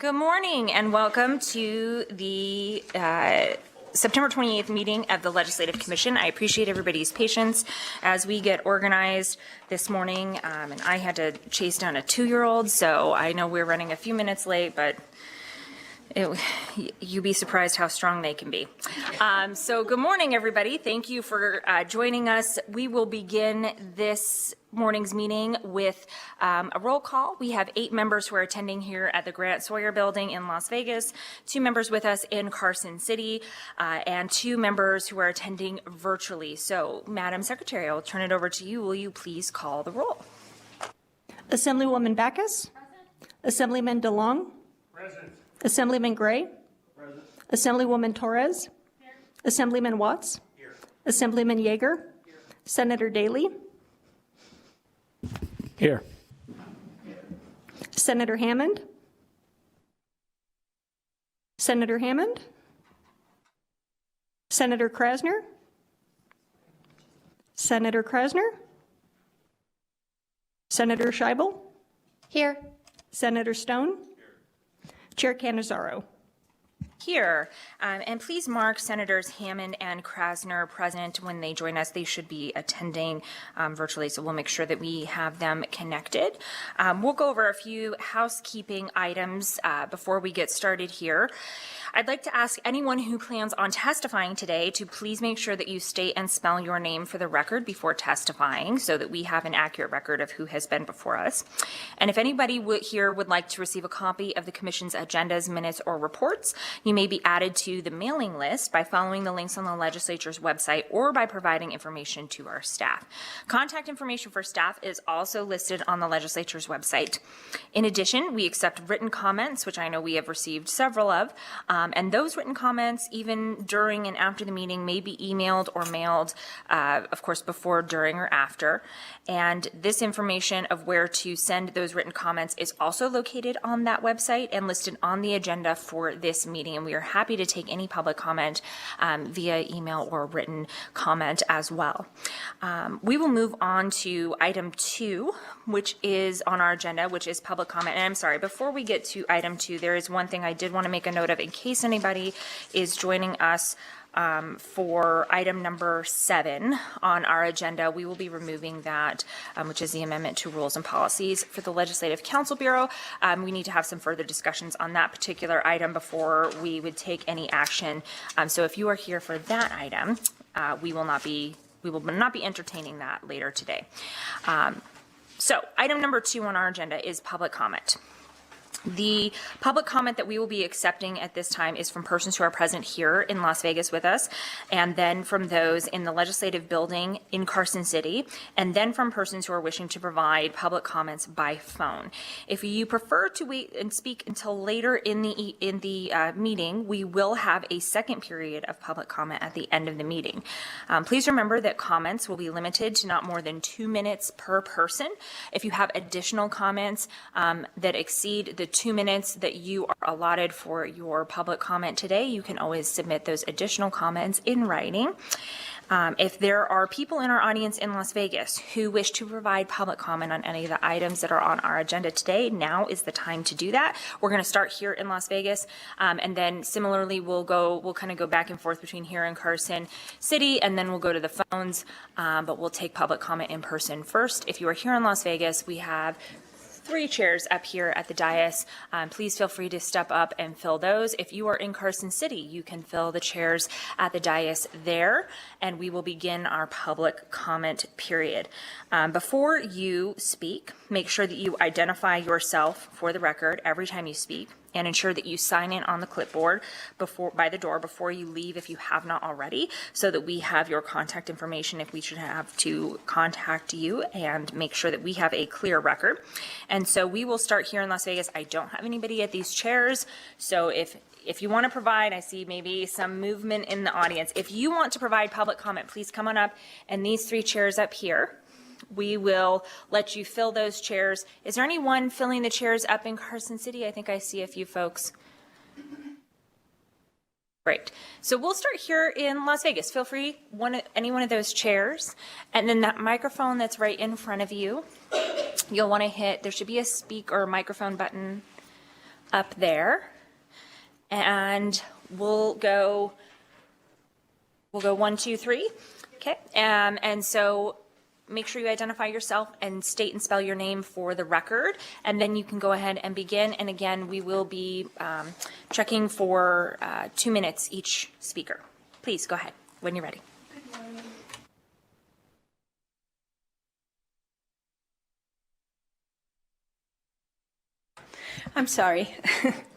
Good morning and welcome to the September 28th meeting of the Legislative Commission. I appreciate everybody's patience as we get organized this morning. And I had to chase down a 2-year-old, so I know we're running a few minutes late, but you'd be surprised how strong they can be. So good morning, everybody. Thank you for joining us. We will begin this morning's meeting with a roll call. We have 8 members who are attending here at the Grant Sawyer Building in Las Vegas, 2 members with us in Carson City, and 2 members who are attending virtually. So, Madam Secretary, I will turn it over to you. Will you please call the roll? Assemblywoman Backus? Present. Assemblyman DeLong? Present. Assemblyman Gray? Present. Assemblywoman Torres? Here. Assemblyman Watts? Here. Assemblyman Yeager? Here. Senator Daly? Here. Senator Hammond? Senator Hammond? Senator Krasner? Senator Krasner? Senator Scheibel? Here. Senator Stone? Chair Cannizzaro. Here. And please mark Senators Hammond and Krasner present when they join us. They should be attending virtually, so we'll make sure that we have them connected. We'll go over a few housekeeping items before we get started here. I'd like to ask anyone who plans on testifying today to please make sure that you state and spell your name for the record before testifying so that we have an accurate record of who has been before us. And if anybody here would like to receive a copy of the Commission's agendas, minutes, or reports, you may be added to the mailing list by following the links on the Legislature's website or by providing information to our staff. Contact information for staff is also listed on the Legislature's website. In addition, we accept written comments, which I know we have received several of, and those written comments, even during and after the meeting, may be emailed or mailed, of course, before, during, or after. And this information of where to send those written comments is also located on that website and listed on the agenda for this meeting. And we are happy to take any public comment via email or written comment as well. We will move on to item 2, which is on our agenda, which is public comment. And I'm sorry, before we get to item 2, there is one thing I did want to make a note of in case anybody is joining us for item number 7 on our agenda. We will be removing that, which is the amendment to rules and policies for the Legislative Council Bureau. We need to have some further discussions on that particular item before we would take any action. So if you are here for that item, we will not be entertaining that later today. So item number 2 on our agenda is public comment. The public comment that we will be accepting at this time is from persons who are present here in Las Vegas with us, and then from those in the Legislative Building in Carson City, and then from persons who are wishing to provide public comments by phone. If you prefer to wait and speak until later in the meeting, we will have a second period of public comment at the end of the meeting. Please remember that comments will be limited to not more than 2 minutes per person. If you have additional comments that exceed the 2 minutes that you are allotted for your public comment today, you can always submit those additional comments in writing. If there are people in our audience in Las Vegas who wish to provide public comment on any of the items that are on our agenda today, now is the time to do that. We're going to start here in Las Vegas, and then similarly we'll kind of go back and forth between here and Carson City, and then we'll go to the phones, but we'll take public comment in person first. If you are here in Las Vegas, we have 3 chairs up here at the dais. Please feel free to step up and fill those. If you are in Carson City, you can fill the chairs at the dais there, and we will begin our public comment period. Before you speak, make sure that you identify yourself for the record every time you speak, and ensure that you sign in on the clipboard by the door before you leave if you have not already, so that we have your contact information if we should have to contact you, and make sure that we have a clear record. And so we will start here in Las Vegas. I don't have anybody at these chairs, so if you want to provide, I see maybe some movement in the audience. If you want to provide public comment, please come on up, and these 3 chairs up here, we will let you fill those chairs. Is there anyone filling the chairs up in Carson City? I think I see a few folks. Great. So we'll start here in Las Vegas. Feel free, any one of those chairs. And then that microphone that's right in front of you, you'll want to hit, there should be a speak or a microphone button up there. And we'll go 1, 2, 3. Okay. And so make sure you identify yourself and state and spell your name for the record, and then you can go ahead and begin. And again, we will be checking for 2 minutes each speaker. Please go ahead when you're ready. I'm sorry.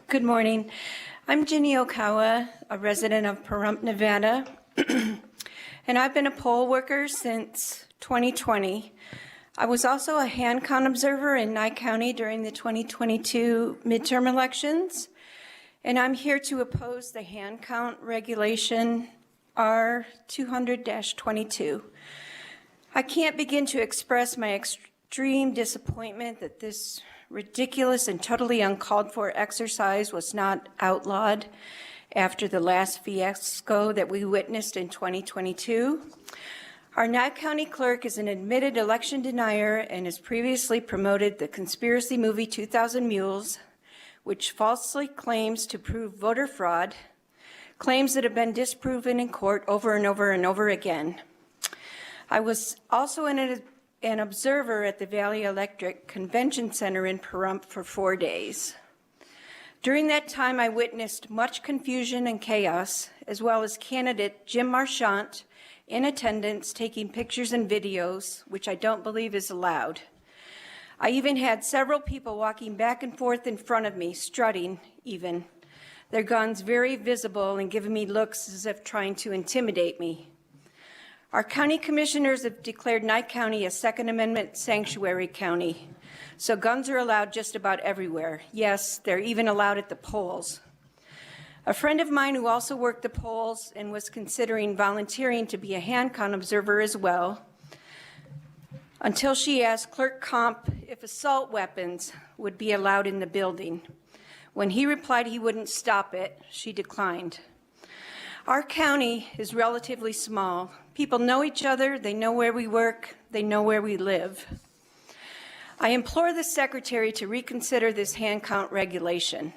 Good morning. I'm Ginny Okawa, a resident of Pahrump, Nevada, and I've been a poll worker since 2020. I was also a hand count observer in Nye County during the 2022 midterm elections, and I'm here to oppose the hand count regulation R 200-22. I can't begin to express my extreme disappointment that this ridiculous and totally uncalled for exercise was not outlawed after the last fiasco that we witnessed in 2022. Our Nye County clerk is an admitted election denier and has previously promoted the conspiracy movie 2000 Mules, which falsely claims to prove voter fraud, claims that have been disproven in court over and over and over again. I was also an observer at the Valley Electric Convention Center in Pahrump for 4 days. During that time, I witnessed much confusion and chaos, as well as candidate Jim Marchant in attendance taking pictures and videos, which I don't believe is allowed. I even had several people walking back and forth in front of me, strutting even, their guns very visible and giving me looks as if trying to intimidate me. Our county commissioners have declared Nye County a Second Amendment sanctuary county, so guns are allowed just about everywhere. Yes, they're even allowed at the polls. A friend of mine who also worked the polls and was considering volunteering to be a hand count observer as well, until she asked Clerk Comp if assault weapons would be allowed in the building. When he replied he wouldn't stop it, she declined. Our county is relatively small. People know each other, they know where we work, they know where we live. I implore the Secretary to reconsider this hand count regulation.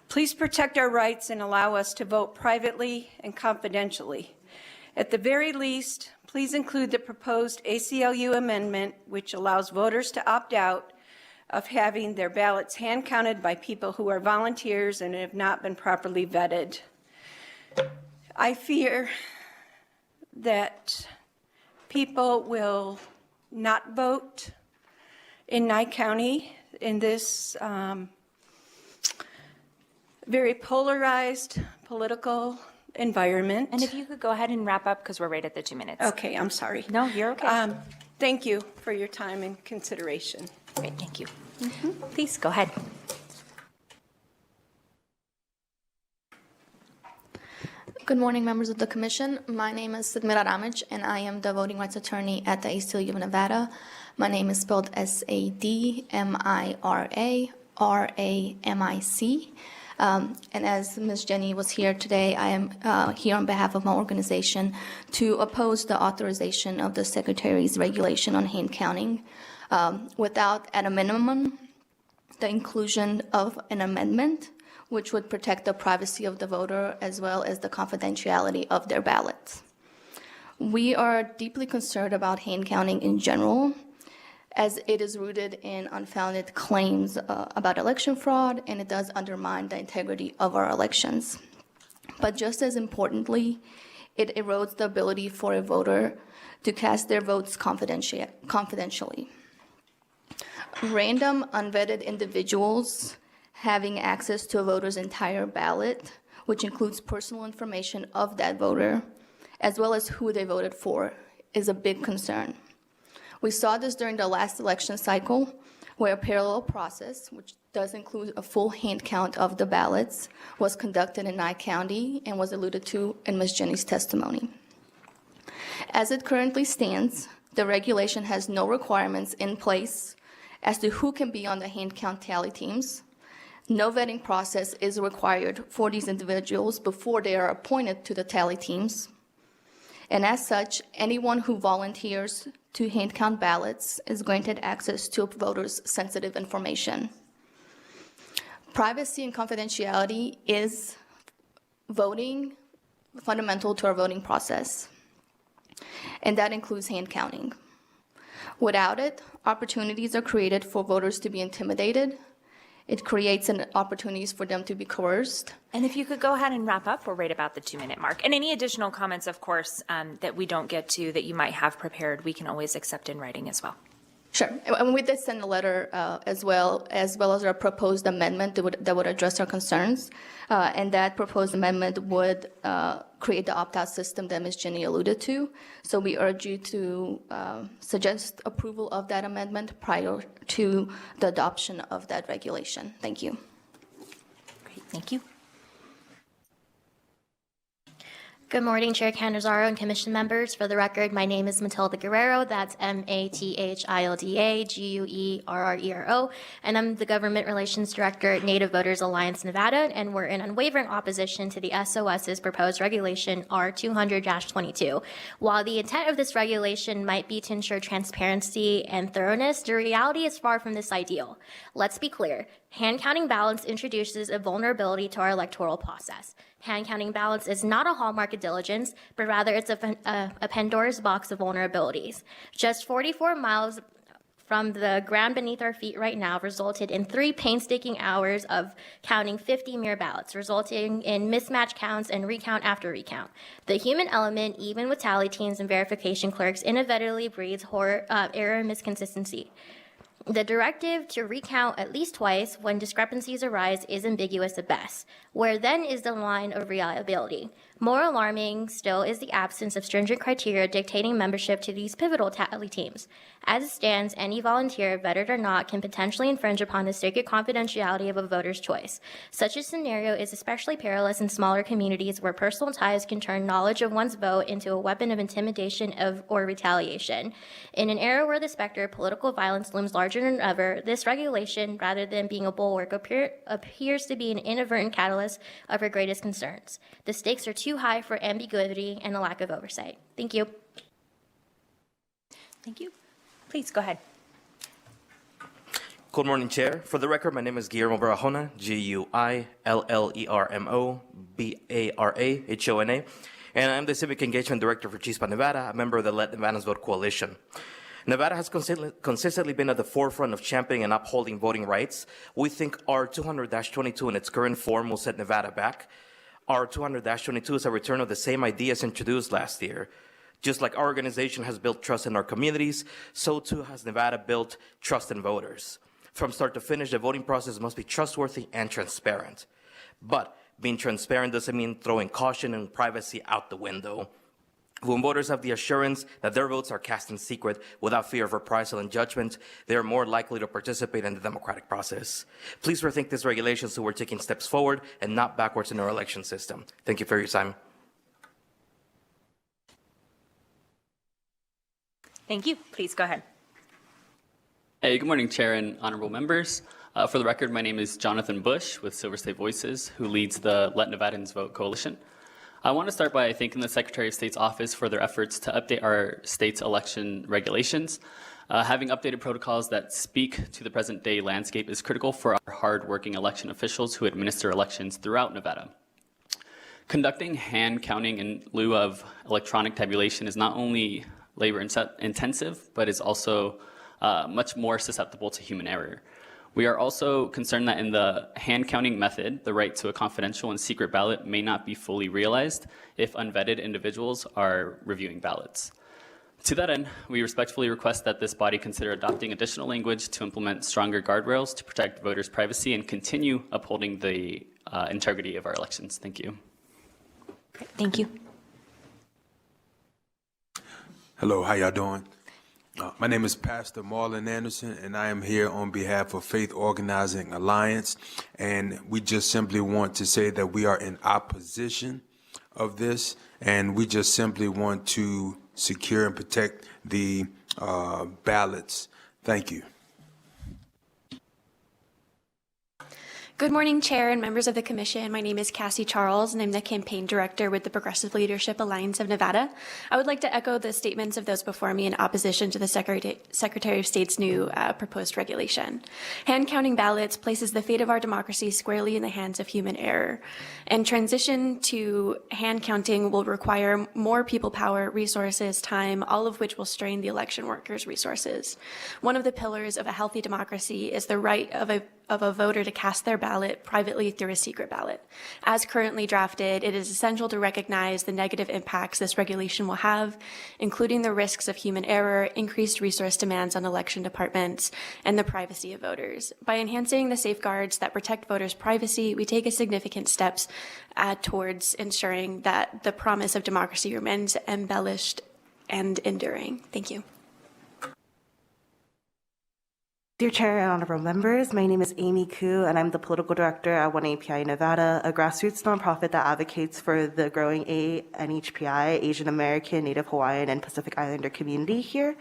Please protect our rights and allow us to vote privately and confidentially. At the very least, please include the proposed ACLU amendment, which allows voters to opt out of having their ballots hand counted by people who are volunteers and have not been properly vetted. I fear that people will not vote in Nye County in this very polarized political environment. And if you could go ahead and wrap up, because we're right at the 2 minutes. Okay, I'm sorry. No, you're okay. Thank you for your time and consideration. Great, thank you. Please go ahead. Good morning, members of the Commission. My name is Sidmira Ramij, and I am the voting rights attorney at the ACLU of Nevada. My name is spelled Sadmira Ramic. And as Ms. Jenny was here today, I am here on behalf of my organization to oppose the authorization of the Secretary's regulation on hand counting without, at a minimum, the inclusion of an amendment which would protect the privacy of the voter as well as the confidentiality of their ballots. We are deeply concerned about hand counting in general, as it is rooted in unfounded claims about election fraud, and it does undermine the integrity of our elections. But just as importantly, it erodes the ability for a voter to cast their votes confidentially. Random, unvetted individuals having access to a voter's entire ballot, which includes personal information of that voter, as well as who they voted for, is a big concern. We saw this during the last election cycle, where a parallel process, which does include a full hand count of the ballots, was conducted in Nye County and was alluded to in Ms. Jenny's testimony. As it currently stands, the regulation has no requirements in place as to who can be on the hand count tally teams. No vetting process is required for these individuals before they are appointed to the tally teams. And as such, anyone who volunteers to hand count ballots is granted access to voters' sensitive information. Privacy and confidentiality is fundamental to our voting process, and that includes hand counting. Without it, opportunities are created for voters to be intimidated. It creates opportunities for them to be coerced. And if you could go ahead and wrap up, we're right about the 2-minute mark. And any additional comments, of course, that we don't get to that you might have prepared, we can always accept in writing as well. Sure. And we did send a letter as well as our proposed amendment that would address our concerns. And that proposed amendment would create the opt-out system that Ms. Jenny alluded to. So we urge you to suggest approval of that amendment prior to the adoption of that regulation. Thank you. Great, thank you. Good morning, Chair Canizaro and Commission members. For the record, my name is Matilda Guerrero. That's Mathilda Guerrero, and I'm the Government Relations Director at Native Voters Alliance Nevada, and we're in unwavering opposition to the SOS's proposed regulation R200-22. While the intent of this regulation might be to ensure transparency and thoroughness, the reality is far from this ideal. Let's be clear. Hand counting ballots introduces a vulnerability to our electoral process. Hand counting ballots is not a hallmark of diligence, but rather it's a Pandora's box of vulnerabilities. Just 44 miles from the ground beneath our feet right now resulted in 3 painstaking hours of counting 50 mere ballots, resulting in mismatch counts and recount after recount. The human element, even with tally teams and verification clerks, inevitably breeds error and misconsistency. The directive to recount at least twice when discrepancies arise is ambiguous at best. Where then is the line of reliability? More alarming still is the absence of stringent criteria dictating membership to these pivotal tally teams. As it stands, any volunteer, vetted or not, can potentially infringe upon the sacred confidentiality of a voter's choice. Such a scenario is especially perilous in smaller communities where personal ties can turn knowledge of one's vote into a weapon of intimidation or retaliation. In an era where the specter of political violence looms larger than ever, this regulation, rather than being a bulwark, appears to be an inadvertent catalyst of our greatest concerns. The stakes are too high for ambiguity and a lack of oversight. Thank you. Thank you. Please go ahead. Good morning, Chair. For the record, my name is Guillermo Barahona, Guillermo and I'm the Civic Engagement Director for Chispa, Nevada, a member of the Let Nevadans Vote Coalition. Nevada has consistently been at the forefront of championing and upholding voting rights. We think R200-22 in its current form will set Nevada back. R200-22 is a return of the same ideas introduced last year. Just like our organization has built trust in our communities, so too has Nevada built trust in voters. From start to finish, the voting process must be trustworthy and transparent. But being transparent doesn't mean throwing caution and privacy out the window. When voters have the assurance that their votes are cast in secret without fear of reprisal and judgment, they are more likely to participate in the democratic process. Please rethink this regulation so we're taking steps forward and not backwards in our election system. Thank you for your time. Thank you. Please go ahead. Hey, good morning, Chair and honorable members. For the record, my name is Jonathan Bush with Silver State Voices, who leads the Let Nevadans Vote Coalition. I want to start by thanking the Secretary of State's office for their efforts to update our state's election regulations. Having updated protocols that speak to the present-day landscape is critical for our hard-working election officials who administer elections throughout Nevada. Conducting hand counting in lieu of electronic tabulation is not only labor-intensive, but is also much more susceptible to human error. We are also concerned that in the hand counting method, the right to a confidential and secret ballot may not be fully realized if unvetted individuals are reviewing ballots. To that end, we respectfully request that this body consider adopting additional language to implement stronger guardrails to protect voters' privacy and continue upholding the integrity of our elections. Thank you. Great. Thank you. Hello, how y'all doing? My name is Pastor Marlon Anderson, and I am here on behalf of Faith Organizing Alliance, and we just simply want to say that we are in opposition of this, and we just simply want to secure and protect the ballots. Thank you. Good morning, Chair and members of the Commission. My name is Cassie Charles, and I'm the Campaign Director with the Progressive Leadership Alliance of Nevada. I would like to echo the statements of those before me in opposition to the Secretary of State's new proposed regulation. Hand counting ballots places the fate of our democracy squarely in the hands of human error. And transition to hand counting will require more people power, resources, time, all of which will strain the election workers' resources. One of the pillars of a healthy democracy is the right of a voter to cast their ballot privately through a secret ballot. As currently drafted, it is essential to recognize the negative impacts this regulation will have, including the risks of human error, increased resource demands on election departments, and the privacy of voters. By enhancing the safeguards that protect voters' privacy, we take a significant steps towards ensuring that the promise of democracy remains embellished and enduring. Thank you. Dear Chair and honorable members, my name is Amy Koo, and I'm the political director at One API Nevada, a grassroots nonprofit that advocates for the growing ANHPI, Asian American, Native Hawaiian, and Pacific Islander community here.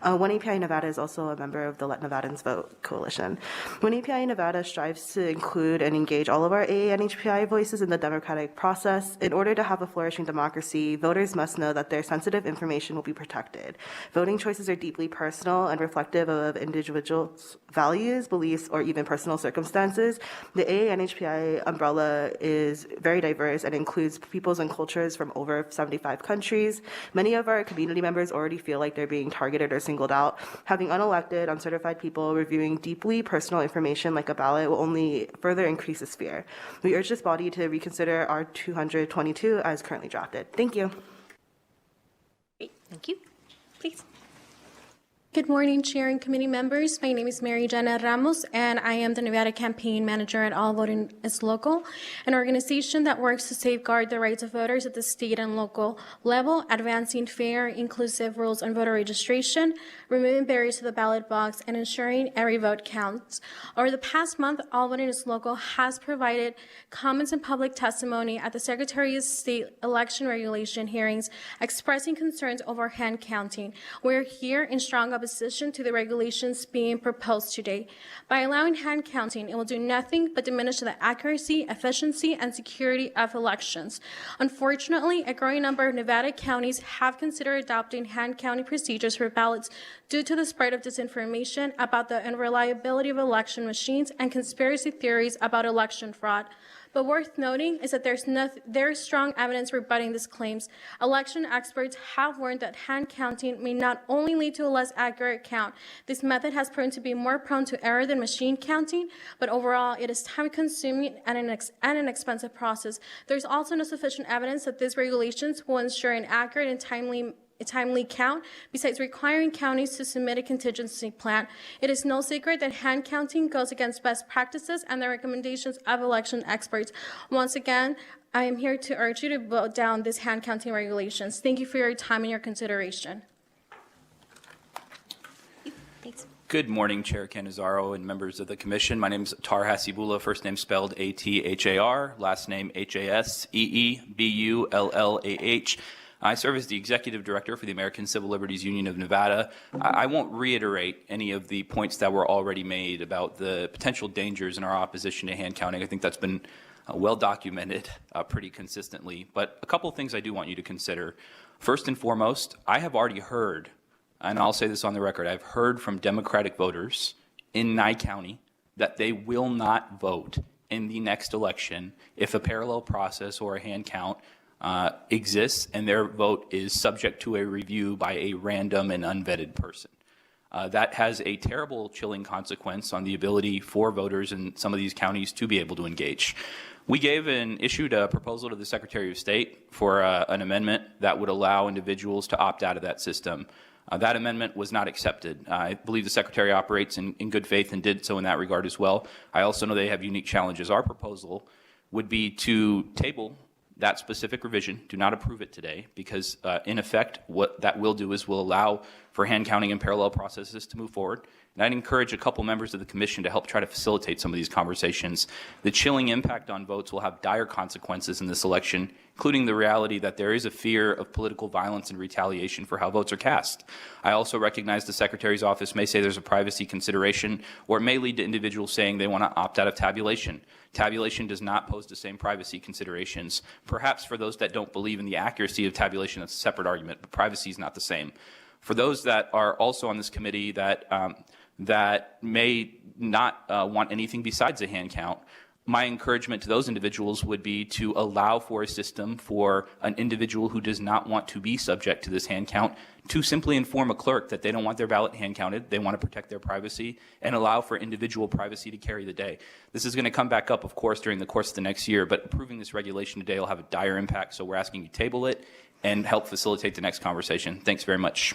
One API Nevada is also a member of the Let Nevadans Vote coalition. One API Nevada strives to include and engage all of our ANHPI voices in the democratic process. In order to have a flourishing democracy, voters must know that their sensitive information will be protected. Voting choices are deeply personal and reflective of individuals' values, beliefs, or even personal circumstances. The ANHPI umbrella is very diverse and includes peoples and cultures from over 75 countries. Many of our community members already feel like they're being targeted or singled out. Having unelected, uncertified people reviewing deeply personal information like a ballot will only further increase this fear. We urge this body to reconsider R 222 as currently drafted. Thank you. Thank you. Please. Good morning, Chair and committee members. My name is Mary Jana Ramos, and I am the Nevada Campaign Manager at All Voting is Local, an organization that works to safeguard the rights of voters at the state and local level, advancing fair, inclusive rules on voter registration, removing barriers to the ballot box, and ensuring every vote counts. Over the past month, All Voting is Local has provided comments and public testimony at the Secretary of State election regulation hearings, expressing concerns over hand counting. We're here in strong opposition to the regulations being proposed today. By allowing hand counting, it will do nothing but diminish the accuracy, efficiency, and security of elections. Unfortunately, a growing number of Nevada counties have considered adopting hand counting procedures for ballots due to the spread of disinformation about the unreliability of election machines and conspiracy theories about election fraud. But worth noting is that there is strong evidence rebutting these claims. Election experts have warned that hand counting may not only lead to a less accurate count. This method has proven to be more prone to error than machine counting, but overall it is time-consuming and an expensive process. There's also no sufficient evidence that these regulations will ensure an accurate and timely count, besides requiring counties to submit a contingency plan. It is no secret that hand counting goes against best practices and the recommendations of election experts. Once again, I am here to urge you to vote down these hand counting regulations. Thank you for your time and your consideration. Thanks. Good morning, Chair Canizaro and members of the Commission. My name is Tar Hasibullah, first name spelled A-T-H-A-R, last name H-A-S-E-E-B-U-L-L-A-H. I serve as the Executive Director for the American Civil Liberties Union of Nevada. I won't reiterate any of the points that were already made about the potential dangers in our opposition to hand counting. I think that's been well documented pretty consistently. But a couple of things I do want you to consider. First and foremost, I have already heard, and I'll say this on the record, I've heard from Democratic voters in Nye County that they will not vote in the next election if a parallel process or a hand count exists and their vote is subject to a review by a random and unvetted person. That has a terrible chilling consequence on the ability for voters in some of these counties to be able to engage. We issued a proposal to the Secretary of State for an amendment that would allow individuals to opt out of that system. That amendment was not accepted. I believe the Secretary operates in good faith and did so in that regard as well. I also know they have unique challenges. Our proposal would be to table that specific revision, do not approve it today, because in effect, what that will do is will allow for hand counting and parallel processes to move forward. And I'd encourage a couple members of the commission to help try to facilitate some of these conversations. The chilling impact on votes will have dire consequences in this election, including the reality that there is a fear of political violence and retaliation for how votes are cast. I also recognize the Secretary's office may say there's a privacy consideration, or it may lead to individuals saying they want to opt out of tabulation. Tabulation does not pose the same privacy considerations. Perhaps for those that don't believe in the accuracy of tabulation, that's a separate argument, but privacy is not the same. For those that are also on this committee that may not want anything besides a hand count, my encouragement to those individuals would be to allow for a system for an individual who does not want to be subject to this hand count to simply inform a clerk that they don't want their ballot hand counted, they want to protect their privacy, and allow for individual privacy to carry the day. This is going to come back up, of course, during the course of the next year, but approving this regulation today will have a dire impact, so we're asking you to table it and help facilitate the next conversation. Thanks very much.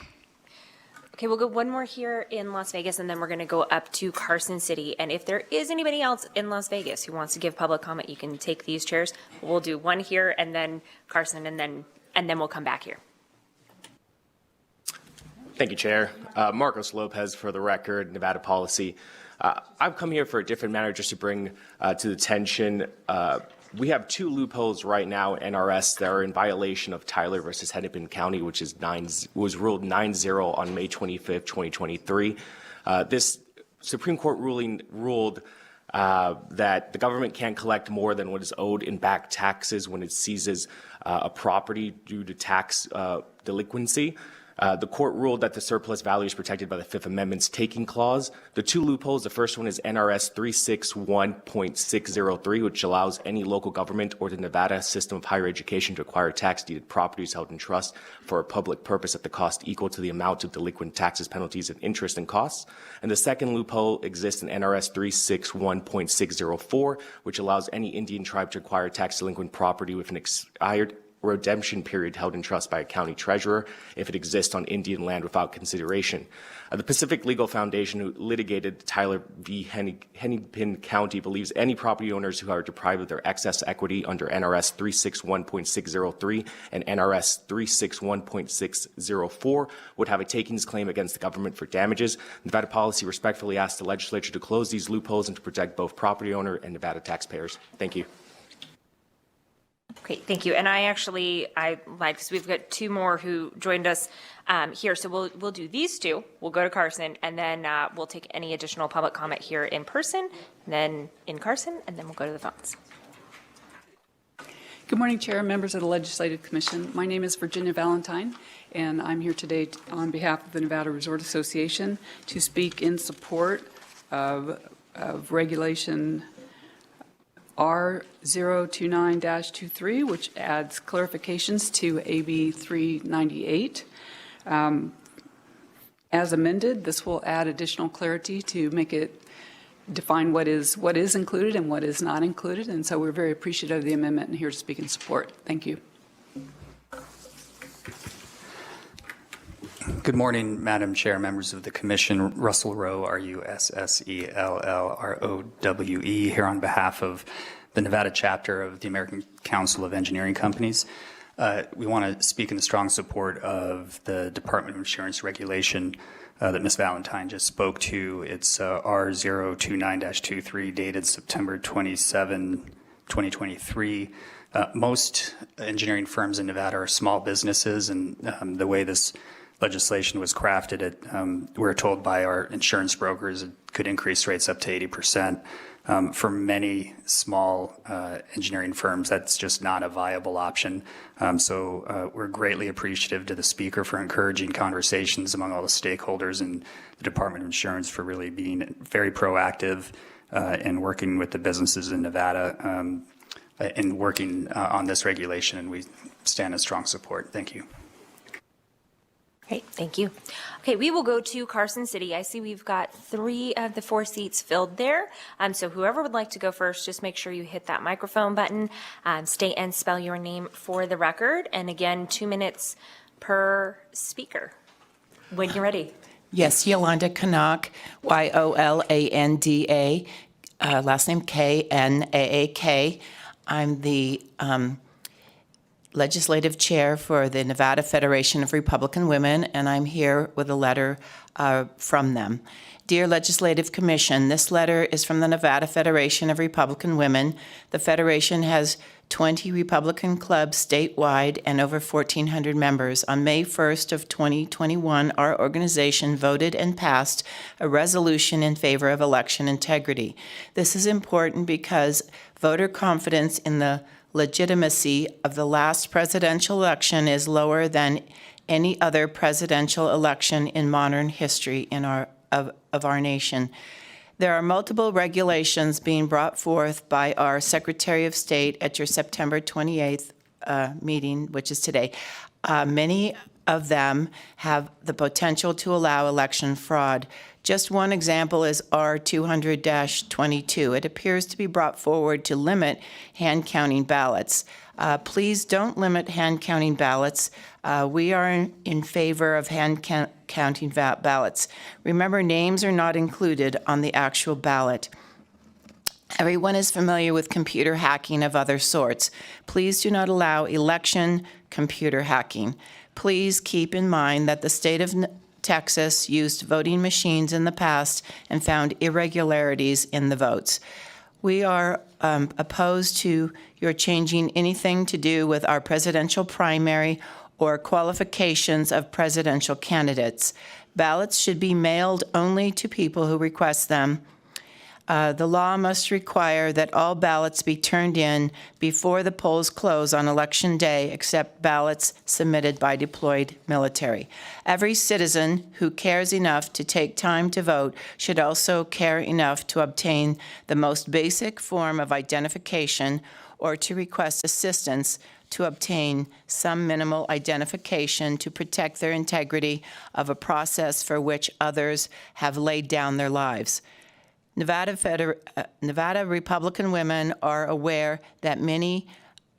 Okay, we'll go one more here in Las Vegas, and then we're going to go up to Carson City. And if there is anybody else in Las Vegas who wants to give public comment, you can take these chairs. We'll do one here, and then Carson, and then we'll come back here. Thank you, Chair. Marcos Lopez, for the record, Nevada Policy. I've come here for a different matter just to bring to the attention. We have two loopholes right now in NRS that are in violation of Tyler versus Hennepin County, which is was ruled 9-0 on May 25th, 2023. This Supreme Court ruling ruled that the government can't collect more than what is owed in back taxes when it seizes a property due to tax delinquency. The court ruled that the surplus value is protected by the Fifth Amendment's taking clause. The two loopholes, the first one is NRS 361.603, which allows any local government or the Nevada system of higher education to acquire tax-deeded properties held in trust for a public purpose at the cost equal to the amount of delinquent taxes, penalties, and interest and costs. And the second loophole exists in NRS 361.604, which allows any Indian tribe to acquire tax-delinquent property with an expired redemption period held in trust by a county treasurer if it exists on Indian land without consideration. The Pacific Legal Foundation, who litigated Tyler v. Hennepin County, believes any property owners who are deprived of their excess equity under NRS 361.603 and NRS 361.604 would have a takings claim against the government for damages. Nevada Policy respectfully asks the legislature to close these loopholes and to protect both property owner and Nevada taxpayers. Thank you. Great, thank you. And I lied because we've got two more who joined us here. So we'll do these two. We'll go to Carson, and then we'll take any additional public comment here in person, and then in Carson, and then we'll go to the phones. Good morning, Chair and members of the Legislative Commission. My name is Virginia Valentine, and I'm here today on behalf of the Nevada Resort Association to speak in support of regulation R029-23, which adds clarifications to AB 398. As amended, this will add additional clarity to make it define what is included and what is not included, and so we're very appreciative of the amendment and here to speak in support. Thank you. Good morning, Madam Chair, members of the Commission. Russell Rowe, R-U-S-S-E-L-L-R-O-W-E, here on behalf of the Nevada chapter of the American Council of Engineering Companies. We want to speak in strong support of the Department of Insurance regulation that Ms. Valentine just spoke to. It's R029-23, dated September 27, 2023. Most engineering firms in Nevada are small businesses, and the way this legislation was crafted, we're told by our insurance brokers it could increase rates up to 80%. For many small engineering firms, that's just not a viable option. So we're greatly appreciative to the Speaker for encouraging conversations among all the stakeholders and the Department of Insurance for really being very proactive in working with the businesses in Nevada and working on this regulation, and we stand in strong support. Thank you. Great, thank you. Okay, we will go to Carson City. I see we've got 3 of the 4 seats filled there. So whoever would like to go first, just make sure you hit that microphone button, state and spell your name for the record. And again, 2 minutes per speaker. When you're ready. Yes, Yolanda Kanak, Y-O-L-A-N-D-A, last name K-N-A-A-K. I'm the legislative chair for the Nevada Federation of Republican Women, and I'm here with a letter from them. Dear Legislative Commission, this letter is from the Nevada Federation of Republican Women. The Federation has 20 Republican clubs statewide and over 1,400 members. On May 1st of 2021, our organization voted and passed a resolution in favor of election integrity. This is important because voter confidence in the legitimacy of the last presidential election is lower than any other presidential election in modern history of our nation. There are multiple regulations being brought forth by our Secretary of State at your September 28th meeting, which is today. Many of them have the potential to allow election fraud. Just one example is R200-22. It appears to be brought forward to limit hand counting ballots. Please don't limit hand counting ballots. We are in favor of hand counting ballots. Remember, names are not included on the actual ballot. Everyone is familiar with computer hacking of other sorts. Please do not allow election computer hacking. Please keep in mind that the state of Texas used voting machines in the past and found irregularities in the votes. We are opposed to your changing anything to do with our presidential primary or qualifications of presidential candidates. Ballots should be mailed only to people who request them. The law must require that all ballots be turned in before the polls close on Election Day, except ballots submitted by deployed military. Every citizen who cares enough to take time to vote should also care enough to obtain the most basic form of identification or to request assistance to obtain some minimal identification to protect their integrity of a process for which others have laid down their lives. Nevada Republican women are aware that many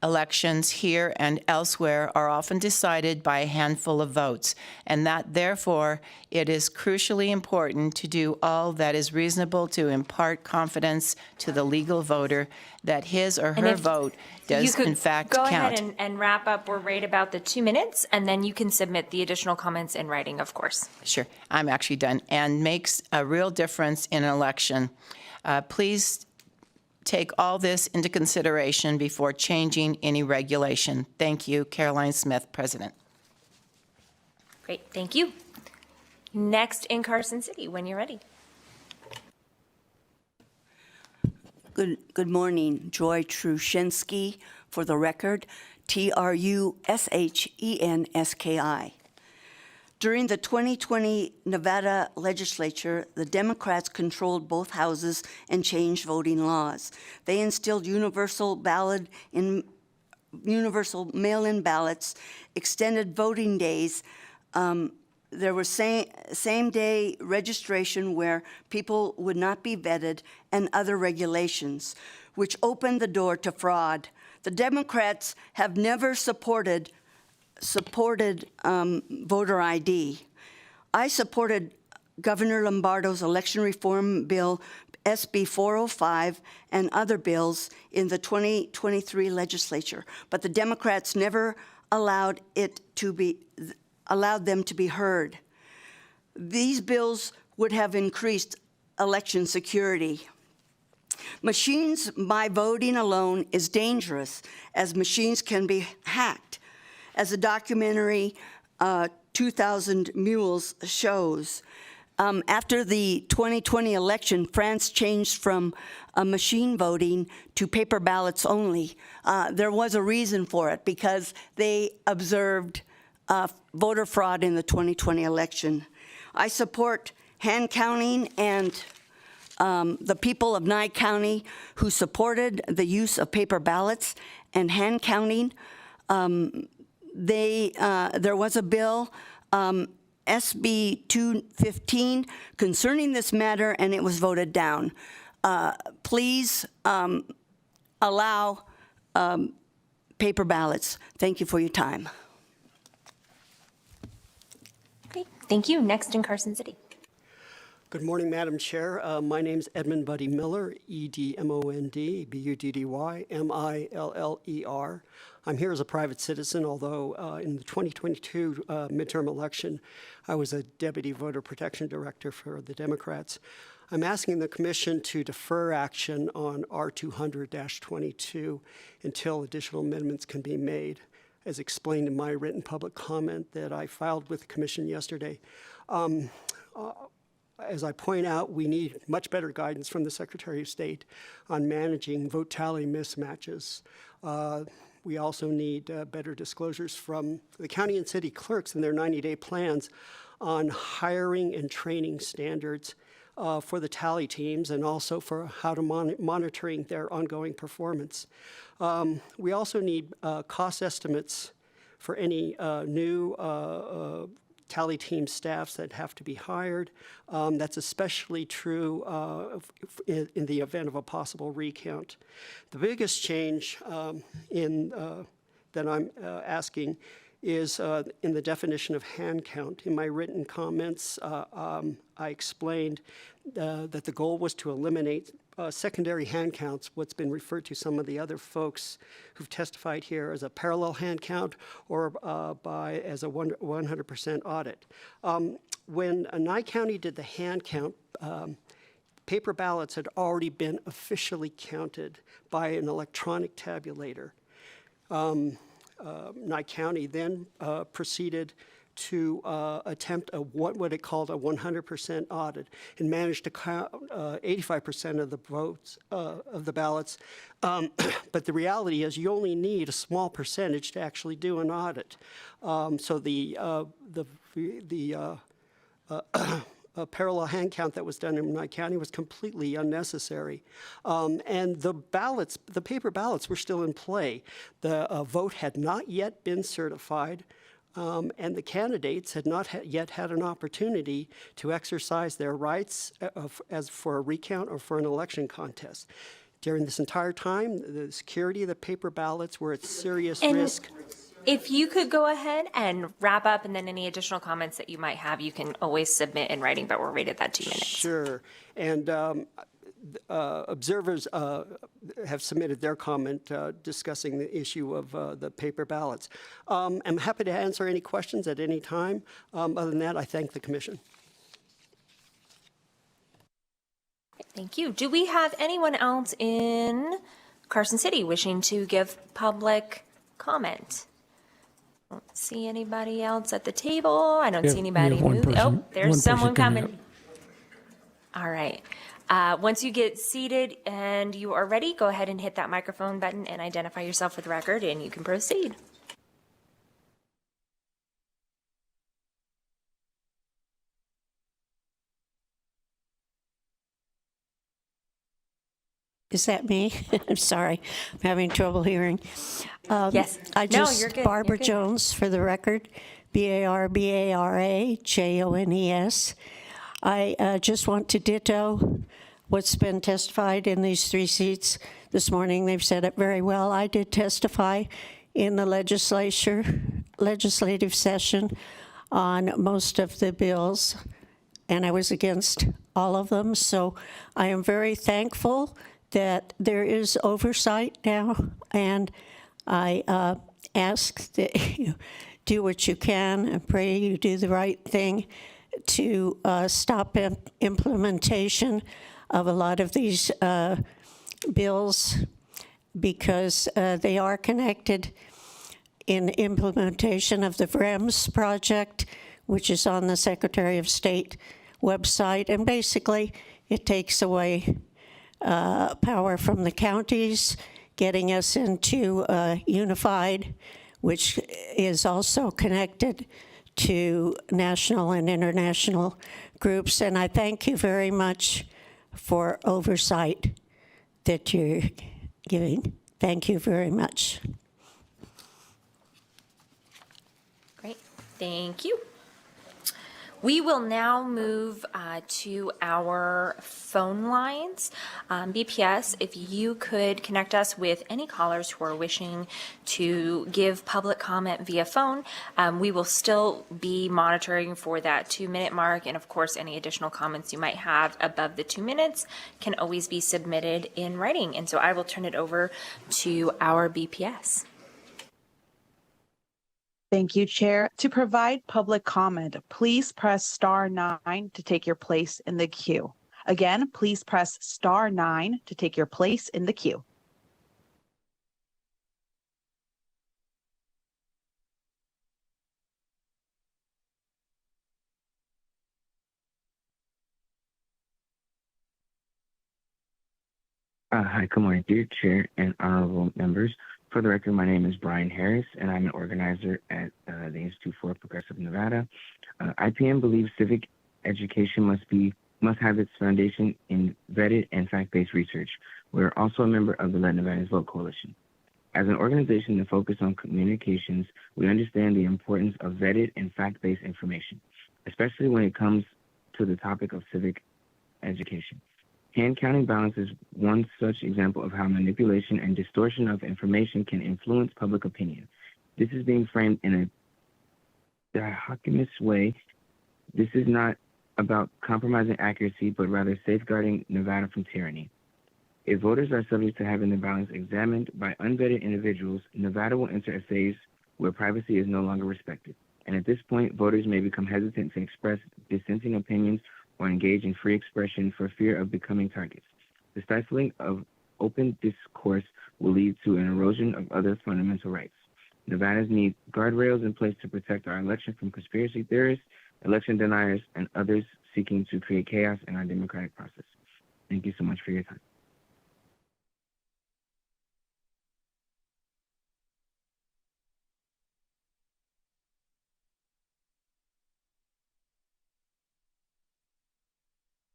elections here and elsewhere are often decided by a handful of votes, and that therefore it is crucially important to do all that is reasonable to impart confidence to the legal voter that his or her vote does in fact go count. ahead and wrap up. We're right about the 2 minutes, and then you can submit the additional comments in writing, of course. Sure, I'm actually done. And makes a real difference in an election. Please take all this into consideration before changing any regulation. Thank you, Caroline Smith, President. Great, thank you. Next in Carson City, when you're ready. Good morning, Joy Trushinsky, for the record, Trushenski. During the 2020 Nevada Legislature, the Democrats controlled both houses and changed voting laws. They instilled universal mail-in ballots, extended voting days. There was same-day registration where people would not be vetted, and other regulations, which opened the door to fraud. The Democrats have never supported voter ID. I supported Governor Lombardo's election reform bill, SB 405, and other bills in the 2023 legislature, but the Democrats never allowed them to be heard. These bills would have increased election security. Machines by voting alone is dangerous, as machines can be hacked, as the documentary 2000 Mules shows. After the 2020 election, France changed from machine voting to paper ballots only. There was a reason for it, because they observed voter fraud in the 2020 election. I support hand counting, and the people of Nye County who supported the use of paper ballots and hand counting, there was a bill, SB 215, concerning this matter, and it was voted down. Please allow paper ballots. Thank you for your time. Okay, thank you. Next in Carson City. Good morning, Madam Chair. My name's Edmund Buddy Miller, E-D-M-O-N-D, B-U-D-D-Y, M-I-L-L-E-R. I'm here as a private citizen, although in the 2022 midterm election, I was a Deputy Voter Protection Director for the Democrats. I'm asking the Commission to defer action on R200-22 until additional amendments can be made, as explained in my written public comment that I filed with the Commission yesterday. As I point out, we need much better guidance from the Secretary of State on managing vote tally mismatches. We also need better disclosures from the county and city clerks in their 90-day plans on hiring and training standards for the tally teams and also for how to monitoring their ongoing performance. We also need cost estimates for any new tally team staffs that have to be hired. That's especially true in the event of a possible recount. The biggest change that I'm asking is in the definition of hand count. In my written comments, I explained that the goal was to eliminate secondary hand counts, what's been referred to some of the other folks who've testified here as a parallel hand count or as a 100% audit. When Nye County did the hand count, paper ballots had already been officially counted by an electronic tabulator. Nye County then proceeded to attempt what it called a 100% audit and managed to count 85% of the votes of the ballots. But the reality is you only need a small percentage to actually do an audit. So the parallel hand count that was done in Nye County was completely unnecessary. And the ballots, the paper ballots were still in play. The vote had not yet been certified. And the candidates had not yet had an opportunity to exercise their rights as for a recount or for an election contest. During this entire time, the security of the paper ballots were at serious risk. If you could go ahead and wrap up, and then any additional comments that you might have, you can always submit in writing, but we're right at that 2 minutes. Sure. And observers have submitted their comment discussing the issue of the paper ballots. I'm happy to answer any questions at any time. Other than that, I thank the Commission. Thank you. Do we have anyone else in Carson City wishing to give public comment? I don't see anybody else at the table. I don't see anybody move. Oh, there's someone coming. All right. Once you get seated and you are ready, go ahead and hit that microphone button and identify yourself for the record, and you can proceed. Is that me? I'm sorry. I'm having trouble hearing. Yes. You're good. You're Barbara good. Jones for the record. BARBARAJONES. I just want to ditto what's been testified in these 3 seats this morning. They've said it very well. I did testify in the legislative session on most of the bills, and I was against all of them. So I am very thankful that there is oversight now, and I ask that you do what you can and pray you do the right thing to stop implementation of a lot of these bills, because they are connected in implementation of the VREMS project, which is on the Secretary of State website. And basically, it takes away power from the counties, getting us into unified, which is also connected to national and international groups. And I thank you very much for oversight that you're giving. Thank you very much. Great. Thank you. We will now move to our phone lines. BPS, if you could connect us with any callers who are wishing to give public comment via phone, we will still be monitoring for that 2-minute mark. And of course, any additional comments you might have above the 2 minutes can always be submitted in writing. And so I will turn it over to our BPS. Thank you, Chair. To provide public comment, please press *9 to take your place in the queue. Again, please press *9 to take your place in the queue. Hi, good morning, dear Chair and honorable members. For the record, my name is Brian Harris, and I'm an organizer at the Institute for Progressive Nevada. IPN believes civic education must have its foundation in vetted and fact-based research. We're also a member of the Let Nevadans Vote Coalition. As an organization that focuses on communications, we understand the importance of vetted and fact-based information, especially when it comes to the topic of civic education. Hand counting ballots is one such example of how manipulation and distortion of information can influence public opinion. This is being framed in a dichotomous way. This is not about compromising accuracy, but rather safeguarding Nevada from tyranny. If voters are subject to having their ballots examined by unvetted individuals, Nevada will enter a phase where privacy is no longer respected. And at this point, voters may become hesitant to express dissenting opinions or engage in free expression for fear of becoming targets. The stifling of open discourse will lead to an erosion of other fundamental rights. Nevadas need guardrails in place to protect our election from conspiracy theorists, election deniers, and others seeking to create chaos in our democratic process. Thank you so much for your time.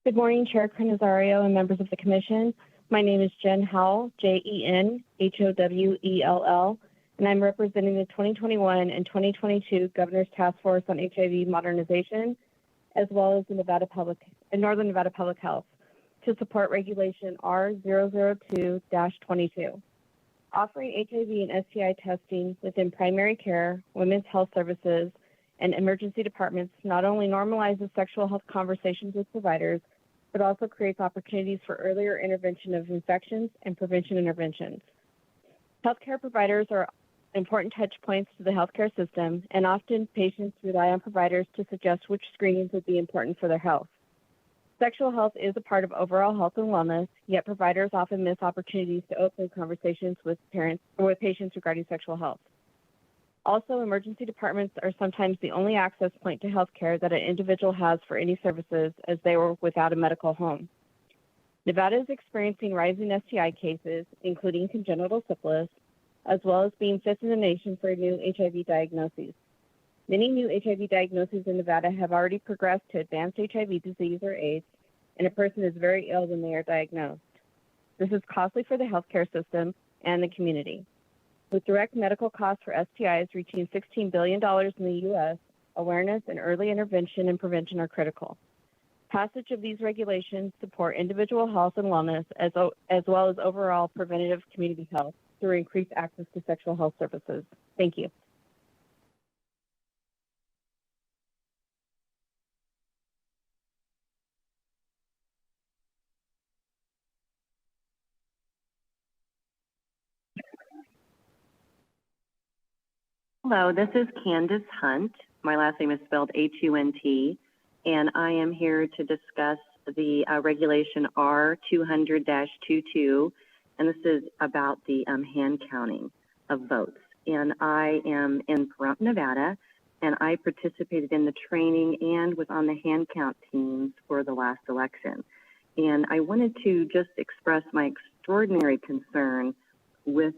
Good morning, Chair Carnazario and members of the Commission. My name is Jen Howell, Jenhowell, and I'm representing the 2021 and 2022 Governor's Task Force on HIV Modernization, as well as the Northern Nevada Public Health, to support Regulation R002-22. Offering HIV and STI testing within primary care, women's health services, and emergency departments not only normalizes sexual health conversations with providers, but also creates opportunities for earlier intervention of infections and prevention interventions. Healthcare providers are important touch points to the healthcare system, and often patients rely on providers to suggest which screenings would be important for their health. Sexual health is a part of overall health and wellness, yet providers often miss opportunities to open conversations with parents or with patients regarding sexual health. Also, emergency departments are sometimes the only access point to healthcare that an individual has for any services, as they were without a medical home. Nevada is experiencing rising STI cases, including congenital syphilis, as well as being fifth in the nation for new HIV diagnoses. Many new HIV diagnoses in Nevada have already progressed to advanced HIV disease or AIDS, and a person is very ill when they are diagnosed. This is costly for the healthcare system and the community. With direct medical costs for STIs reaching $16 billion in the U.S., awareness and early intervention and prevention are critical. Passage of these regulations support individual health and wellness as well as overall preventative community health through increased access to sexual health services. Thank you. Hello, this is Candace Hunt. My last name is spelled H-U-N-T, and I am here to discuss the regulation R200-22, and this is about the hand counting of votes. And I am in Pahrump, Nevada, and I participated in the training and was on the hand count teams for the last election. And I wanted to just express my extraordinary concern with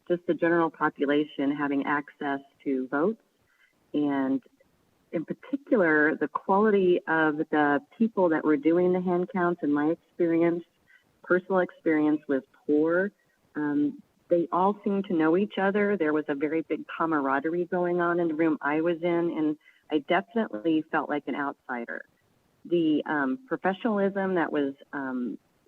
just the general population having access to votes, and in particular, the quality of the people that were doing the hand counts. In my experience, personal experience, was poor. They all seemed to know each other. There was a very big camaraderie going on in the room I was in, and I definitely felt like an outsider. The professionalism that was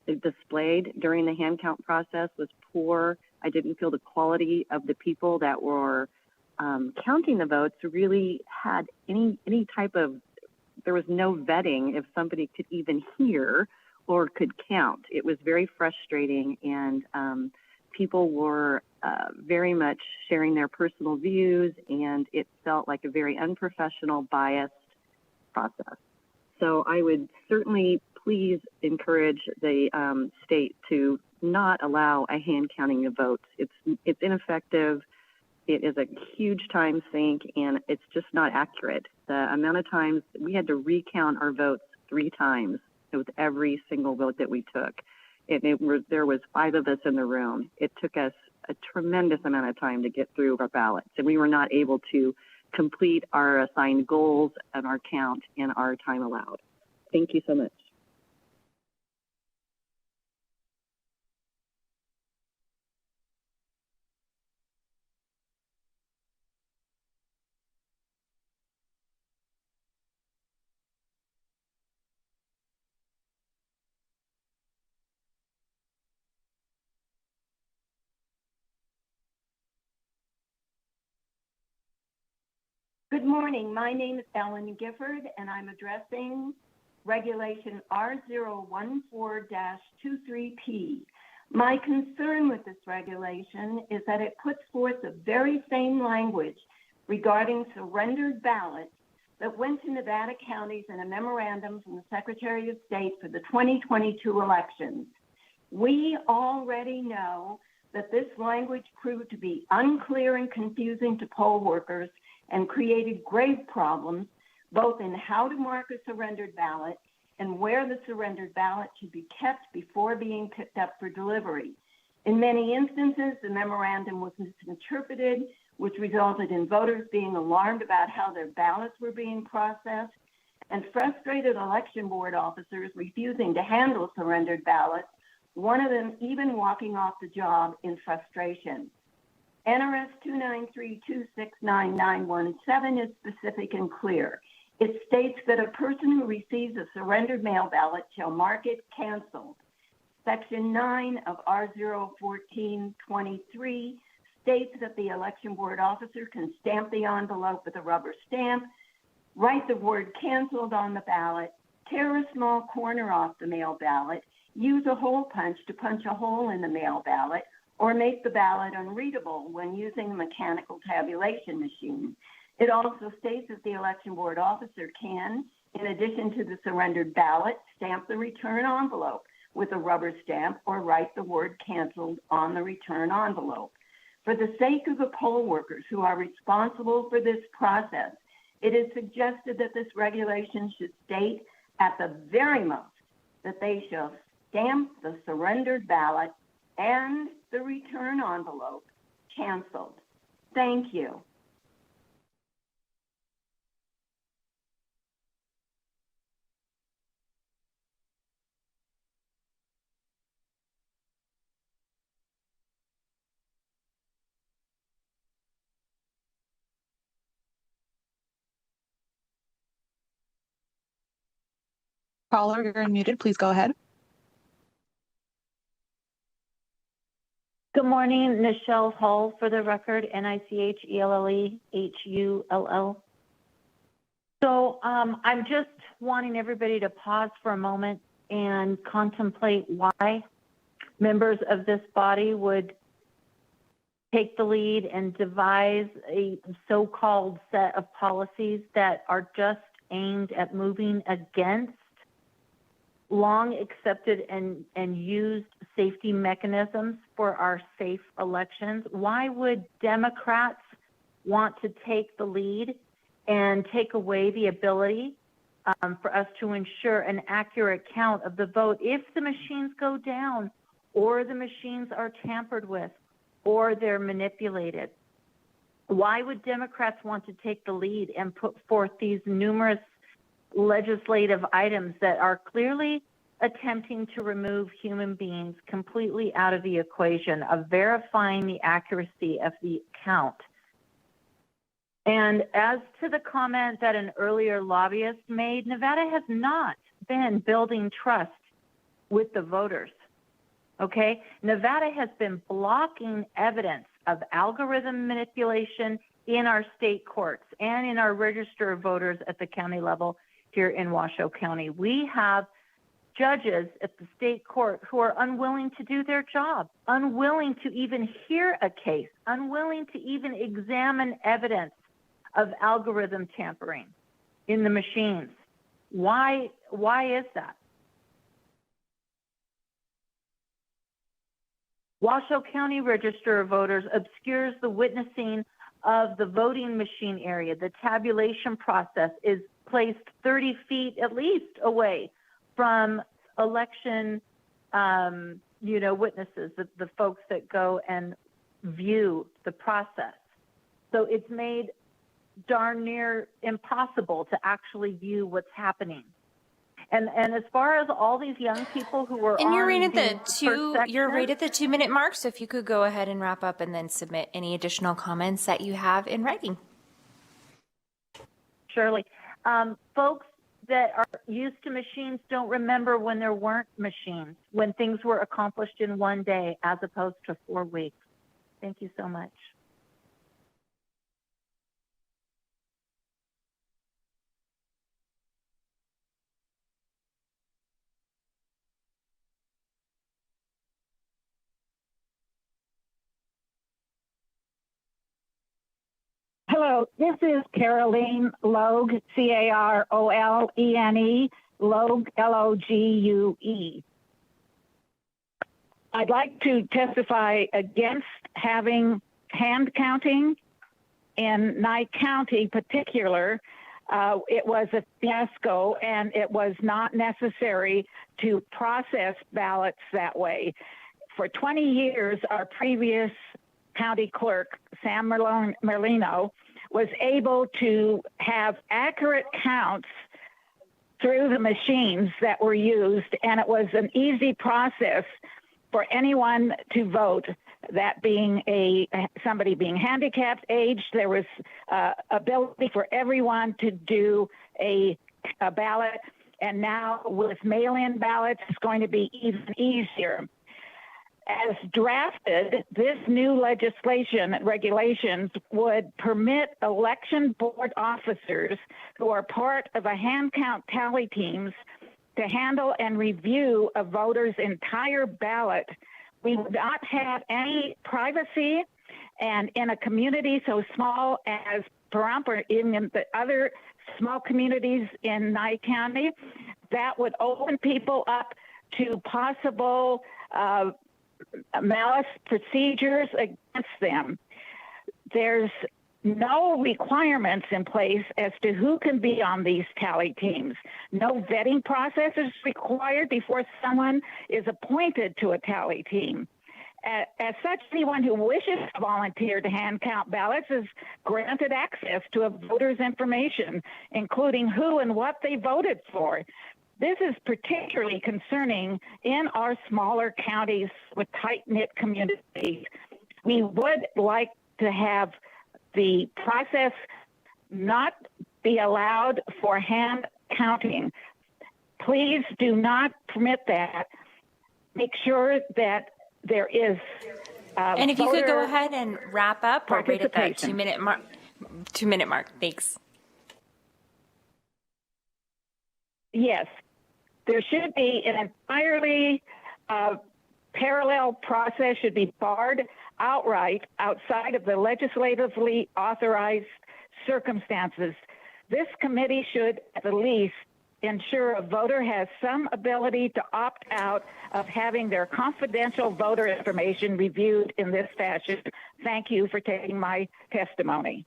displayed during the hand count process was poor. I didn't feel the quality of the people that were counting the votes really had any type of, there was no vetting if somebody could even hear or could count. It was very frustrating, and people were very much sharing their personal views, and it felt like a very unprofessional, biased process. So I would certainly please encourage the state to not allow a hand counting of votes. It's ineffective. It is a huge time sink, and it's just not accurate. The amount of times we had to recount our votes 3 times with every single vote that we took. There was 5 of us in the room. It took us a tremendous amount of time to get through our ballots, and we were not able to complete our assigned goals and our count in our time allowed. Thank you so much. Good morning. My name is Ellen Gifford, and I'm addressing Regulation R014-23P. My concern with this regulation is that it puts forth the very same language regarding surrendered ballots that went to Nevada counties in a memorandum from the Secretary of State for the 2022 elections. We already know that this language proved to be unclear and confusing to poll workers and created grave problems, both in how to mark a surrendered ballot and where the surrendered ballot should be kept before being picked up for delivery. In many instances, the memorandum was misinterpreted, which resulted in voters being alarmed about how their ballots were being processed, and frustrated election board officers refusing to handle surrendered ballots, one of them even walking off the job in frustration. NRS 293269917 is specific and clear. It states that a person who receives a surrendered mail ballot shall mark it canceled. Section 9 of R01423 states that the election board officer can stamp the envelope with a rubber stamp, write the word canceled on the ballot, tear a small corner off the mail ballot, use a hole punch to punch a hole in the mail ballot, or make the ballot unreadable when using a mechanical tabulation machine. It also states that the election board officer can, in addition to the surrendered ballot, stamp the return envelope with a rubber stamp or write the word canceled on the return envelope. For the sake of the poll workers who are responsible for this process, it is suggested that this regulation should state at the very most that they shall stamp the surrendered ballot and the return envelope canceled. Thank you. Caller, you're unmuted. Please go ahead. Good morning, Nichelle Hull for the record, NICHELLEHULL. So I'm just wanting everybody to pause for a moment and contemplate why members of this body would take the lead and devise a so-called set of policies that are just aimed at moving against long accepted and used safety mechanisms for our safe elections. Why would Democrats want to take the lead and take away the ability for us to ensure an accurate count of the vote if the machines go down or the machines are tampered with or they're manipulated? Why would Democrats want to take the lead and put forth these numerous legislative items that are clearly attempting to remove human beings completely out of the equation of verifying the accuracy of the count? And as to the comment that an earlier lobbyist made, Nevada has not been building trust with the voters. Okay? Nevada has been blocking evidence of algorithm manipulation in our state courts and in our register of voters at the county level here in Washoe County. We have judges at the state court who are unwilling to do their job, unwilling to even hear a case, unwilling to even examine evidence of algorithm tampering in the machines. Why is that? Washoe County Register of Voters obscures the witnessing of the voting machine area. The tabulation process is placed 30 feet at least away from election, witnesses, the folks that go and view the process. So it's made darn near impossible to actually view what's happening. And as far as all these young people who were And you're on right at you're right at the 2-minute mark. So if you could go ahead and wrap up and then submit any additional comments that you have in writing. Surely. Folks that are used to machines don't remember when there weren't machines, when things were accomplished in one day as opposed to 4 weeks. Thank you so much. Hello, this is Caroline Logue, Carolene, Logue, Logue. I'd like to testify against having hand counting in Nye County particular. It was a fiasco, and it was not necessary to process ballots that way. For 20 years, our previous county clerk, Sam Merlino, was able to have accurate counts through the machines that were used, and it was an easy process for anyone to vote. That being somebody being handicapped, aged, there was ability for everyone to do a ballot, and now with mail-in ballots, it's going to be even easier. As drafted, this new legislation regulations would permit election board officers who are part of a hand count tally teams to handle and review a voter's entire ballot. We would not have any privacy, and in a community so small as Pahrump or in the other small communities in Nye County, that would open people up to possible malice procedures against them. There's no requirements in place as to who can be on these tally teams. No vetting process is required before someone is appointed to a tally team. As such, anyone who wishes to volunteer to hand count ballots is granted access to a voter's information, including who and what they voted for. This is particularly concerning in our smaller counties with tight-knit communities. We would like to have the process not be allowed for hand counting. Please do not permit that. Make sure that there is and if you could go ahead and wrap up, we're right at the 2-minute mark. 2-minute mark. Thanks. Yes, there should be an entirely parallel process, should be barred outright outside of the legislatively authorized circumstances. This committee should at the least ensure a voter has some ability to opt out of having their confidential voter information reviewed in this fashion. Thank you for taking my testimony.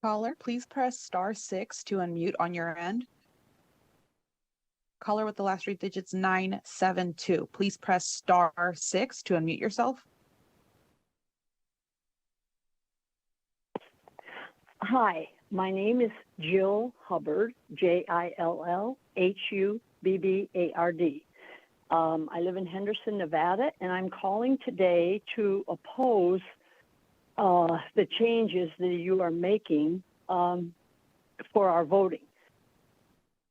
Caller, please press *6 to unmute on your end. Caller with the last 3 digits 972. Please press *6 to unmute yourself. Hi, my name is Jill Hubbard, JILLHUBBARD. I live in Henderson, Nevada, and I'm calling today to oppose the changes that you are making for our voting.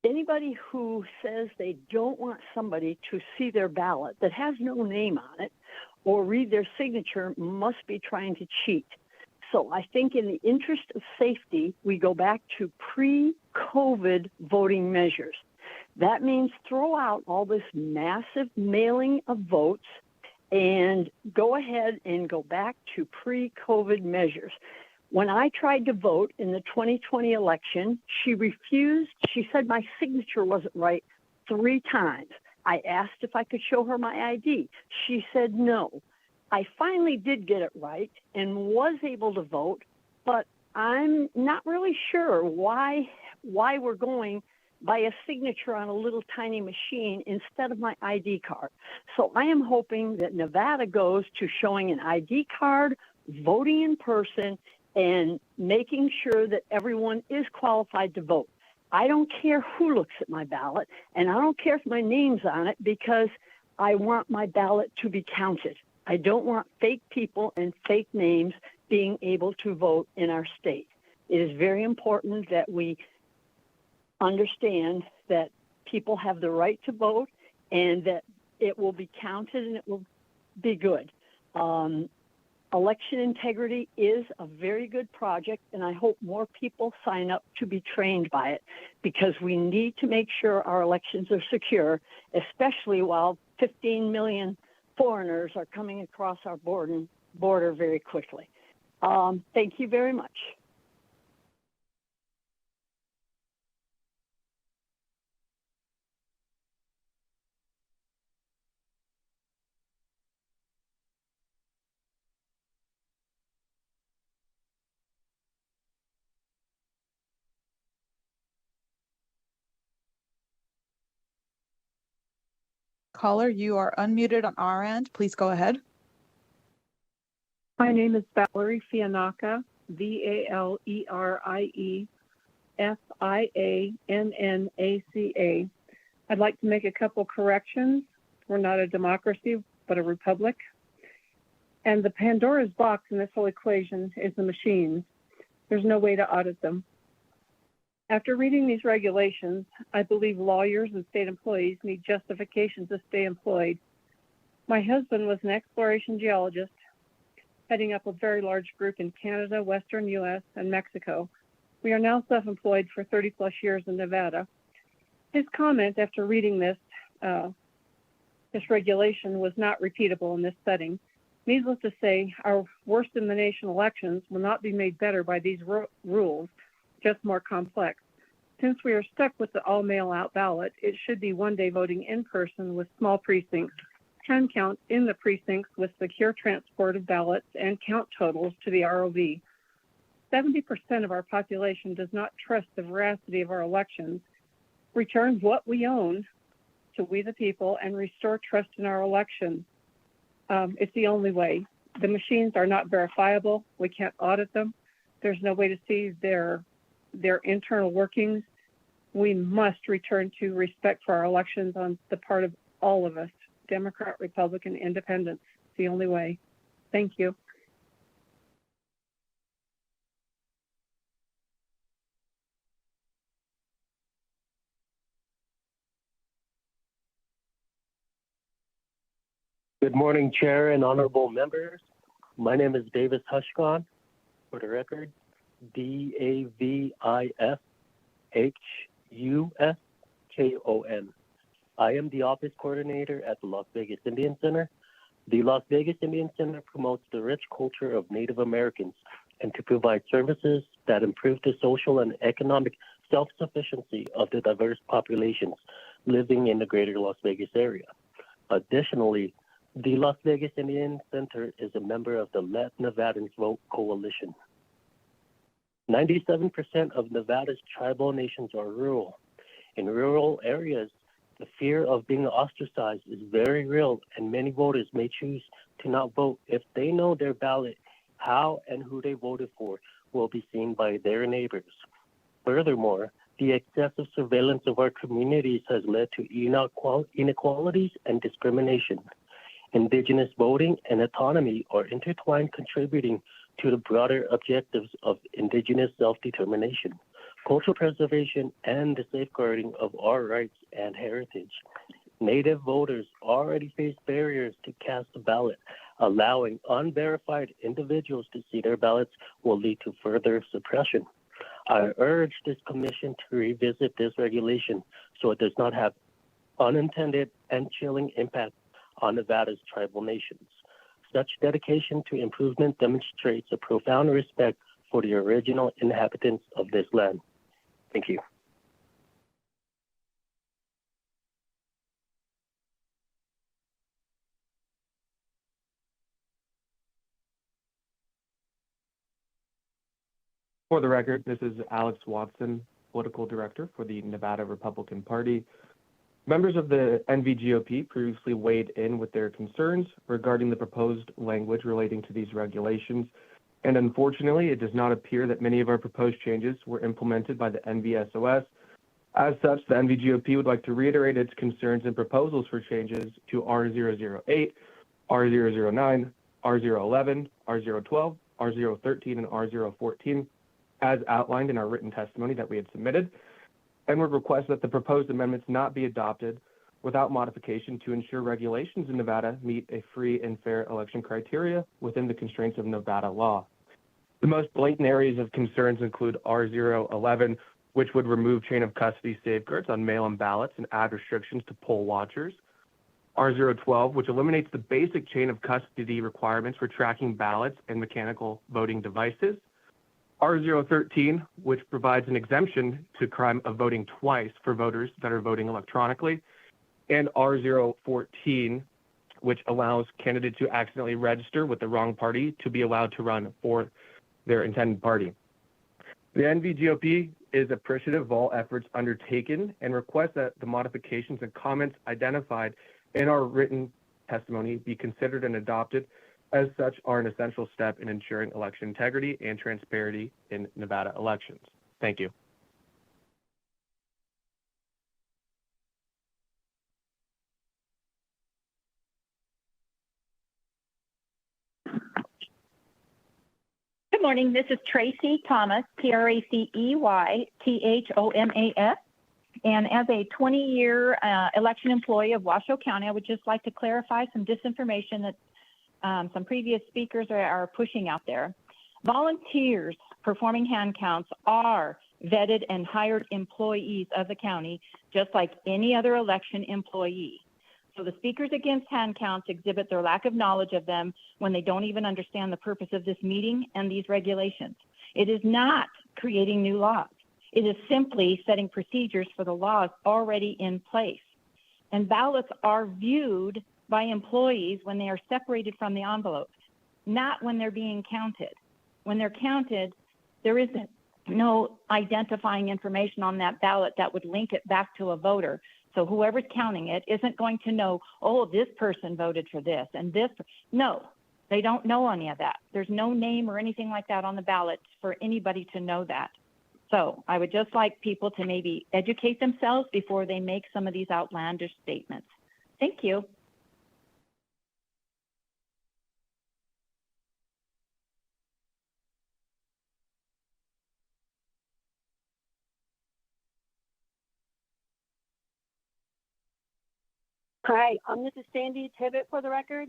Anybody who says they don't want somebody to see their ballot that has no name on it or read their signature must be trying to cheat. So I think in the interest of safety, we go back to pre-COVID voting measures. That means throw out all this massive mailing of votes and go ahead and go back to pre-COVID measures. When I tried to vote in the 2020 election, she refused. She said my signature wasn't right 3 times. I asked if I could show her my ID. She said no. I finally did get it right and was able to vote, but I'm not really sure why we're going by a signature on a little tiny machine instead of my ID card. So I am hoping that Nevada goes to showing an ID card, voting in person, and making sure that everyone is qualified to vote. I don't care who looks at my ballot, and I don't care if my name's on it, because I want my ballot to be counted. I don't want fake people and fake names being able to vote in our state. It is very important that we understand that people have the right to vote and that it will be counted and it will be good. Election integrity is a very good project, and I hope more people sign up to be trained by it, because we need to make sure our elections are secure, especially while 15 million foreigners are coming across our border very quickly. Thank you very much. Caller, you are unmuted on our end. Please go ahead. My name is Valerie Fiannaca, VALERIE FIANNACA. I'd like to make a couple corrections. We're not a democracy, but a republic. And the Pandora's box in this whole equation is the machines. There's no way to audit them. After reading these regulations, I believe lawyers and state employees need justification to stay employed. My husband was an exploration geologist, heading up a very large group in Canada, Western US, and Mexico. We are now self-employed for 30 plus years in Nevada. His comment after reading this regulation was not repeatable in this setting. Needless to say, our worst in the nation elections will not be made better by these rules, just more complex. Since we are stuck with the all mail-out ballot, it should be one-day voting in person with small precincts, hand count in the precincts with secure transport of ballots, and count totals to the ROV. 70% of our population does not trust the veracity of our elections. Return what we own to we the people and restore trust in our elections. It's the only way. The machines are not verifiable. We can't audit them. There's no way to see their internal workings. We must return to respect for our elections on the part of all of us, Democrat, Republican, Independents. It's the only way. Thank you. Good morning, Chair and honorable members. My name is Davis Hushkon. For the record, DAVISHUSKON. I am the office coordinator at the Las Vegas Indian Center. The Las Vegas Indian Center promotes the rich culture of Native Americans and to provide services that improve the social and economic self-sufficiency of the diverse populations living in the greater Las Vegas area. Additionally, the Las Vegas Indian Center is a member of the Let Nevadans Vote Coalition. 97% of Nevada's tribal nations are rural. In rural areas, the fear of being ostracized is very real, and many voters may choose to not vote if they know their ballot, how and who they voted for will be seen by their neighbors. Furthermore, the excessive surveillance of our communities has led to inequalities and discrimination. Indigenous voting and autonomy are intertwined, contributing to the broader objectives of Indigenous self-determination, cultural preservation, and the safeguarding of our rights and heritage. Native voters already face barriers to cast a ballot. Allowing unverified individuals to see their ballots will lead to further suppression. I urge this commission to revisit this regulation so it does not have unintended and chilling impact on Nevada's tribal nations. Such dedication to improvement demonstrates a profound respect for the original inhabitants of this land. Thank you. For the record, this is Alex Watson, Political Director for the Nevada Republican Party. Members of the NVGOP previously weighed in with their concerns regarding the proposed language relating to these regulations, and unfortunately, it does not appear that many of our proposed changes were implemented by the NVSOS. As such, the NVGOP would like to reiterate its concerns and proposals for changes to R008, R009, R011, R012, R013, and R014, as outlined in our written testimony that we had submitted, and would request that the proposed amendments not be adopted without modification to ensure regulations in Nevada meet a free and fair election criteria within the constraints of Nevada law. The most blatant areas of concerns include R011, which would remove chain of custody safeguards on mail-in ballots and add restrictions to poll watchers. R012, which eliminates the basic chain of custody requirements for tracking ballots and mechanical voting devices. R013, which provides an exemption to crime of voting twice for voters that are voting electronically. And R014, which allows candidates who accidentally register with the wrong party to be allowed to run for their intended party. The NVGOP is appreciative of all efforts undertaken and requests that the modifications and comments identified in our written testimony be considered and adopted, as such are an essential step in ensuring election integrity and transparency in Nevada elections. Thank you. Good morning. This is Tracy Thomas, TRACEY THOMAS. And as a 20-year election employee of Washoe County, I would just like to clarify some disinformation that some previous speakers are pushing out there. Volunteers performing hand counts are vetted and hired employees of the county, just like any other election employee. So the speakers against hand counts exhibit their lack of knowledge of them when they don't even understand the purpose of this meeting and these regulations. It is not creating new laws. It is simply setting procedures for the laws already in place. And ballots are viewed by employees when they are separated from the envelopes, not when they're being counted. When they're counted, there is no identifying information on that ballot that would link it back to a voter. So whoever's counting it isn't going to know, oh, this person voted for this and this. No, they don't know any of that. There's no name or anything like that on the ballot for anybody to know that. So I would just like people to maybe educate themselves before they make some of these outlandish statements. Thank you. Hi, this is Sandy Tibbett for the record,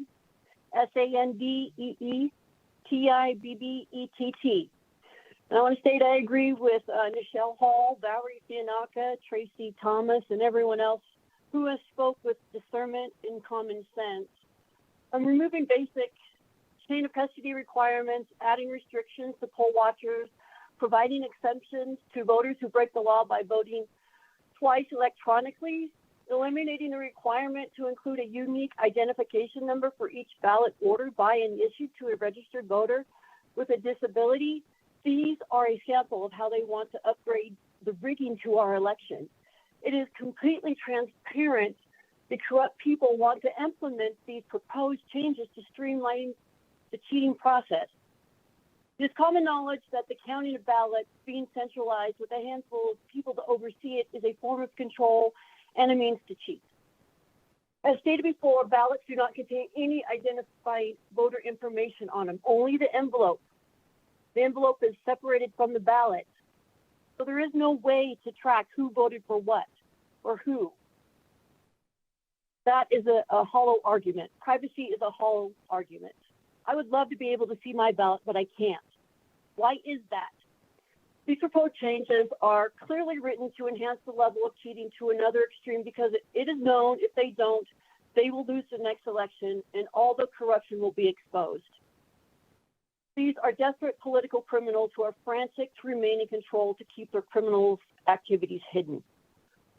SANDEETIBBETT. And I want to state I agree with Nichelle Hall, Valerie Fiannaca, Tracy Thomas, and everyone else who has spoke with discernment and common sense. I'm removing basic chain of custody requirements, adding restrictions to poll watchers, providing exemptions to voters who break the law by voting twice electronically, eliminating the requirement to include a unique identification number for each ballot ordered by and issued to a registered voter with a disability. These are a sample of how they want to upgrade the rigging to our election. It is completely transparent the corrupt people want to implement these proposed changes to streamline the cheating process. It is common knowledge that the counting of ballots being centralized with a handful of people to oversee it is a form of control and a means to cheat. As stated before, ballots do not contain any identified voter information on them, only the envelope. The envelope is separated from the ballot. So there is no way to track who voted for what or who. That is a hollow argument. Privacy is a hollow argument. I would love to be able to see my ballot, but I can't. Why is that? These proposed changes are clearly written to enhance the level of cheating to another extreme because it is known if they don't, they will lose the next election and all the corruption will be exposed. These are desperate political criminals who are frantic to remain in control to keep their criminal activities hidden.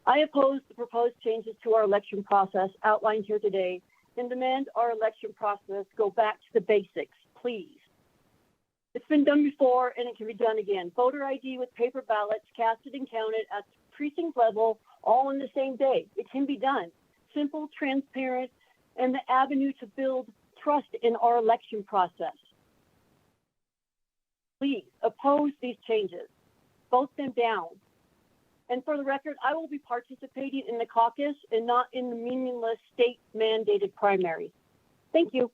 I oppose the proposed changes to our election process outlined here today and demand our election process go back to the basics, please. It's been done before and it can be done again. Voter ID with paper ballots casted and counted at the precinct level all on the same day. It can be done. Simple, transparent, and the avenue to build trust in our election process. Please oppose these changes. Vote them down. And for the record, I will be participating in the caucus and not in the meaningless state-mandated primary. Thank you.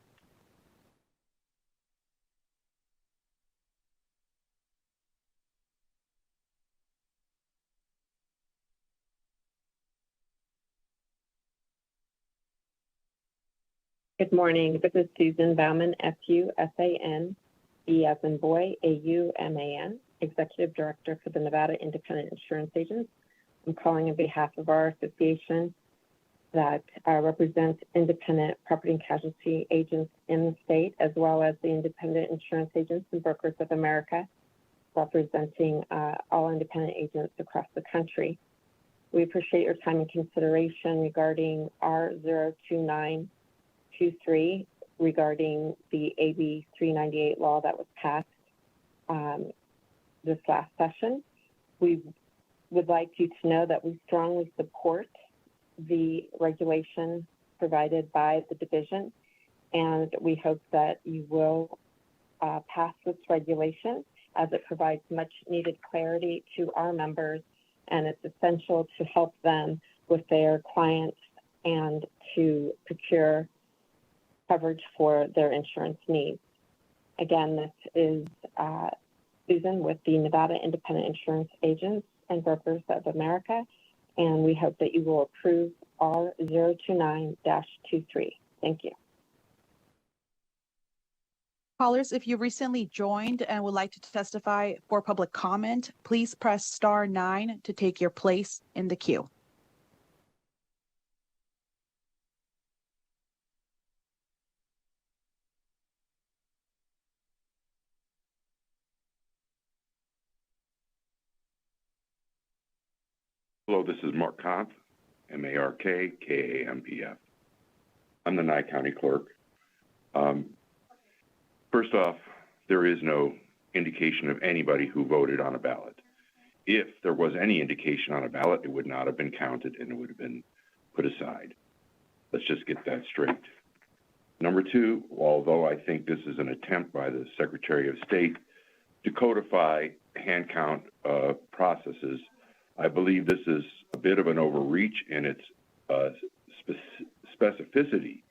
Good morning. This is Susan Bauman, S-U-S-A-N, B as in boy, A-U-M-A-N, Executive Director for the Nevada Independent Insurance Agents. I'm calling on behalf of our association that represents independent property and casualty agents in the state, as well as the Independent Insurance Agents and Brokers of America, representing all independent agents across the country. We appreciate your time and consideration regarding R02923 regarding the AB 398 law that was passed this last session. We would like you to know that we strongly support the regulation provided by the division, and we hope that you will pass this regulation as it provides much needed clarity to our members, and it's essential to help them with their clients and to procure coverage for their insurance needs. Again, this is Susan with the Nevada Independent Insurance Agents and Brokers of America, and we hope that you will approve R029-23. Thank you. Callers, if you recently joined and would like to testify for public comment, please press star 9 to take your place in the queue. Hello, this is Mark Kampf, M-A-R-K-K-A-M-P-F. I'm the Nye County Clerk. First off, there is no indication of anybody who voted on a ballot. If there was any indication on a ballot, it would not have been counted and it would have been put aside. Let's just get that straight. Number two, although I think this is an attempt by the Secretary of State to codify hand count processes, I believe this is a bit of an overreach in its specificity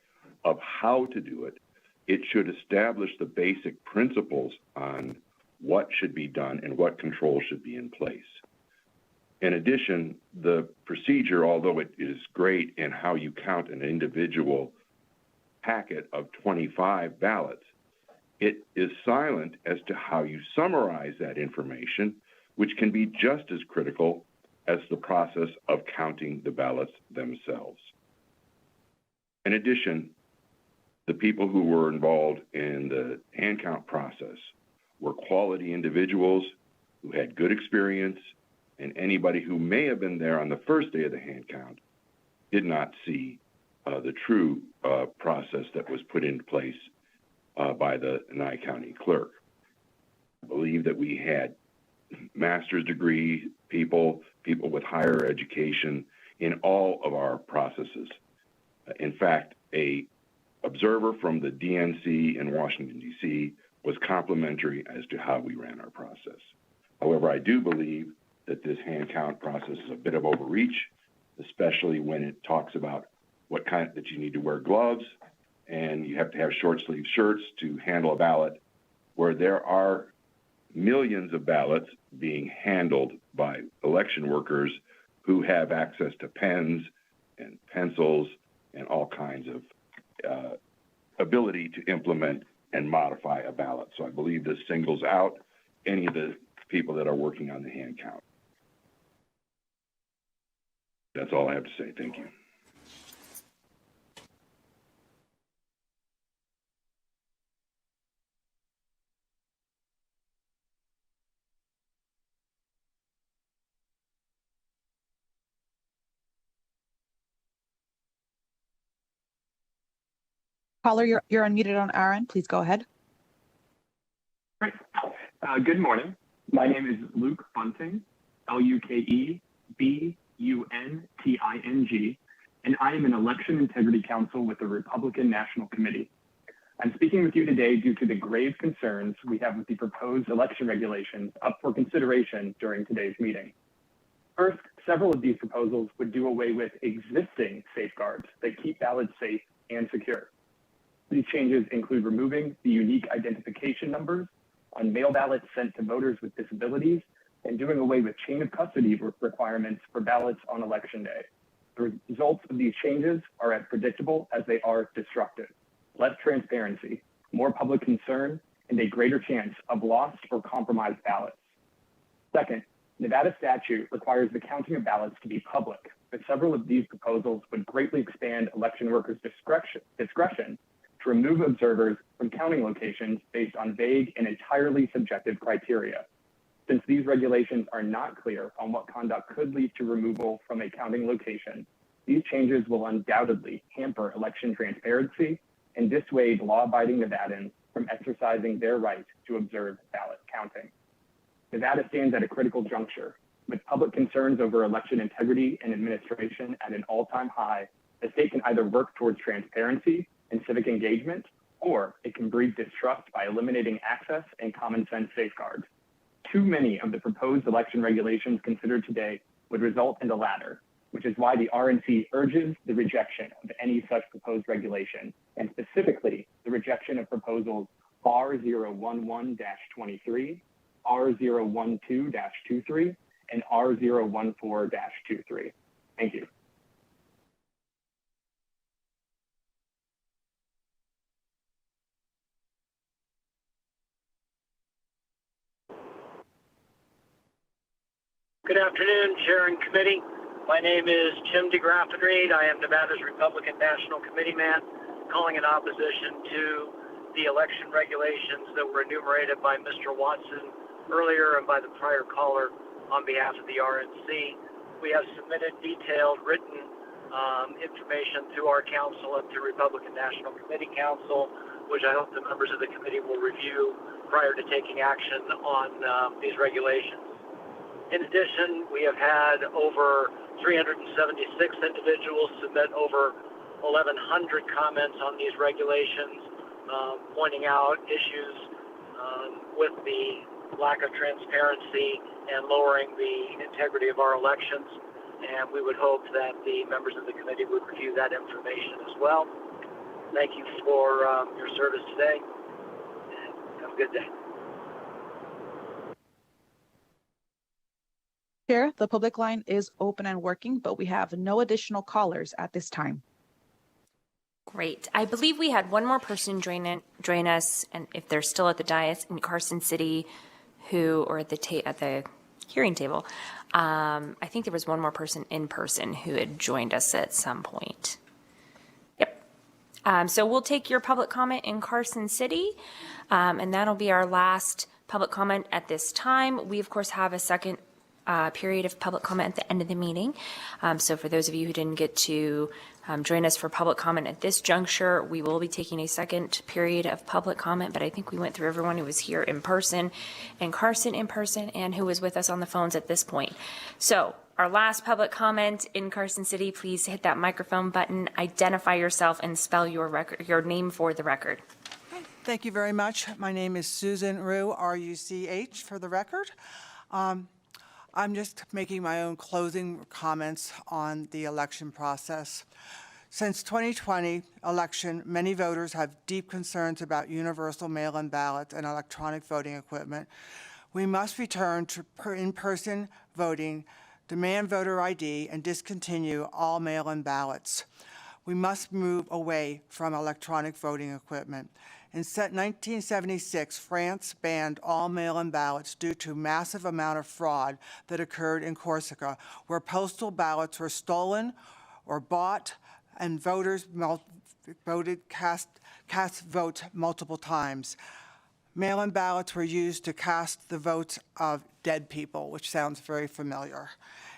of how to do it. It should establish the basic principles on what should be done and what controls should be in place. In addition, the procedure, although it is great in how you count an individual packet of 25 ballots, it is silent as to how you summarize that information, which can be just as critical as the process of counting the ballots themselves. In addition, the people who were involved in the hand count process were quality individuals who had good experience, and anybody who may have been there on the first day of the hand count did not see the true process that was put into place by the Nye County Clerk. I believe that we had master's degree people with higher education in all of our processes. In fact, a observer from the DNC in Washington, D.C. was complimentary as to how we ran our process. However, I do believe that this hand count process is a bit of overreach, especially when it talks about that you need to wear gloves and you have to have short sleeve shirts to handle a ballot, where there are millions of ballots being handled by election workers who have access to pens and pencils and all kinds of ability to implement and modify a ballot. So I believe this singles out any of the people that are working on the hand count. That's all I have to say. Thank you. Caller, you're unmuted on our end. Please go ahead. Great. Good morning. My name is Luke Bunting, Lukebunting, and I am an election integrity counsel with the Republican National Committee. I'm speaking with you today due to the grave concerns we have with the proposed election regulations up for consideration during today's meeting. First, several of these proposals would do away with existing safeguards that keep ballots safe and secure. These changes include removing the unique identification numbers on mail ballots sent to voters with disabilities and doing away with chain of custody requirements for ballots on election day. The results of these changes are as predictable as they are destructive. Less transparency, more public concern, and a greater chance of lost or compromised ballots. Second, Nevada statute requires the counting of ballots to be public, but several of these proposals would greatly expand election workers' discretion to remove observers from counting locations based on vague and entirely subjective criteria. Since these regulations are not clear on what conduct could lead to removal from a counting location, these changes will undoubtedly hamper election transparency and dissuade law-abiding Nevadans from exercising their right to observe ballot counting. Nevada stands at a critical juncture. With public concerns over election integrity and administration at an all-time high, the state can either work towards transparency and civic engagement, or it can breed distrust by eliminating access and common sense safeguards. Too many of the proposed election regulations considered today would result in the latter, which is why the RNC urges the rejection of any such proposed regulation, and specifically the rejection of proposals R011-23, R012-23, and R014-23. Thank you. Good afternoon, Chair and Committee. My name is Jim DeGraffenreid. I am Nevada's Republican National Committee man, calling in opposition to the election regulations that were enumerated by Mr. Watson earlier and by the prior caller on behalf of the RNC. We have submitted detailed written information to our council and to Republican National Committee Council, which I hope the members of the committee will review prior to taking action on these regulations. In addition, we have had over 376 individuals submit over 1,100 comments on these regulations, pointing out issues with the lack of transparency and lowering the integrity of our elections. And we would hope that the members of the committee would review that information as well. Thank you for your service today, and have a good day. Chair, the public line is open and working, but we have no additional callers at this time. Great. I believe we had one more person join us, and if they're still at the dais in Carson City, or at the hearing table, I think there was one more person in person who had joined us at some point. Yep. So we'll take your public comment in Carson City, and that'll be our last public comment at this time. We, of course, have a second period of public comment at the end of the meeting. So for those of you who didn't get to join us for public comment at this juncture, we will be taking a second period of public comment, but I think we went through everyone who was here in person, and Carson in person, and who was with us on the phones at this point. So our last public comment in Carson City, please hit that microphone button, identify yourself, and spell your name for the record. Thank you very much. My name is Susan Rue, R-U-C-H, for the record. I'm just making my own closing comments on the election process. Since 2020 election, many voters have deep concerns about universal mail-in ballots and electronic voting equipment. We must return to in-person voting, demand voter ID, and discontinue all mail-in ballots. We must move away from electronic voting equipment. In 1976, France banned all mail-in ballots due to massive amount of fraud that occurred in Corsica, where postal ballots were stolen or bought, and voters cast votes multiple times. Mail-in ballots were used to cast the votes of dead people, which sounds very familiar.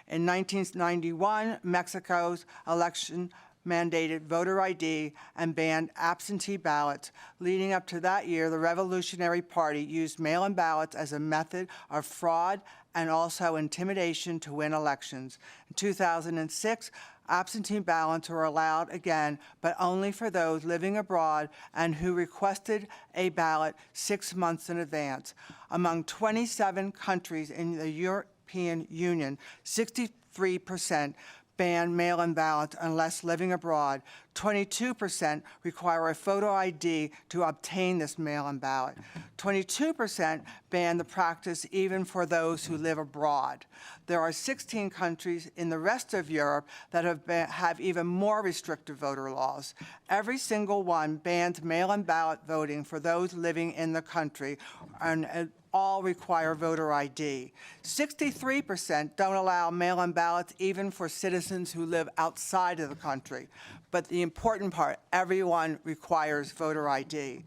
In 1991, Mexico's election mandated voter ID and banned absentee ballots. Leading up to that year, the Revolutionary Party used mail-in ballots as a method of fraud and also intimidation to win elections. In 2006, absentee ballots were allowed again, but only for those living abroad and who requested a ballot 6 months in advance. Among 27 countries in the European Union, 63% ban mail-in ballots unless living abroad. 22% require a photo ID to obtain this mail-in ballot. 22% ban the practice even for those who live abroad. There are 16 countries in the rest of Europe that have even more restrictive voter laws. Every single one bans mail-in ballot voting for those living in the country, and all require voter ID. 63% don't allow mail-in ballots even for citizens who live outside of the country. But the important part, everyone requires voter ID.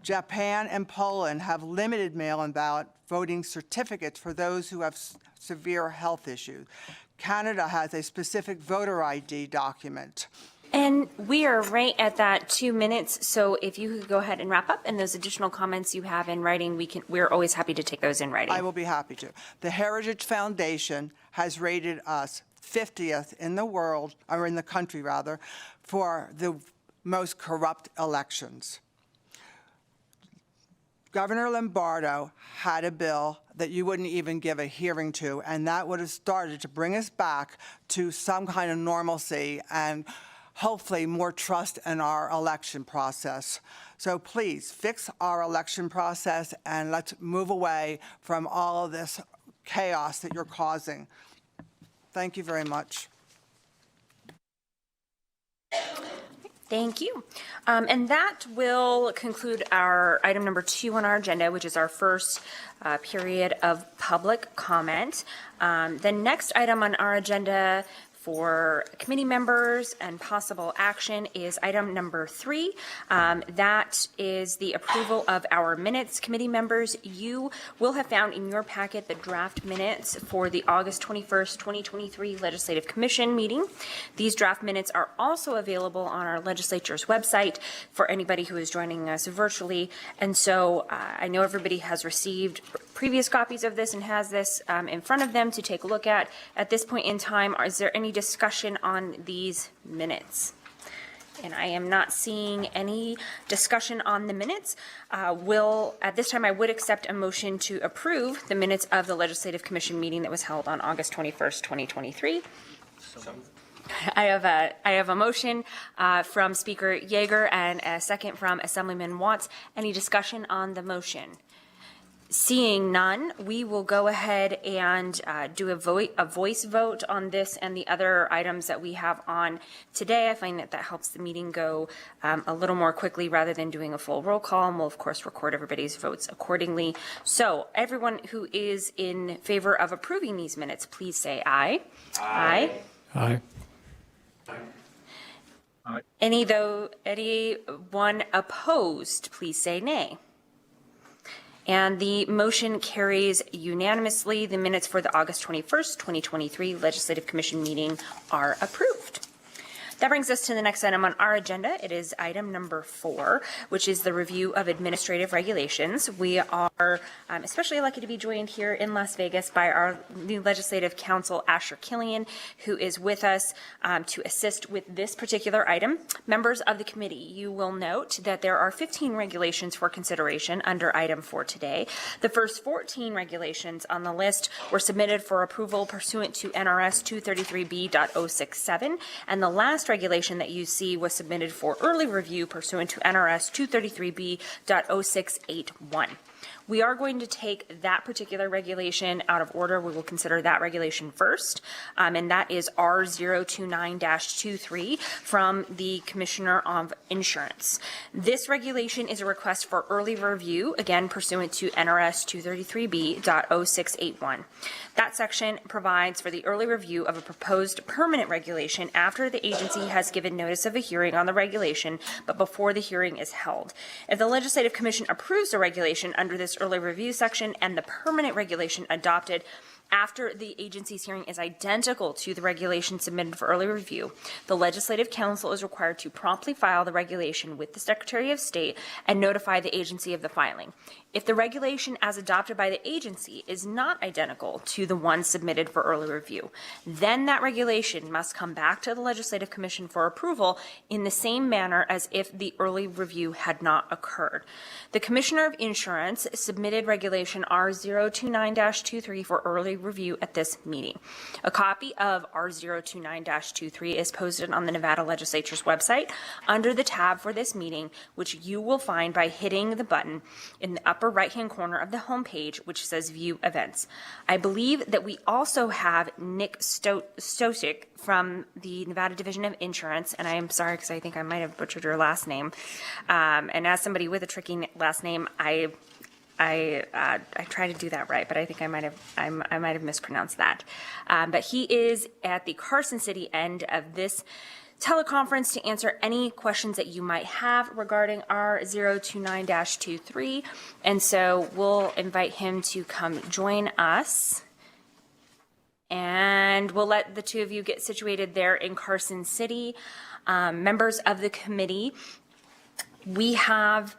Japan and Poland have limited mail-in ballot voting certificates for those who have severe health issues. Canada has a specific voter ID document. And we are right at that 2 minutes, so if you could go ahead and wrap up, and those additional comments you have in writing, we're always happy to take those in writing. I will be happy to. The Heritage Foundation has rated us 50th in the world, or in the country rather, for the most corrupt elections. Governor Lombardo had a bill that you wouldn't even give a hearing to, and that would have started to bring us back to some kind of normalcy and hopefully more trust in our election process. So please fix our election process and let's move away from all of this chaos that you're causing. Thank you very much. Thank you. And that will conclude our item number 2 on our agenda, which is our first period of public comment. The next item on our agenda for committee members and possible action is item number 3. That is the approval of our minutes. Committee members, you will have found in your packet the draft minutes for the August 21st, 2023 Legislative Commission meeting. These draft minutes are also available on our legislature's website for anybody who is joining us virtually. And so I know everybody has received previous copies of this and has this in front of them to take a look at. At this point in time, is there any discussion on these minutes? And I am not seeing any discussion on the minutes. At this time, I would accept a motion to approve the minutes of the Legislative Commission meeting that was held on August 21st, 2023. I have a motion from Speaker Yeager and a second from Assemblyman Watts. Any discussion on the motion? Seeing none, we will go ahead and do a voice vote on this and the other items that we have on today. I find that helps the meeting go a little more quickly rather than doing a full roll call, and we'll of course record everybody's votes accordingly. So everyone who is in favor of approving these minutes, please say aye. Aye. Aye. Aye. Anyone opposed, please say nay. And the motion carries unanimously. The minutes for the August 21st, 2023 Legislative Commission meeting are approved. That brings us to the next item on our agenda. It is item number 4, which is the review of administrative regulations. We are especially lucky to be joined here in Las Vegas by our new legislative counsel, Asher Killian, who is with us to assist with this particular item. Members of the committee, you will note that there are 15 regulations for consideration under item 4 today. The first 14 regulations on the list were submitted for approval pursuant to NRS 233B.067, and the last regulation that you see was submitted for early review pursuant to NRS 233B.0681. We are going to take that particular regulation out of order. We will consider that regulation first, and that is R029-23 from the Commissioner of Insurance. This regulation is a request for early review, again pursuant to NRS 233B.0681. That section provides for the early review of a proposed permanent regulation after the agency has given notice of a hearing on the regulation, but before the hearing is held. If the Legislative Commission approves a regulation under this early review section and the permanent regulation adopted after the agency's hearing is identical to the regulation submitted for early review, the Legislative Council is required to promptly file the regulation with the Secretary of State and notify the agency of the filing. If the regulation as adopted by the agency is not identical to the one submitted for early review, then that regulation must come back to the Legislative Commission for approval in the same manner as if the early review had not occurred. The Commissioner of Insurance submitted regulation R029-23 for early review at this meeting. A copy of R029-23 is posted on the Nevada Legislature's website under the tab for this meeting, which you will find by hitting the button in the upper right-hand corner of the homepage, which says View Events. I believe that we also have Nick Stosik from the Nevada Division of Insurance, and I am sorry because I think I might have butchered your last name. And as somebody with a tricky last name, I try to do that right, but I think I might have mispronounced that. But he is at the Carson City end of this teleconference to answer any questions that you might have regarding R029-23. And so we'll invite him to come join us. And we'll let the two of you get situated there in Carson City. Members of the committee, we have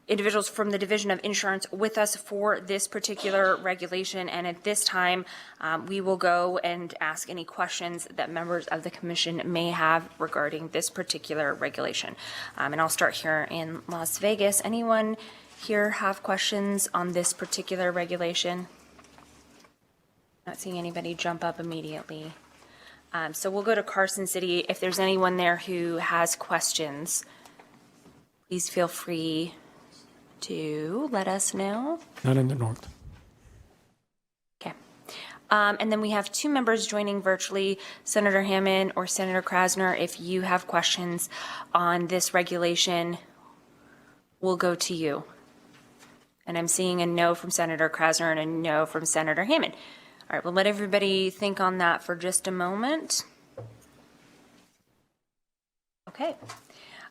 individuals from the Division of Insurance with us for this particular regulation, and at this time we will go and ask any questions that members of the commission may have regarding this particular regulation. And I'll start here in Las Vegas. Anyone here have questions on this particular regulation? Not seeing anybody jump up immediately. So we'll go to Carson City. If there's anyone there who has questions, please feel free to let us know. Not in the north. Okay. And then we have two members joining virtually, Senator Hammond or Senator Krasner. If you have questions on this regulation, we'll go to you. And I'm seeing a no from Senator Krasner and a no from Senator Hammond. All right, we'll let everybody think on that for just a moment. Okay.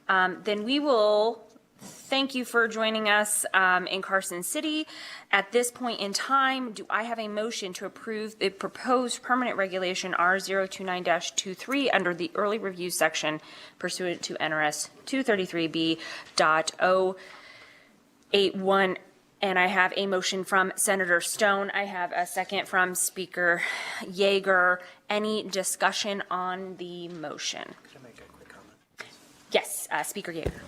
Then we will thank you for joining us in Carson City. At this point in time, do I have a motion to approve the proposed permanent regulation R029-23 under the early review section pursuant to NRS 233B.081? And I have a motion from Senator Stone. I have a second from Speaker Yeager. Any discussion on the motion? Can I make a quick comment? Yes, Speaker Yeager.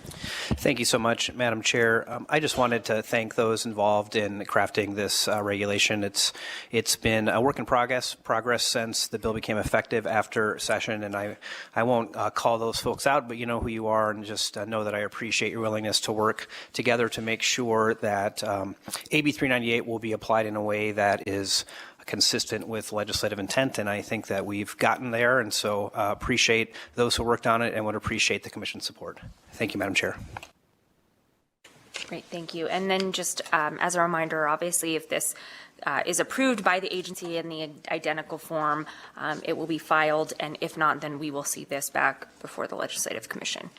Thank you so much, Madam Chair. I just wanted to thank those involved in crafting this regulation. It's been a work in progress since the bill became effective after session, and I won't call those folks out, but you know who you are, and just know that I appreciate your willingness to work together to make sure that AB 398 will be applied in a way that is consistent with legislative intent, and I think that we've gotten there, and so appreciate those who worked on it and would appreciate the Commission's support. Thank you, Madam Chair. Great, thank you. And then just as a reminder, obviously, if this is approved by the agency in the identical form, it will be filed, and if not, then we will see this back before the Legislative Commission.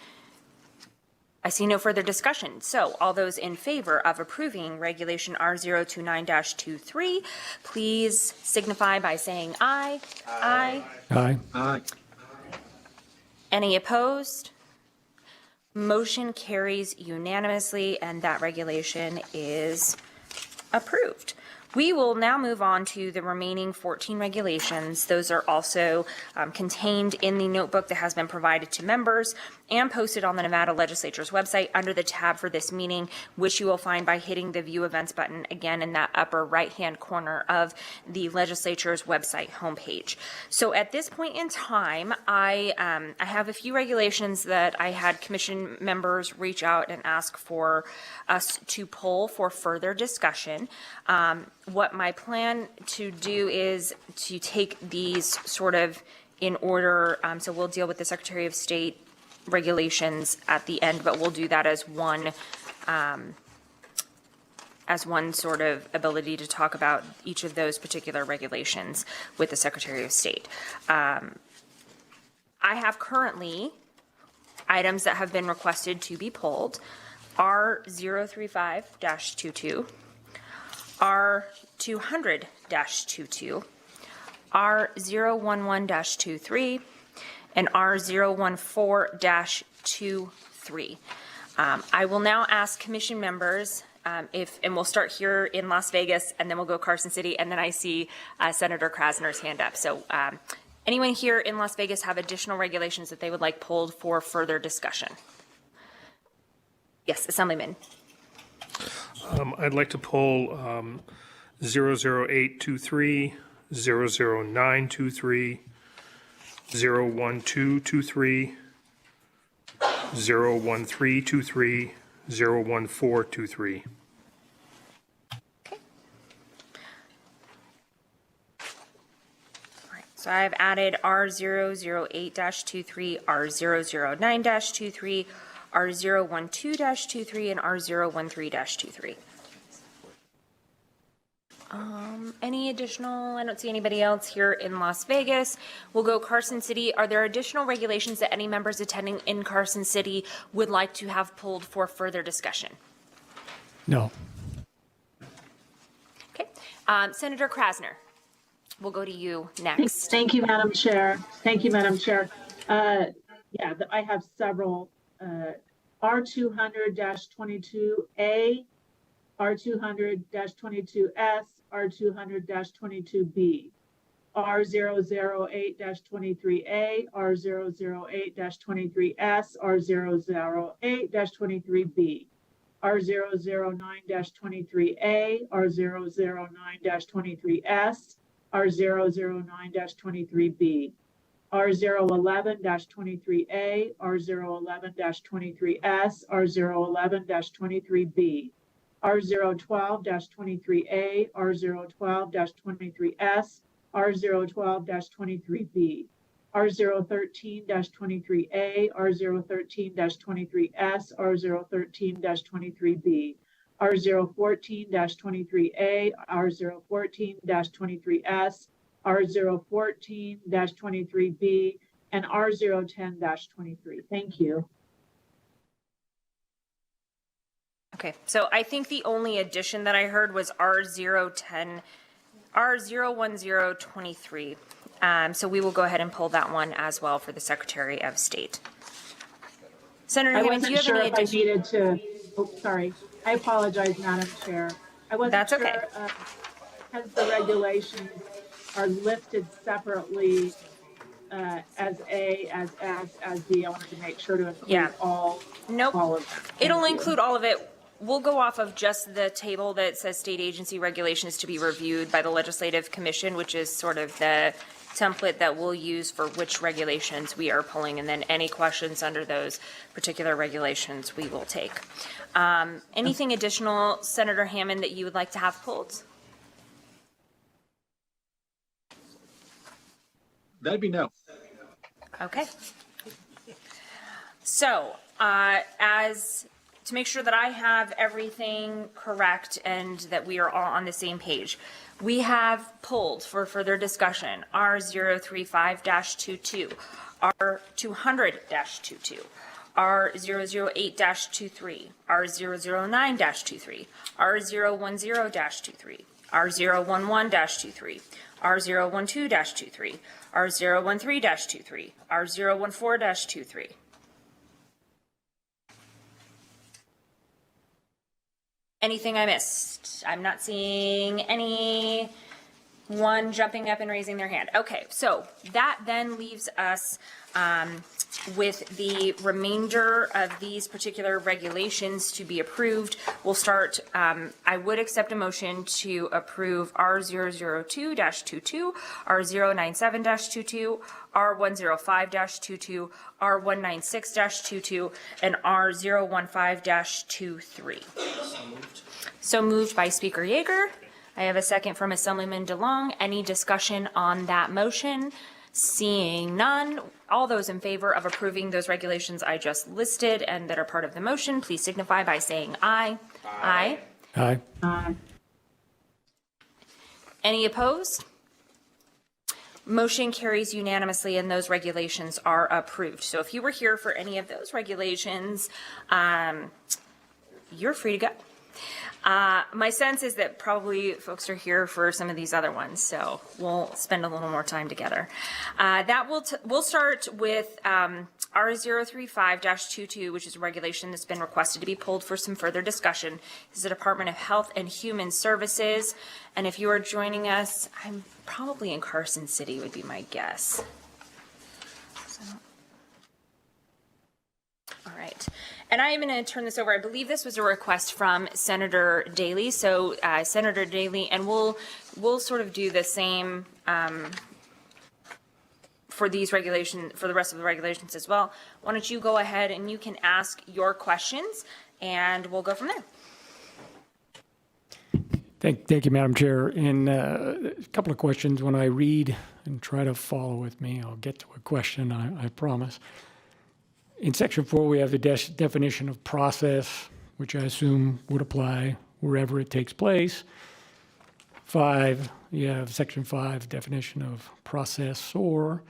I see no further discussion. So all those in favor of approving Regulation R029-23, please signify by saying aye. Aye. Aye. Aye. Any opposed? Motion carries unanimously, and that regulation is approved. We will now move on to the remaining 14 regulations. Those are also contained in the notebook that has been provided to members and posted on the Nevada Legislature's website under the tab for this meeting, which you will find by hitting the View Events button again in that upper right-hand corner of the Legislature's website homepage. So at this point in time, I have a few regulations that I had commission members reach out and ask for us to pull for further discussion. What my plan to do is to take these sort of in order. So we'll deal with the Secretary of State regulations at the end, but we'll do that as one sort of ability to talk about each of those particular regulations with the Secretary of State. I have currently items that have been requested to be pulled. R035-22, R200-22, R011-23, and R014-23. I will now ask commission members and we'll start here in Las Vegas, and then we'll go Carson City, and then I see Senator Krasner's hand up. So anyone here in Las Vegas have additional regulations that they would like pulled for further discussion? Yes, Assemblyman. I'd like to pull 00823, 00923, 01223, 01323, 01423. So I've added R008-23, R009-23, R012-23, and R013-23. Any additional? I don't see anybody else here in Las Vegas. We'll go Carson City. Are there additional regulations that any members attending in Carson City would like to have pulled for further discussion? No. Okay. Senator Krasner, we'll go to you next. Thank you, Madam Chair. Thank you, Madam Chair. I have several. R200-22A, R200-22S, R200-22B, R008-23A, R008-23S, R008-23B, R009-23A, R009-23S, R009-23B, R011-23A, R011-23S, R011-23B, R012-23A, R012-23S, R012-23B, R013-23A, R013-23S, R013-23B, R014-23A, R014-23S, R014-23B, and R010-23. Thank you. Okay, so I think the only addition that I heard was R01023. So we will go ahead and pull that one as well for the Secretary of State. Senator Hammond, do you have any addition? I needed to, sorry. I apologize, Madam Chair. I wasn't That's okay. sure because the regulations are listed separately as A, as S, as D. I wanted to make sure to include all of them. It'll include all of it. We'll go off of just the table that says state agency regulations to be reviewed by the Legislative Commission, which is sort of the template that we'll use for which regulations we are pulling, and then any questions under those particular regulations we will take. Anything additional, Senator Hammond, that you would like to have pulled? That'd be no. Okay. So, to make sure that I have everything correct and that we are all on the same page, we have pulled for further discussion R035-22, R200-22, R008-23, R009-23, R010-23, R011-23, R012-23, R013-23, R014-23. Anything I missed? I'm not seeing anyone jumping up and raising their hand. Okay, so that then leaves us with the remainder of these particular regulations to be approved. We'll start, I would accept a motion to approve R002-22, R097-22, R105-22, R196-22, and R015-23. So moved by Speaker Yeager. I have a second from Assemblyman DeLong. Any discussion on that motion? Seeing none, all those in favor of approving those regulations I just listed and that are part of the motion, please signify by saying aye. Aye. Aye. Aye. Any opposed? Motion carries unanimously and those regulations are approved. So if you were here for any of those regulations, you're free to go. My sense is that probably folks are here for some of these other ones, so we'll spend a little more time together. We'll start with R035-22, which is a regulation that's been requested to be pulled for some further discussion. This is the Department of Health and Human Services, and if you are joining us, I'm probably in Carson City would be my guess. All right. And I am going to turn this over. I believe this was a request from Senator Daley. So Senator Daley, and we'll sort of do the same for these regulations, for the rest of the regulations as well. Why don't you go ahead and you can ask your questions and we'll go from there. Thank you, Madam Chair. And a couple of questions. When I read and try to follow with me, I'll get to a question, I promise. In Section 4, we have the definition of process, which I assume would apply wherever it takes place. 5, you have Section 5, definition of processor,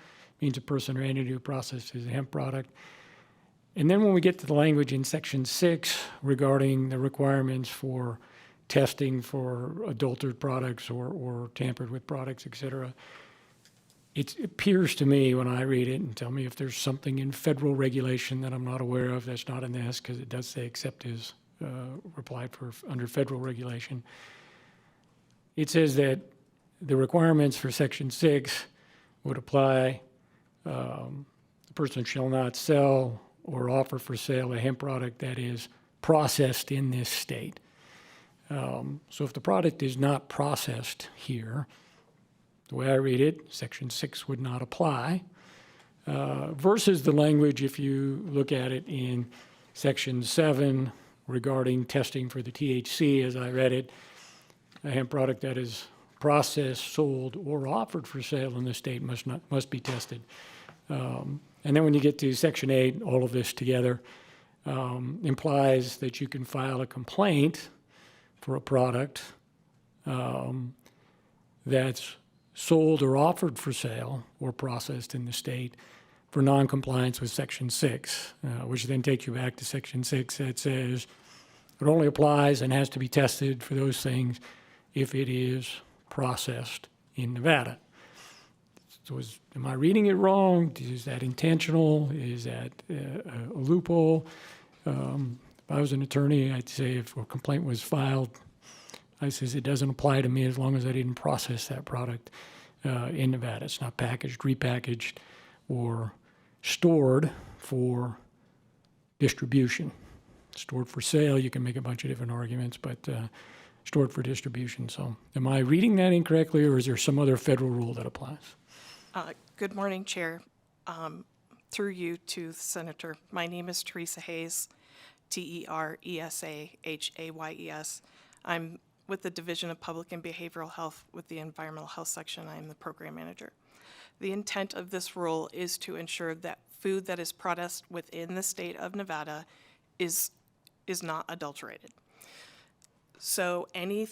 means a person or entity who processes a hemp product. And then when we get to the language in Section 6 regarding the requirements for testing for adulterated products or tampered with products, et cetera, it appears to me when I read it, and tell me if there's something in federal regulation that I'm not aware of that's not in this, because it does say except is applied for under federal regulation. It says that the requirements for Section 6 would apply. The person shall not sell or offer for sale a hemp product that is processed in this state. So if the product is not processed here, the way I read it, Section 6 would not apply, versus the language, if you look at it in Section 7 regarding testing for the THC, as I read it, a hemp product that is processed, sold, or offered for sale in the state must be tested. And then when you get to Section 8, all of this together implies that you can file a complaint for a product that's sold or offered for sale or processed in the state for noncompliance with Section 6, which then takes you back to Section 6 that says it only applies and has to be tested for those things if it is processed in Nevada. So am I reading it wrong? Is that intentional? Is that a loophole? If I was an attorney, I'd say if a complaint was filed, I says it doesn't apply to me as long as I didn't process that product in Nevada. It's not packaged, repackaged, or stored for distribution. Stored for sale, you can make a bunch of different arguments, but stored for distribution. So am I reading that incorrectly, or is there some other federal rule that applies? Good morning, Chair. Through you to the Senator. My name is Teresa Hayes, Teresahays. I'm with the Division of Public and Behavioral Health with the Environmental Health Section. I am the program manager. The intent of this rule is to ensure that food that is processed within the state of Nevada is not adulterated. So any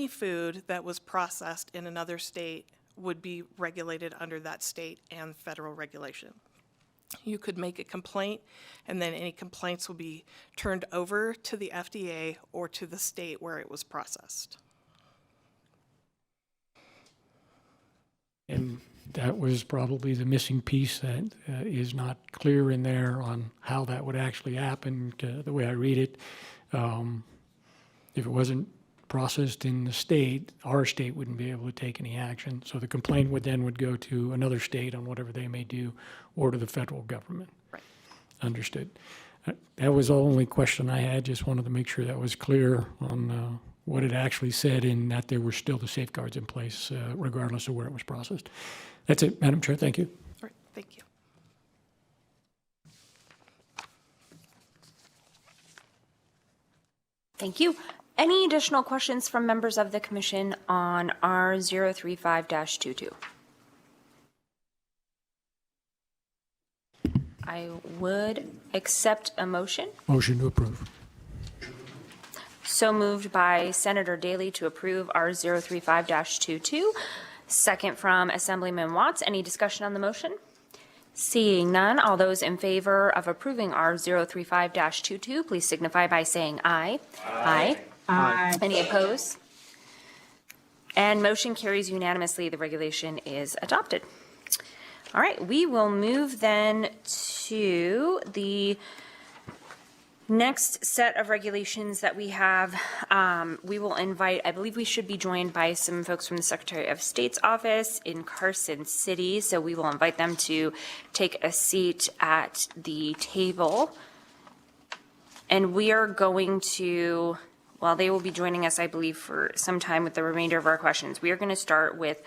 food that was processed in another state would be regulated under that state and federal regulation. You could make a complaint, and then any complaints will be turned over to the FDA or to the state where it was processed. And that was probably the missing piece that is not clear in there on how that would actually happen, the way I read it. If it wasn't processed in the state, our state wouldn't be able to take any action. So the complaint would go to another state on whatever they may do, or to the federal government. Right. Understood. That was the only question I had. Just wanted to make sure that was clear on what it actually said, and that there were still the safeguards in place, regardless of where it was processed. That's it, Madam Chair. Thank you. All right, thank you. Thank you. Any additional questions from members of the commission on R035-22? I would accept a motion. Motion to approve. So moved by Senator Daley to approve R035-22. Second from Assemblyman Watts. Any discussion on the motion? Seeing none, all those in favor of approving R035-22, please signify by saying aye. Aye. Aye. Any opposed? And motion carries unanimously. The regulation is adopted. All right, we will move then to the next set of regulations that we have. We will invite, I believe we should be joined by some folks from the Secretary of State's office in Carson City. So we will invite them to take a seat at the table. And we are going to, well, they will be joining us, I believe, for some time with the remainder of our questions. We are going to start with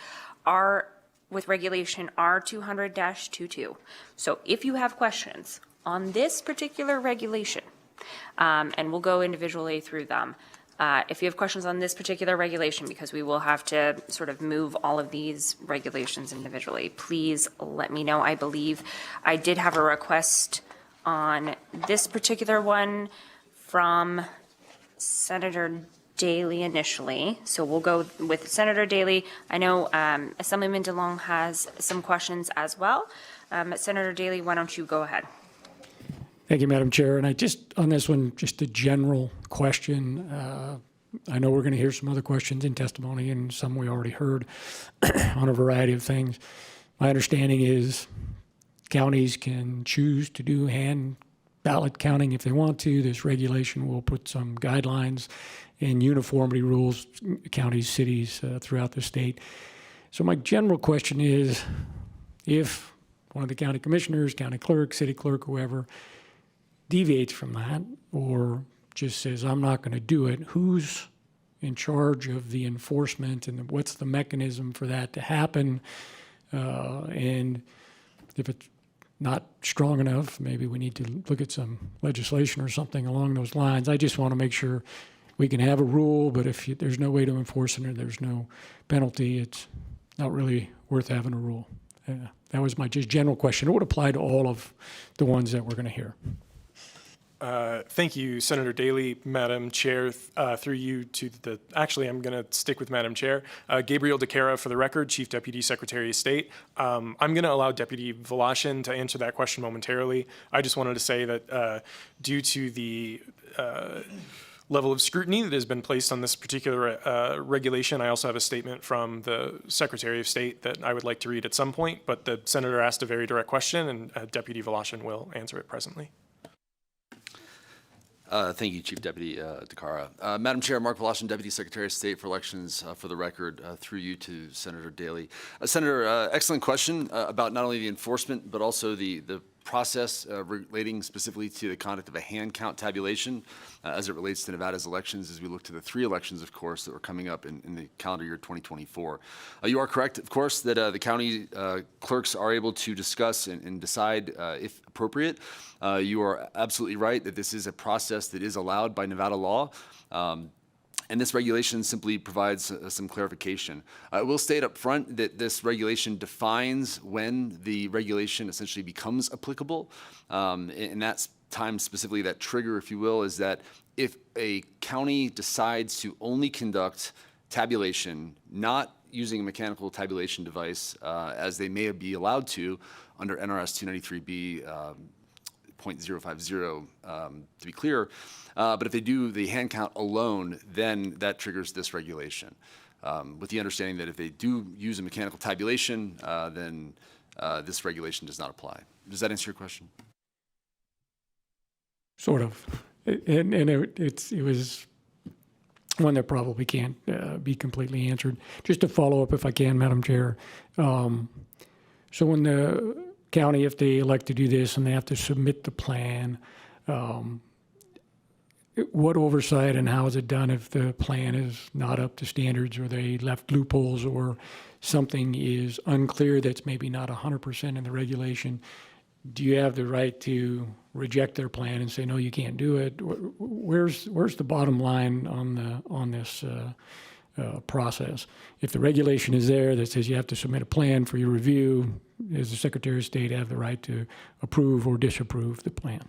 regulation R200-22. So if you have questions on this particular regulation, and we'll go individually through them. If you have questions on this particular regulation, because we will have to sort of move all of these regulations individually, please let me know. I believe I did have a request on this particular one from Senator Daley initially. So we'll go with Senator Daley. I know Assemblyman DeLong has some questions as well. Senator Daley, why don't you go ahead? Thank you, Madam Chair. And I just, on this one, just a general question. I know we're going to hear some other questions in testimony, and some we already heard on a variety of things. My understanding is counties can choose to do hand ballot counting if they want to. This regulation will put some guidelines and uniformity rules, counties, cities throughout the state. So my general question is, if one of the county commissioners, county clerk, city clerk, whoever, deviates from that or just says, I'm not going to do it, who's in charge of the enforcement, and what's the mechanism for that to happen? And if it's not strong enough, maybe we need to look at some legislation or something along those lines. I just want to make sure we can have a rule, but if there's no way to enforce it or there's no penalty, it's not really worth having a rule. That was my just general question. It would apply to all of the ones that we're going to hear. Thank you, Senator Daley. Madam Chair, through you to the, actually, I'm going to stick with Madam Chair. Gabriel DeCara, for the record, Chief Deputy Secretary of State. I'm going to allow Deputy Volashin to answer that question momentarily. I just wanted to say that due to the level of scrutiny that has been placed on this particular regulation, I also have a statement from the Secretary of State that I would like to read at some point, but the Senator asked a very direct question, and Deputy Volashin will answer it presently. Thank you, Chief Deputy DeCara. Madam Chair, Mark Volashin, Deputy Secretary of State for Elections, for the record, through you to Senator Daley. Senator, excellent question about not only the enforcement, but also the process relating specifically to the conduct of a hand count tabulation as it relates to Nevada's elections as we look to the 3 elections, of course, that were coming up in the calendar year 2024. You are correct, of course, that the county clerks are able to discuss and decide if appropriate. You are absolutely right that this is a process that is allowed by Nevada law. And this regulation simply provides some clarification. I will state up front that this regulation defines when the regulation essentially becomes applicable. And that's time specifically, that trigger, if you will, is that if a county decides to only conduct tabulation, not using a mechanical tabulation device, as they may be allowed to under NRS 293B, 0.050, to be clear. But if they do the hand count alone, then that triggers this regulation. with the understanding that if they do use a mechanical tabulation, then this regulation does not apply. Does that answer your question? Sort of. And it was one that probably can't be completely answered. Just to follow up, if I can, Madam Chair. So when the county, if they elect to do this and they have to submit the plan, what oversight and how is it done if the plan is not up to standards or they left loopholes or something is unclear that's maybe not 100% in the regulation? Do you have the right to reject their plan and say, no, you can't do it? Where's the bottom line on this process? If the regulation is there that says you have to submit a plan for your review, does the Secretary of State have the right to approve or disapprove the plan?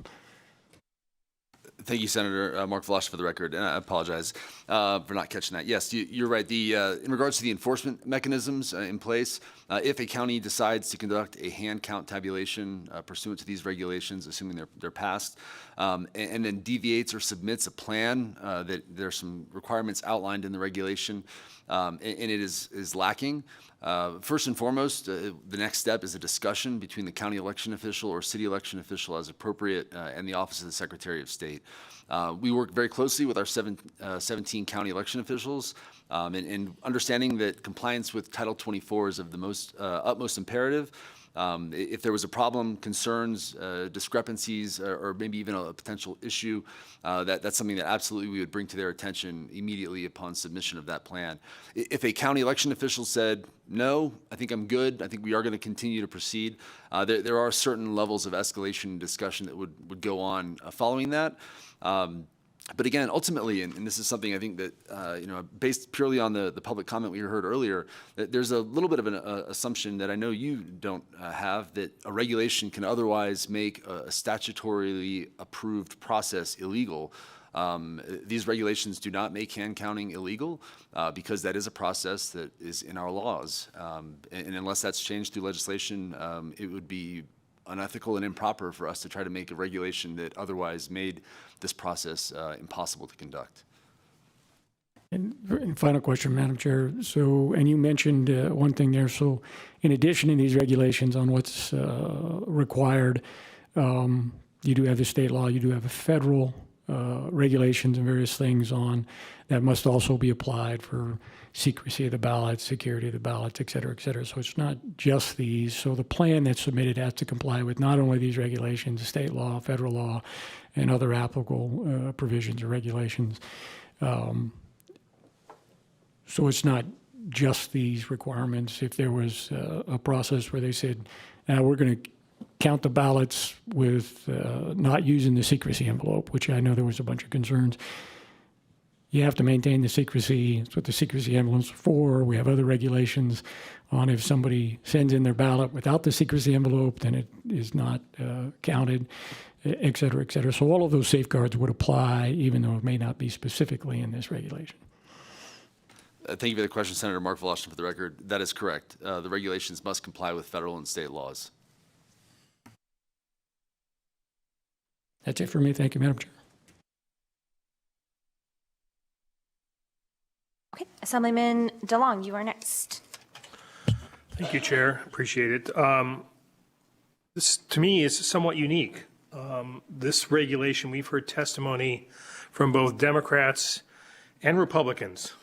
Thank you, Senator Mark Velasquez, for the record, and I apologize for not catching that. Yes, you're right. In regards to the enforcement mechanisms in place, if a county decides to conduct a hand count tabulation pursuant to these regulations, assuming they're passed, and then deviates or submits a plan that there's some requirements outlined in the regulation, and it is lacking, first and foremost, the next step is a discussion between the county election official or city election official as appropriate and the Office of the Secretary of State. We work very closely with our 17 county election officials and understanding that compliance with Title 24 is of the utmost imperative. If there was a problem, concerns, discrepancies, or maybe even a potential issue, that's something that absolutely we would bring to their attention immediately upon submission of that plan. If a county election official said, no, I think I'm good, I think we are going to continue to proceed, there are certain levels of escalation and discussion that would go on following that. But again, ultimately, and this is something I think that, based purely on the public comment we heard earlier, that there's a little bit of an assumption that I know you don't have, that a regulation can otherwise make a statutorily approved process illegal. These regulations do not make hand counting illegal because that is a process that is in our laws. And unless that's changed through legislation, it would be unethical and improper for us to try to make a regulation that otherwise made this process impossible to conduct. And final question, Madam Chair. So, and you mentioned one thing there. So, in addition to these regulations on what's required, you do have the state law, you do have a federal regulations and various things on that must also be applied for secrecy of the ballots, security of the ballots, et cetera, et cetera. So it's not just these. So the plan that's submitted has to comply with not only these regulations, state law, federal law, and other applicable provisions or regulations. So it's not just these requirements. If there was a process where they said, we're going to count the ballots with not using the secrecy envelope, which I know there was a bunch of concerns. You have to maintain the secrecy. It's what the secrecy envelopes are for. We have other regulations on if somebody sends in their ballot without the secrecy envelope, then it is not counted, et cetera, et cetera. So all of those safeguards would apply, even though it may not be specifically in this regulation. Thank you for the question, Senator Mark Velasquez, for the record. That is correct. The regulations must comply with federal and state laws. That's it for me. Thank you, Madam Chair. Okay, Assemblyman DeLong, you are next. Thank you, Chair. Appreciate it. This, to me, is somewhat unique. This regulation, we've heard testimony from both Democrats and Republicans.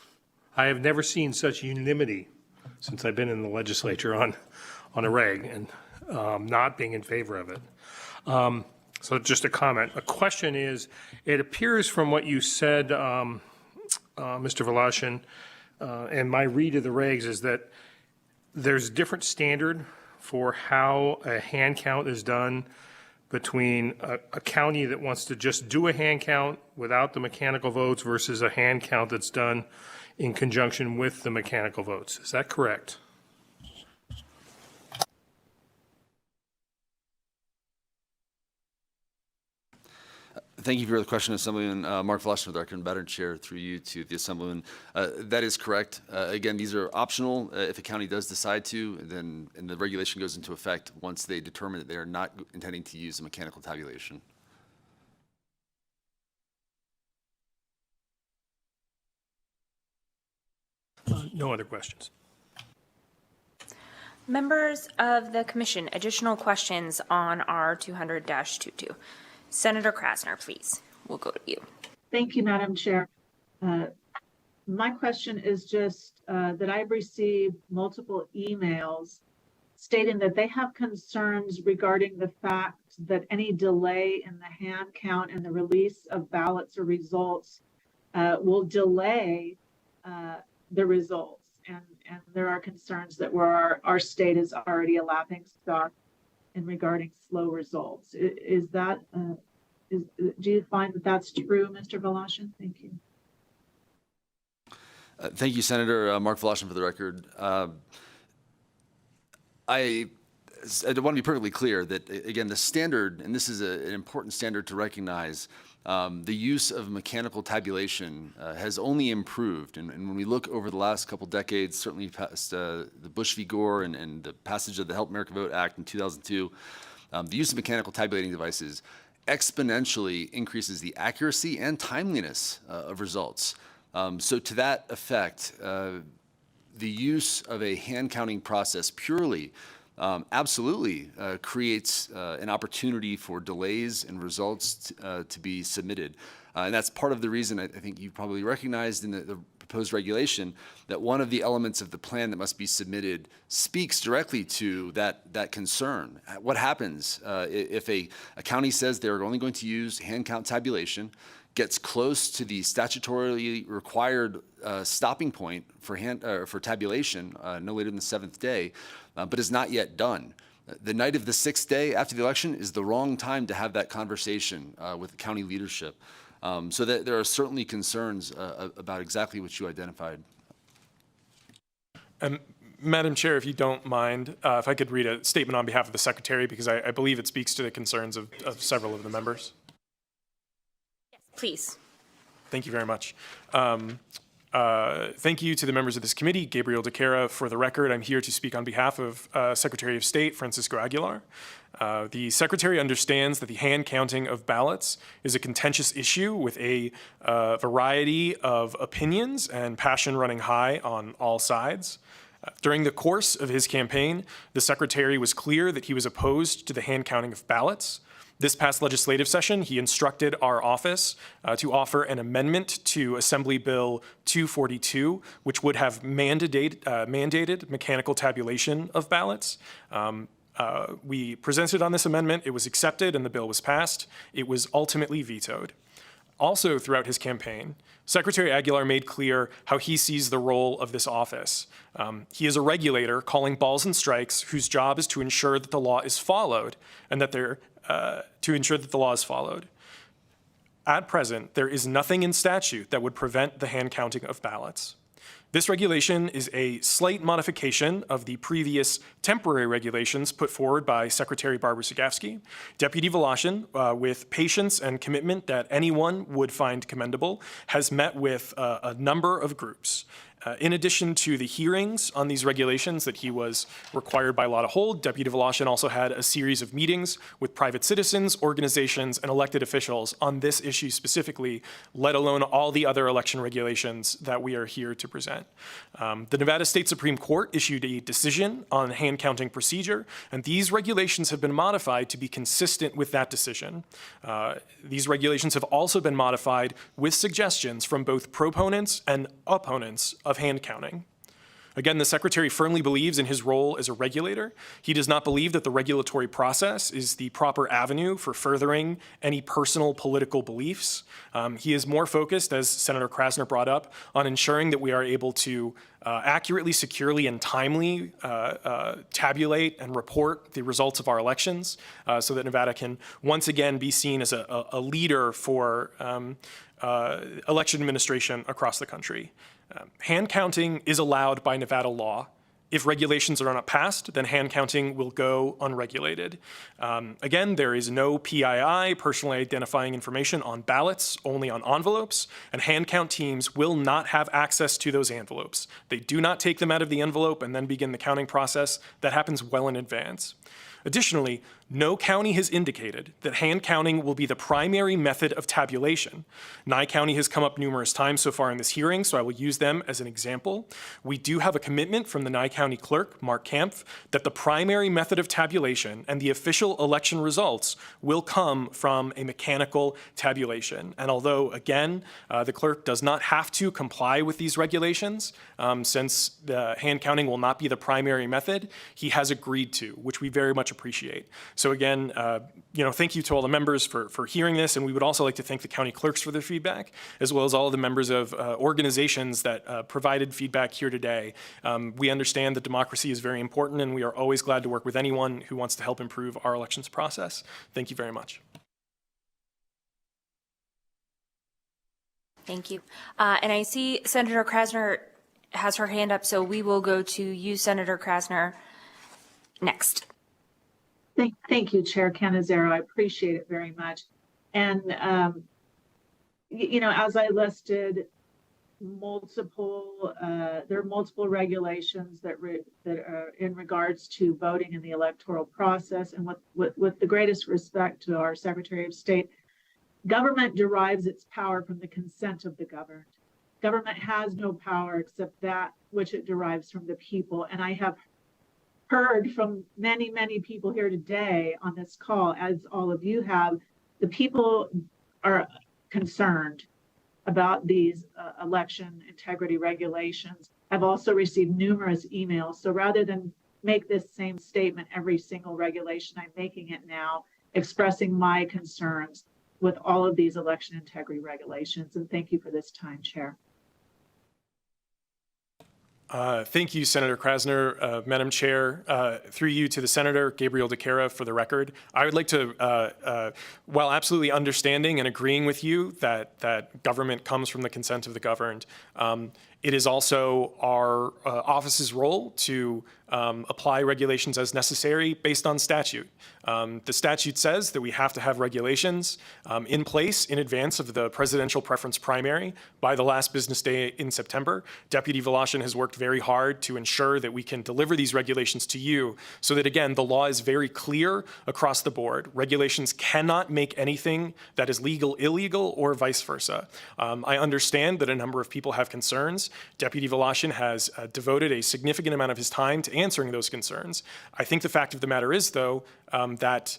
I have never seen such unanimity since I've been in the legislature on a reg and not being in favor of it. So just a comment. A question is, it appears from what you said, Mr. Velasquez, and my read of the regs is that there's different standard for how a hand count is done between a county that wants to just do a hand count without the mechanical votes versus a hand count that's done in conjunction with the mechanical votes. Is that correct? Thank you for the question, Assemblyman Mark Velasquez, for the record, and Madam Chair, through you to the Assemblyman. That is correct. Again, these are optional. If a county does decide to, then the regulation goes into effect once they determine that they are not intending to use a mechanical tabulation. No other questions. Members of the commission, additional questions on R 200-22. Senator Krasner, please. We'll go to you. Thank you, Madam Chair. My question is just that I've received multiple emails stating that they have concerns regarding the fact that any delay in the hand count and the release of ballots or results will delay the results. And there are concerns that our state is already a laughing stock in regarding slow results. Is that, do you find that that's true, Mr. Voloshin? Thank you. Thank you, Senator Mark Voloshin, for the record. I want to be perfectly clear that, again, the standard, and this is an important standard to recognize, the use of mechanical tabulation has only improved. And when we look over the last couple decades, certainly past the Bush v. Gore and the passage of the Help America Vote Act in 2002, the use of mechanical tabulating devices exponentially increases the accuracy and timeliness of results. So to that effect, the use of a hand counting process purely absolutely creates an opportunity for delays in results to be submitted. And that's part of the reason I think you probably recognized in the proposed regulation that one of the elements of the plan that must be submitted speaks directly to that concern. What happens if a county says they're only going to use hand count tabulation, gets close to the statutorily required stopping point for tabulation no later than the 7th day, but is not yet done? The night of the 6th day after the election is the wrong time to have that conversation with the county leadership. So that there are certainly concerns about exactly what you identified. Madam Chair, if you don't mind, if I could read a statement on behalf of the Secretary, because I believe it speaks to the concerns of several of the members. Please. Thank you very much. Thank you to the members of this committee. Gabriel De Cara, for the record, I'm here to speak on behalf of Secretary of State Francisco Aguilar. The Secretary understands that the hand counting of ballots is a contentious issue with a variety of opinions and passion running high on all sides. During the course of his campaign, the Secretary was clear that he was opposed to the hand counting of ballots. This past legislative session, he instructed our office to offer an amendment to Assembly Bill 242, which would have mandated mechanical tabulation of ballots. We presented on this amendment, it was accepted, and the bill was passed. It was ultimately vetoed. Also throughout his campaign, Secretary Aguilar made clear how he sees the role of this office. He is a regulator calling balls and strikes whose job is to ensure that the law is followed and that the law is followed. At present, there is nothing in statute that would prevent the hand counting of ballots. This regulation is a slight modification of the previous temporary regulations put forward by Secretary Barbara Sagafsky. Deputy Voloshin, with patience and commitment that anyone would find commendable, has met with a number of groups. In addition to the hearings on these regulations that he was required by law to hold, Deputy Voloshin also had a series of meetings with private citizens, organizations, and elected officials on this issue specifically, let alone all the other election regulations that we are here to present. The Nevada State Supreme Court issued a decision on hand counting procedure, and these regulations have been modified to be consistent with that decision. These regulations have also been modified with suggestions from both proponents and opponents of hand counting. Again, the Secretary firmly believes in his role as a regulator. He does not believe that the regulatory process is the proper avenue for furthering any personal political beliefs. He is more focused, as Senator Krasner brought up, on ensuring that we are able to accurately, securely, and timely tabulate and report the results of our elections so that Nevada can once again be seen as a leader for election administration across the country. Hand counting is allowed by Nevada law. If regulations are not passed, then hand counting will go unregulated. Again, there is no PII, personally identifying information, on ballots, only on envelopes, and hand count teams will not have access to those envelopes. They do not take them out of the envelope and then begin the counting process. That happens well in advance. Additionally, no county has indicated that hand counting will be the primary method of tabulation. Nye County has come up numerous times so far in this hearing, so I will use them as an example. We do have a commitment from the Nye County Clerk, Mark Kampf, that the primary method of tabulation and the official election results will come from a mechanical tabulation. And although, again, the clerk does not have to comply with these regulations, since the hand counting will not be the primary method, he has agreed to, which we very much appreciate. So again, thank you to all the members for hearing this, and we would also like to thank the county clerks for their feedback, as well as all of the members of organizations that provided feedback here today. We understand that democracy is very important, and we are always glad to work with anyone who wants to help improve our elections process. Thank you very much. Thank you. And I see Senator Krasner has her hand up, so we will go to you, Senator Krasner, next. Thank you, Chair Canizero. I appreciate it very much. And, as I listed, there are multiple regulations that are in regards to voting in the electoral process. And with the greatest respect to our Secretary of State, government derives its power from the consent of the governed. Government has no power except that which it derives from the people. And I have heard from many, many people here today on this call, as all of you have, the people are concerned about these election integrity regulations. I've also received numerous emails. So rather than make this same statement every single regulation, I'm making it now, expressing my concerns with all of these election integrity regulations. And thank you for this time, Chair. Thank you, Senator Krasner. Madam Chair, through you to the Senator, Gabriel DeCara, for the record. I would like to, while absolutely understanding and agreeing with you that government comes from the consent of the governed, it is also our office's role to apply regulations as necessary based on statute. The statute says that we have to have regulations in place in advance of the presidential preference primary by the last business day in September. Deputy Voloshin has worked very hard to ensure that we can deliver these regulations to you so that, again, the law is very clear across the board. Regulations cannot make anything that is legal illegal or vice versa. I understand that a number of people have concerns. Deputy Voloshin has devoted a significant amount of his time to answering those concerns. I think the fact of the matter is, though, that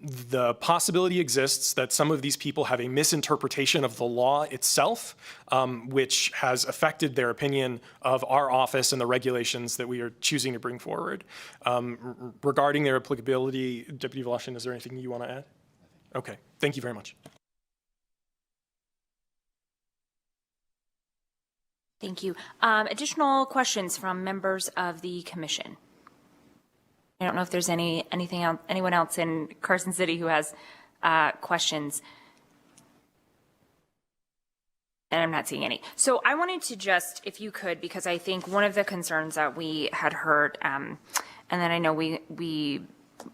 the possibility exists that some of these people have a misinterpretation of the law itself, which has affected their opinion of our office and the regulations that we are choosing to bring forward. Regarding their applicability, Deputy Voloshin, is there anything you want to add? Okay, thank you very much. Thank you. Additional questions from members of the commission? I don't know if there's anyone else in Carson City who has questions. And I'm not seeing any. So I wanted to just, if you could, because I think one of the concerns that we had heard, and then I know we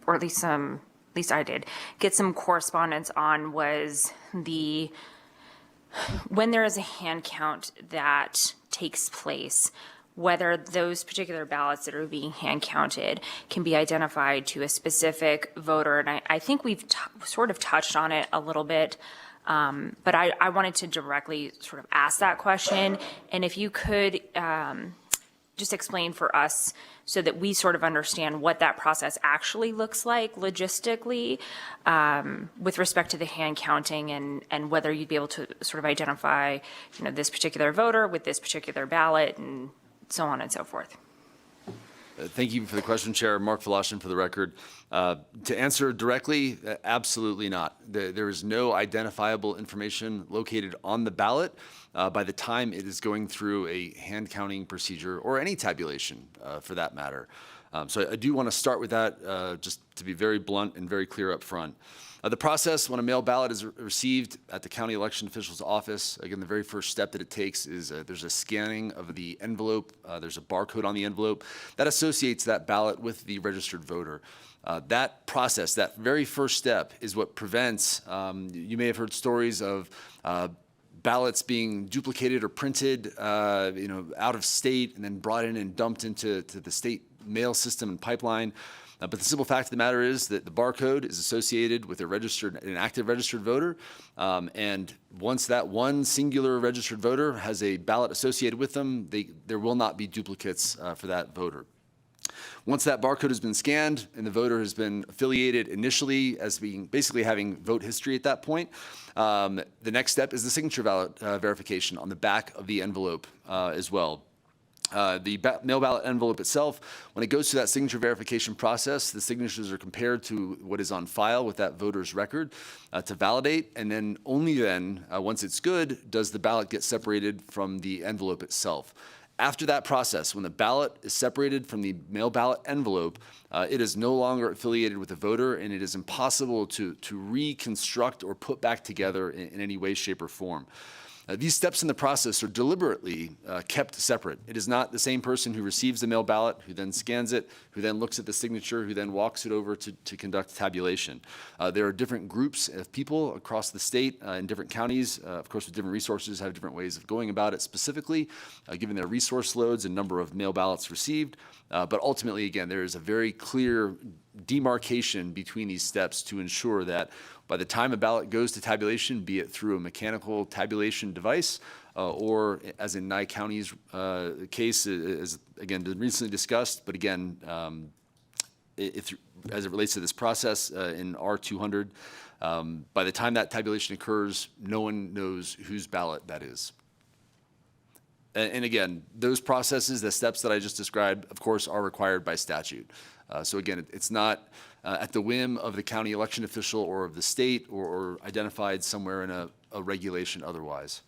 or at least I did, get some correspondence on was when there is a hand count that takes place, whether those particular ballots that are being hand counted can be identified to a specific voter. And I think we've sort of touched on it a little bit, but I wanted to directly sort of ask that question. And if you could just explain for us so that we sort of understand what that process actually looks like logistically with respect to the hand counting and whether you'd be able to sort of identify, this particular voter with this particular ballot and so on and so forth. Thank you for the question, Chair. Mark Voloshin for the record. To answer directly, absolutely not. There is no identifiable information located on the ballot by the time it is going through a hand counting procedure or any tabulation for that matter. So I do want to start with that just to be very blunt and very clear up front. The process when a mail ballot is received at the county election official's office, again, the very first step that it takes is there's a scanning of the envelope. There's a barcode on the envelope that associates that ballot with the registered voter. That process, that very first step, is what prevents, you may have heard stories of ballots being duplicated or printed, out of state and then brought in and dumped into the state mail system and pipeline. But the simple fact of the matter is that the barcode is associated with an active registered voter. And once that one singular registered voter has a ballot associated with them, there will not be duplicates for that voter. Once that barcode has been scanned and the voter has been affiliated initially as being basically having vote history at that point, the next step is the signature ballot verification on the back of the envelope as well. The mail ballot envelope itself, when it goes through that signature verification process, the signatures are compared to what is on file with that voter's record to validate, and then only then, once it's good, does the ballot get separated from the envelope itself. After that process, when the ballot is separated from the mail ballot envelope, it is no longer affiliated with the voter, and it is impossible to reconstruct or put back together in any way, shape, or form. These steps in the process are deliberately kept separate. It is not the same person who receives the mail ballot, who then scans it, who then looks at the signature, who then walks it over to conduct tabulation. There are different groups of people across the state in different counties, of course with different resources, have different ways of going about it specifically, given their resource loads and number of mail ballots received. But ultimately, again, there is a very clear demarcation between these steps to ensure that by the time a ballot goes to tabulation, be it through a mechanical tabulation device or as in Nye County's case, as again recently discussed, but again, as it relates to this process in R200, by the time that tabulation occurs, no one knows whose ballot that is. And again, those processes, the steps that I just described, of course, are required by statute. So again, it's not at the whim of the county election official or of the state or identified somewhere in a regulation otherwise.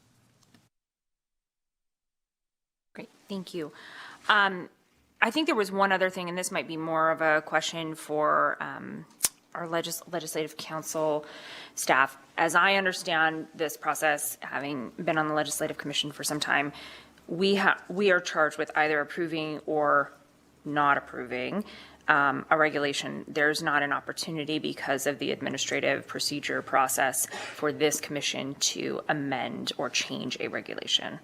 Great, thank you. I think there was one other thing, and this might be more of a question for our legislative council staff. As I understand this process, having been on the legislative commission for some time, we are charged with either approving or not approving a regulation. There's not an opportunity because of the administrative procedure process for this commission to amend or change a regulation.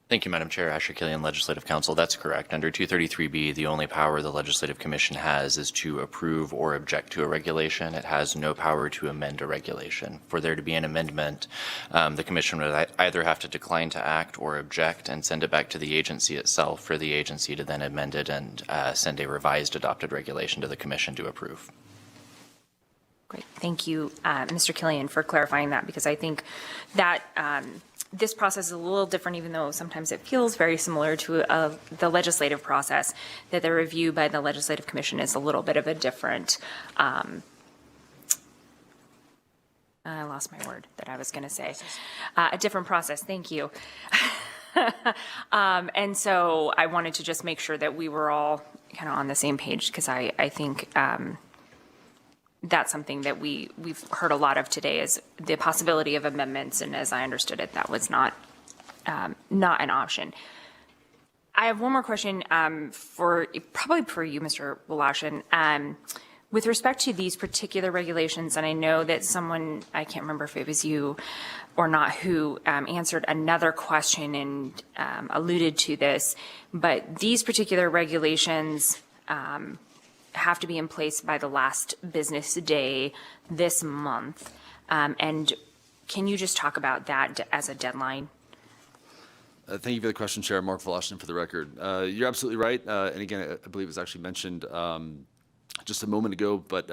Thank you, Madam Chair. Asher Killian, Legislative Counsel. That's correct. Under 233B, the only power the Legislative Commission has is to approve or object to a regulation. It has no power to amend a regulation. For there to be an amendment, the Commission would either have to decline to act or object and send it back to the agency itself for the agency to then amend it and send a revised adopted regulation to the Commission to approve. Great. Thank you, Mr. Killian, for clarifying that, because I think that this process is a little different, even though sometimes it feels very similar to the legislative process, that the review by the Legislative Commission is a little bit of a different, I lost my word that I was going to say, a different process. Thank you. And so I wanted to just make sure that we were all kind of on the same page, because I think that's something that we've heard a lot of today, is the possibility of amendments, and as I understood it, that was not an option. I have one more question probably for you, Mr. Woloshyn. With respect to these particular regulations, and I know that someone, I can't remember if it was you or not, who answered another question and alluded to this, but these particular regulations have to be in place by the last business day this month. And can you just talk about that as a deadline? Thank you for the question, Chair. Mark Woloshyn for the record. You're absolutely right. And again, I believe it was actually mentioned just a moment ago, but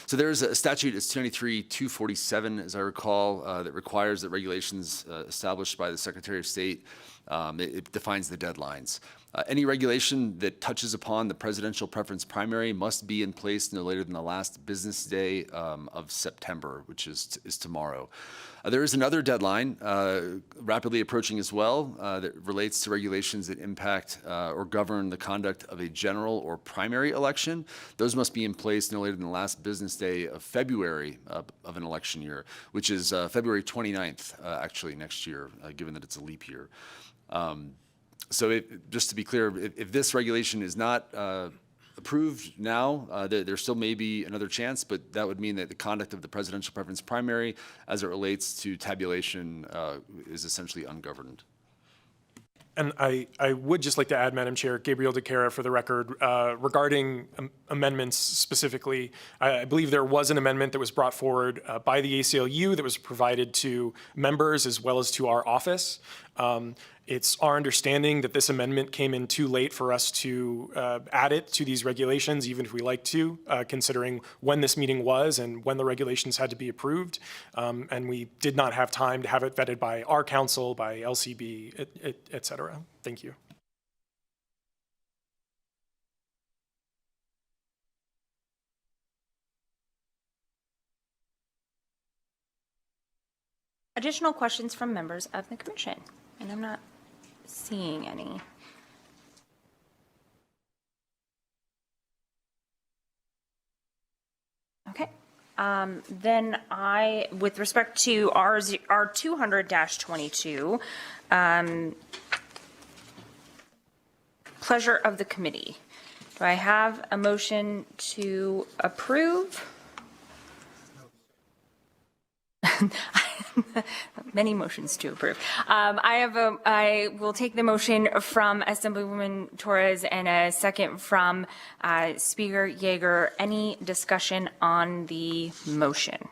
so there's a statute, it's 293-247, as I recall, that requires that regulations established by the Secretary of State, it defines the deadlines. Any regulation that touches upon the presidential preference primary must be in place no later than the last business day of September, which is tomorrow. There is another deadline rapidly approaching as well that relates to regulations that impact or govern the conduct of a general or primary election. Those must be in place no later than the last business day of February of an election year, which is February 29th, actually, next year, given that it's a leap year. So just to be clear, if this regulation is not approved now, there still may be another chance, but that would mean that the conduct of the presidential preference primary as it relates to tabulation is essentially ungoverned. And I would just like to add, Madam Chair, Gabriel DeCara for the record, regarding amendments specifically, I believe there was an amendment that was brought forward by the ACLU that was provided to members as well as to our office. It's our understanding that this amendment came in too late for us to add it to these regulations, even if we like to, considering when this meeting was and when the regulations had to be approved. And we did not have time to have it vetted by our council, by LCB, et cetera. Thank you. Additional questions from members of the commission? And I'm not seeing any. Okay. Then with respect to our 200-22, pleasure of the committee. Do I have a motion to approve? Many motions to approve. I will take the motion from Assemblywoman Torres and a second from Speaker Yeager. Any discussion on the motion?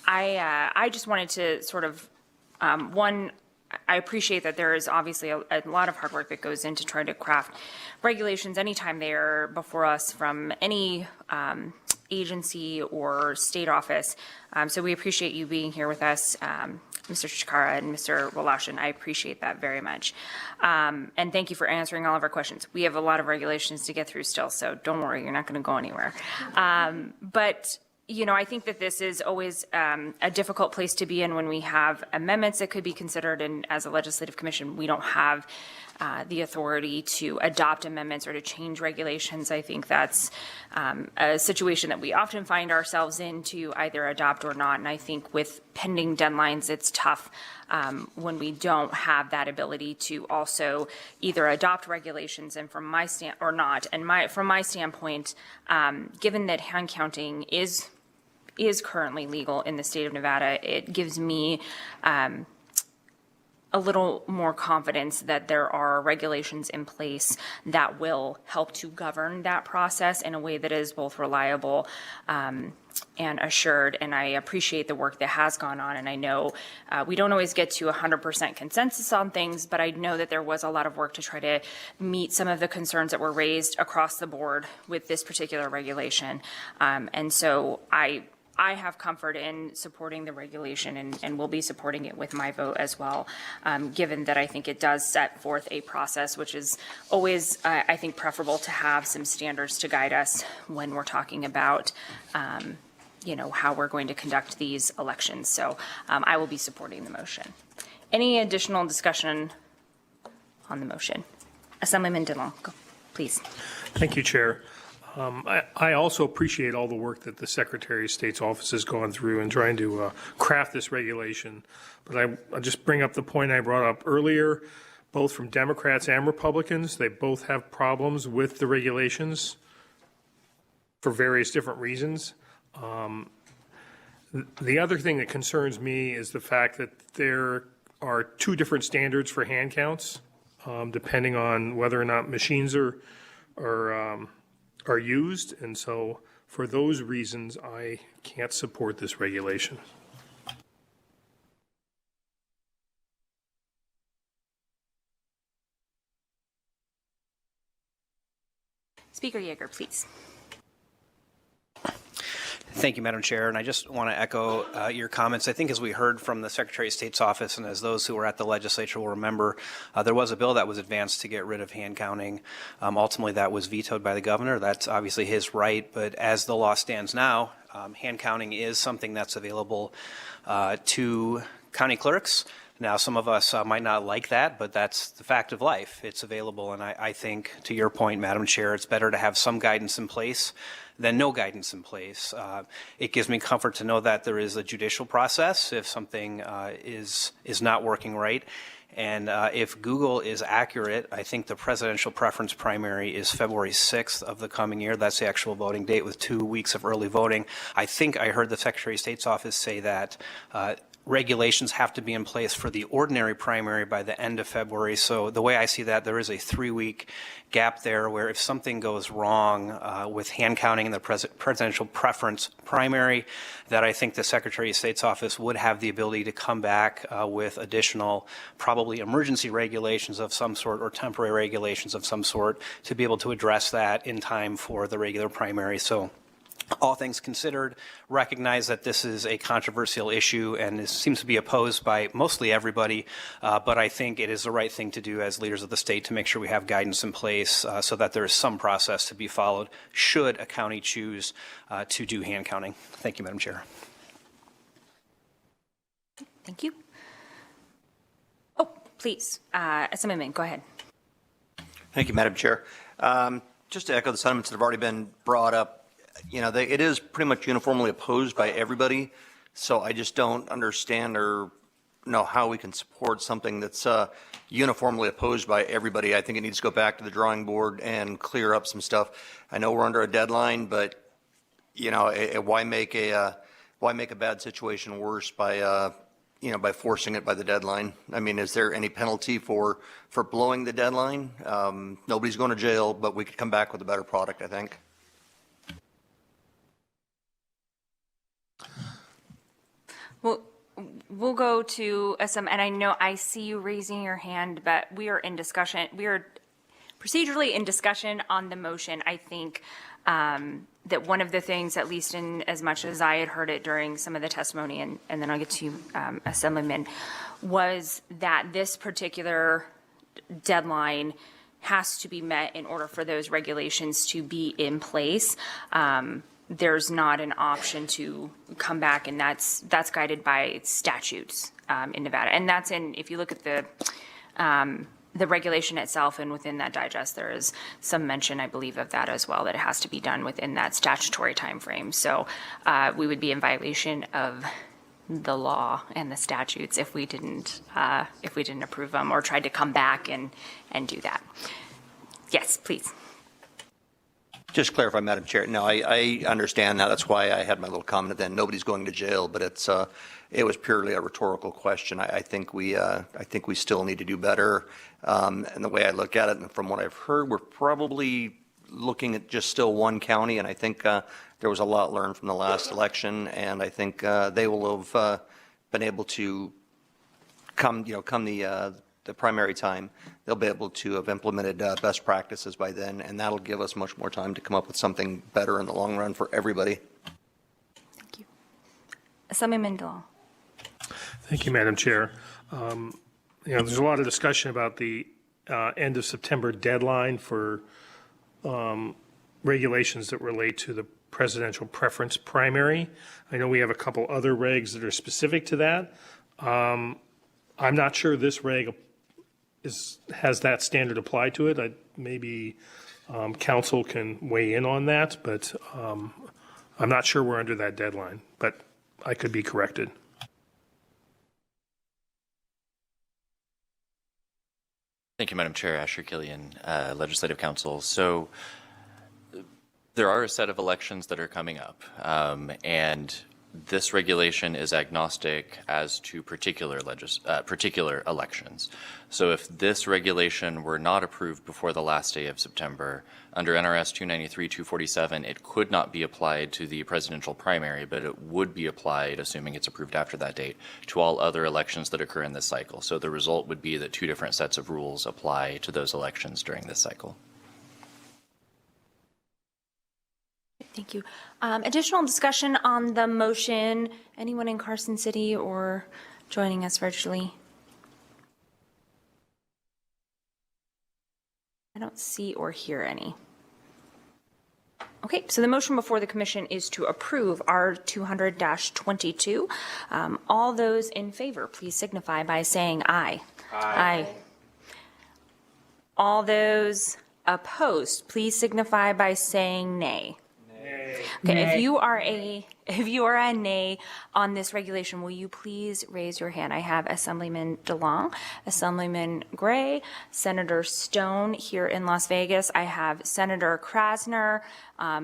I just wanted to sort of, I appreciate that there is obviously a lot of hard work that goes into trying to craft regulations anytime they are before us from any agency or state office. So we appreciate you being here with us, Mr. Chikara and Mr. Wolashin. I appreciate that very much. And thank you for answering all of our questions. We have a lot of regulations to get through still, so don't worry, you're not going to go anywhere. But you know, I think that this is always a difficult place to be in when we have amendments that could be considered, and as a legislative commission, we don't have the authority to adopt amendments or to change regulations. I think that's a situation that we often find ourselves in, to either adopt or not. And I think with pending deadlines, it's tough when we don't have that ability to also either adopt regulations and from my or not. And from my standpoint, given that hand counting is currently legal in the state of Nevada, it gives me a little more confidence that there are regulations in place that will help to govern that process in a way that is both reliable and assured. And I appreciate the work that has gone on. And I know we don't always get to 100% consensus on things, but I know that there was a lot of work to try to meet some of the concerns that were raised across the board with this particular regulation. And so I have comfort in supporting the regulation and will be supporting it with my vote as well, given that I think it does set forth a process, which is always, I think, preferable to have some standards to guide us when we're talking about, you know, how we're going to conduct these elections. So I will be supporting the motion. Any additional discussion on the motion? Assemblyman Dillon, please. Thank you, Chair. I also appreciate all the work that the Secretary of State's office has gone through in trying to craft this regulation. But I'll just bring up the point I brought up earlier, both from Democrats and Republicans. They both have problems with the regulations for various different reasons. The other thing that concerns me is the fact that there are two different standards for hand counts, depending on whether or not machines are used, and so for those reasons, I can't support this regulation. Speaker Yeager, please. Thank you, Madam Chair. And I just want to echo your comments. I think as we heard from the Secretary of State's office, and as those who were at the legislature will remember, there was a bill that was advanced to get rid of hand counting. Ultimately, that was vetoed by the governor. That's obviously his right. But as the law stands now, hand counting is something that's available to county clerks. Now, some of us might not like that, but that's the fact of life. It's available. And I think, to your point, Madam Chair, it's better to have some guidance in place than no guidance in place. It gives me comfort to know that there is a judicial process if something is not working right. And if Google is accurate, I think the presidential preference primary is February 6th of the coming year. That's the actual voting date with 2 weeks of early voting. I think I heard the Secretary of State's office say that regulations have to be in place for the ordinary primary by the end of February. So the way I see that, there is a 3-week gap there where if something goes wrong with hand counting in the presidential preference primary, that I think the Secretary of State's office would have the ability to come back with additional, probably emergency regulations of some sort or temporary regulations of some sort to be able to address that in time for the regular primary. So all things considered, recognize that this is a controversial issue and this seems to be opposed by mostly everybody, but I think it is the right thing to do as leaders of the state to make sure we have guidance in place so that there is some process to be followed should a county choose to do hand counting. Thank you, Madam Chair. Thank you. Oh, please, Assemblyman, go ahead. Thank you, Madam Chair. Just to echo the sentiments that have already been brought up, you know, it is pretty much uniformly opposed by everybody. So I just don't understand or know how we can support something that's uniformly opposed by everybody. I think it needs to go back to the drawing board and clear up some stuff. I know we're under a deadline, but you know, why make a bad situation worse by you know, by forcing it by the deadline? I mean, is there any penalty for blowing the deadline? Nobody's going to jail, but we could come back with a better product, I think. Well, we'll go to some, and I know I see you raising your hand, but we are in discussion. We are procedurally in discussion on the motion. I think that one of the things, at least in as much as I had heard it during some of the testimony, and then I'll get to Assemblyman, was that this particular deadline has to be met in order for those regulations to be in place. There's not an option to come back, and that's guided by statutes in Nevada. And that's in, if you look at the regulation itself, and within that digest, there is some mention, I believe, of that as well, that it has to be done within that statutory time frame. So we would be in violation of the law and the statutes if we didn't approve them or tried to come back and do that. Yes, please. Just clarify, Madam Chair. No, I understand now. That's why I had my little comment then. Nobody's going to jail, but it was purely a rhetorical question. I think we still need to do better. And the way I look at it, and from what I've heard, we're probably looking at just still one county, and I think there was a lot learned from the last election, and I think they will have been able to come the primary time, they'll be able to have implemented best practices by then, and that'll give us much more time to come up with something better in the long run for everybody. Thank you. Assemblyman Dillon. Thank you, Madam Chair. There's a lot of discussion about the end of September deadline for regulations that relate to the presidential preference primary. I know we have a couple other regs that are specific to that. I'm not sure this reg has that standard applied to it. Maybe council can weigh in on that, but I'm not sure we're under that deadline, but I could be corrected. Thank you, Madam Chair. Asher Killian, Legislative Council. So there are a set of elections that are coming up, and this regulation is agnostic as to particular elections. So if this regulation were not approved before the last day of September, under NRS 293-247, it could not be applied to the presidential primary, but it would be applied, assuming it's approved after that date, to all other elections that occur in this cycle. So the result would be that two different sets of rules apply to those elections during this cycle. Thank you. Additional discussion on the motion. Anyone in Carson City or joining us virtually? I don't see or hear any. Okay, so the motion before the commission is to approve R200-22. All those in favor, please signify by saying aye. Aye. All those opposed, please signify by saying nay. Okay, nay. If you are a nay on this regulation, will you please raise your hand? I have Assemblyman DeLong, Assemblyman Gray, Senator Stone here in Las Vegas. I have Senator Krasner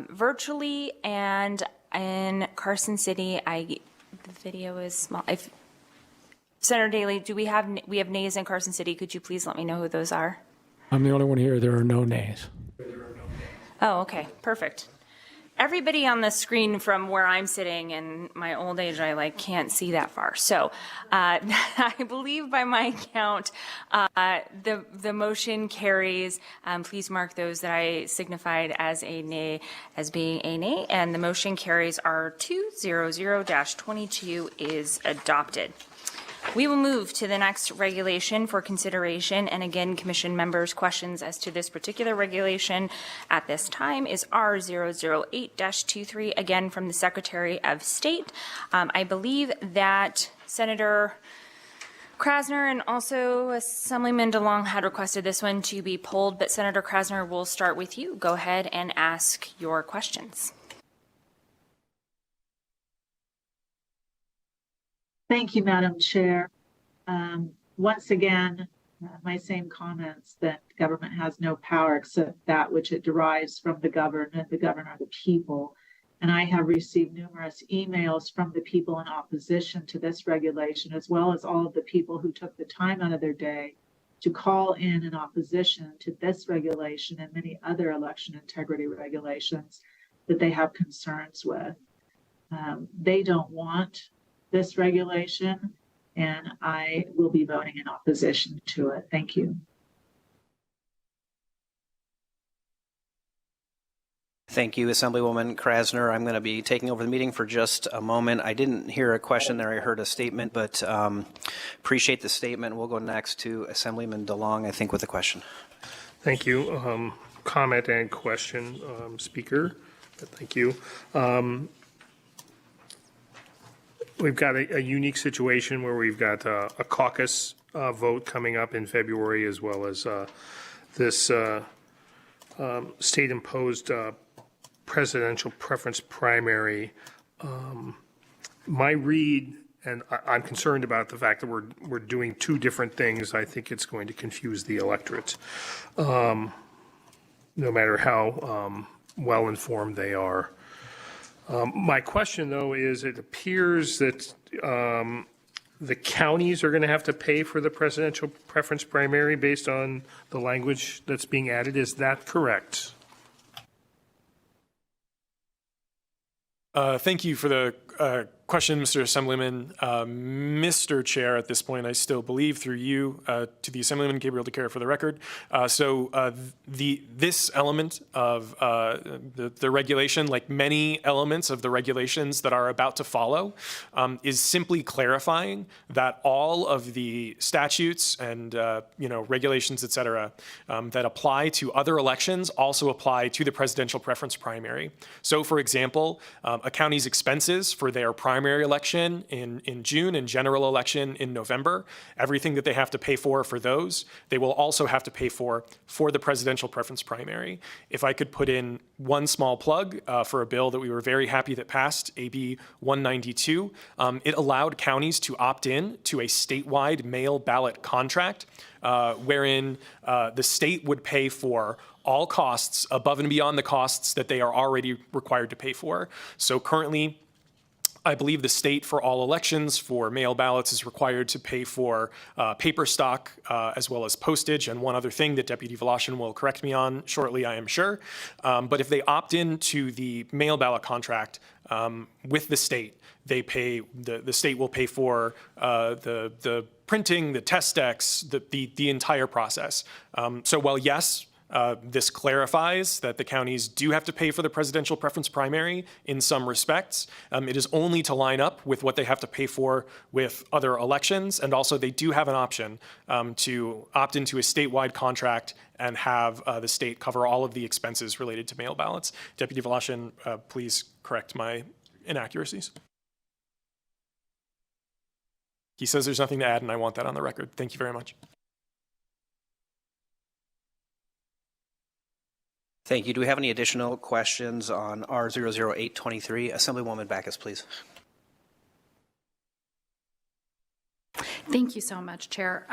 virtually, and in Carson City, the video is small. Senator Daley, do we have nays in Carson City? Could you please let me know who those are? I'm the only one here. There are no nays. Oh, okay, perfect. Everybody on the screen from where I'm sitting in my old age, I can't see that far. So I believe by my count, the motion carries. Please mark those that I signified as a nay as being a nay, and the motion carries. R200-22 is adopted. We will move to the next regulation for consideration. And again, Commission members' questions as to this particular regulation at this time is R008-23, again from the Secretary of State. I believe that Senator Krasner and also Assemblyman DeLong had requested this one to be pulled, but Senator Krasner, we'll start with you. Go ahead and ask your questions. Thank you, Madam Chair. Once again, my same comments that government has no power except that which it derives from the government, the the people. And I have received numerous emails from the people in opposition to this regulation, as well as all of the people who took the time out of their day to call in opposition to this regulation and many other election integrity regulations that they have concerns with. They don't want this regulation, and I will be voting in opposition to it. Thank you. Thank you, Assemblywoman Krasner. I'm going to be taking over the meeting for just a moment. I didn't hear a question there. I heard a statement, but appreciate the statement. We'll go next to Assemblyman DeLong, I think, with a question. Thank you. Comment and question, Speaker. Thank you. We've got a unique situation where we've got a caucus vote coming up in February, as well as this state-imposed presidential preference primary. My read, and I'm concerned about the fact that we're doing two different things. I think it's going to confuse the electorate, no matter how well-informed they are. My question, though, is it appears that the counties are going to have to pay for the presidential preference primary based on the language that's being added. Is that correct? Thank you for the question, Mr. Assemblyman. Mr. Chair, at this point, I still believe through you to the Assemblyman Gabriel DeCara for the record. This element of the regulation, like many elements of the regulations that are about to follow, is simply clarifying that all of the statutes and regulations, et cetera, that apply to other elections also apply to the presidential preference primary. So, for example, a county's expenses for their primary election in June and general election in November, everything that they have to pay for those, they will also have to pay for the presidential preference primary. If I could put in one small plug for a bill that we were very happy that passed, AB 192, it allowed counties to opt in to a statewide mail ballot contract wherein the state would pay for all costs above and beyond the costs that they are already required to pay for. So currently, I believe the state for all elections for mail ballots is required to pay for paper stock as well as postage and one other thing that Deputy Voloshin will correct me on shortly, I am sure. But if they opt into the mail ballot contract with the state, they pay the state will pay for the printing, the test decks, the entire process. So while yes, this clarifies that the counties do have to pay for the presidential preference primary in some respects. It is only to line up with what they have to pay for with other elections. And also they do have an option to opt into a statewide contract and have the state cover all of the expenses related to mail ballots. Deputy Voloshin, please correct my inaccuracies. He says there's nothing to add, and I want that on the record. Thank you very much. Thank you. Do we have any additional questions on R00823? Assemblywoman Backus, please. Thank you so much, Chair.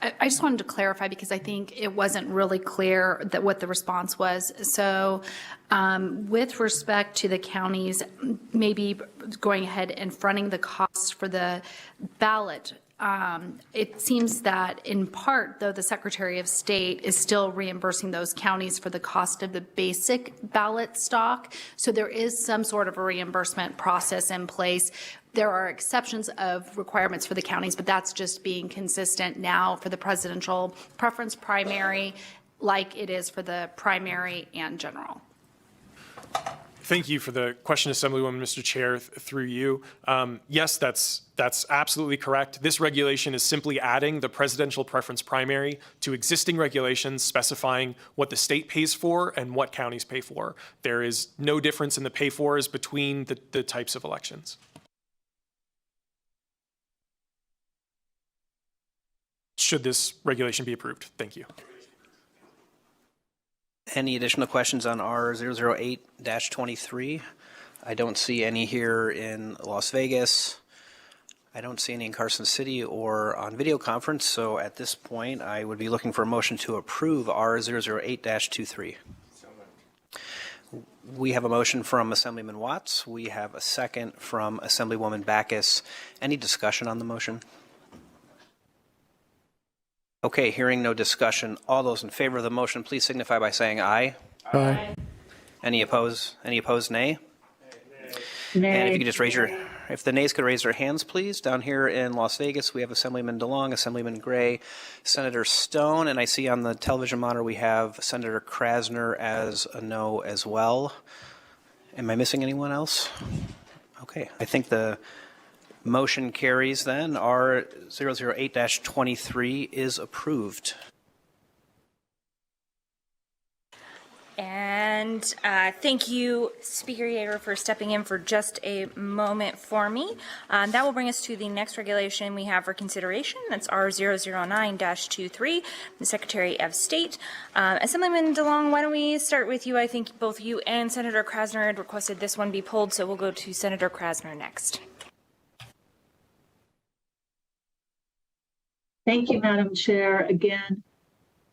I just wanted to clarify because I think it wasn't really clear that what the response was. So with respect to the counties maybe going ahead and fronting the costs for the ballot, it seems that in part, though, the Secretary of State is still reimbursing those counties for the cost of the basic ballot stock. So there is some sort of a reimbursement process in place. There are exceptions of requirements for the counties, but that's just being consistent now for the presidential preference primary, like it is for the primary and general. Thank you for the question, Assemblywoman, Mr. Chair, through you. Yes, that's absolutely correct. This regulation is simply adding the presidential preference primary to existing regulations specifying what the state pays for and what counties pay for. There is no difference in the pay-fors between the types of elections. Should this regulation be approved? Thank you. Any additional questions on R008-23? I don't see any here in Las Vegas. I don't see any in Carson City or on video conference. So at this point, I would be looking for a motion to approve R008-23. We have a motion from Assemblyman Watts. We have a second from Assemblywoman Backus. Any discussion on the motion? Okay, hearing no discussion. All those in favor of the motion, please signify by saying aye. Aye. Any opposed? Any opposed, nay? Nay. And if you could just if the nays could raise their hands, please. Down here in Las Vegas, we have Assemblyman DeLong, Assemblyman Gray, Senator Stone, and I see on the television monitor we have Senator Krasner as a no as well. Am I missing anyone else? Okay, I think the motion carries then. R008-23 is approved. And thank you, Speaker Yeager, for stepping in for just a moment for me. That will bring us to the next regulation we have for consideration. That's R009-23, the Secretary of State. Assemblyman DeLong, why don't we start with you? I think both you and Senator Krasner had requested this one be pulled, so we'll go to Senator Krasner next. Thank you, Madam Chair. Again,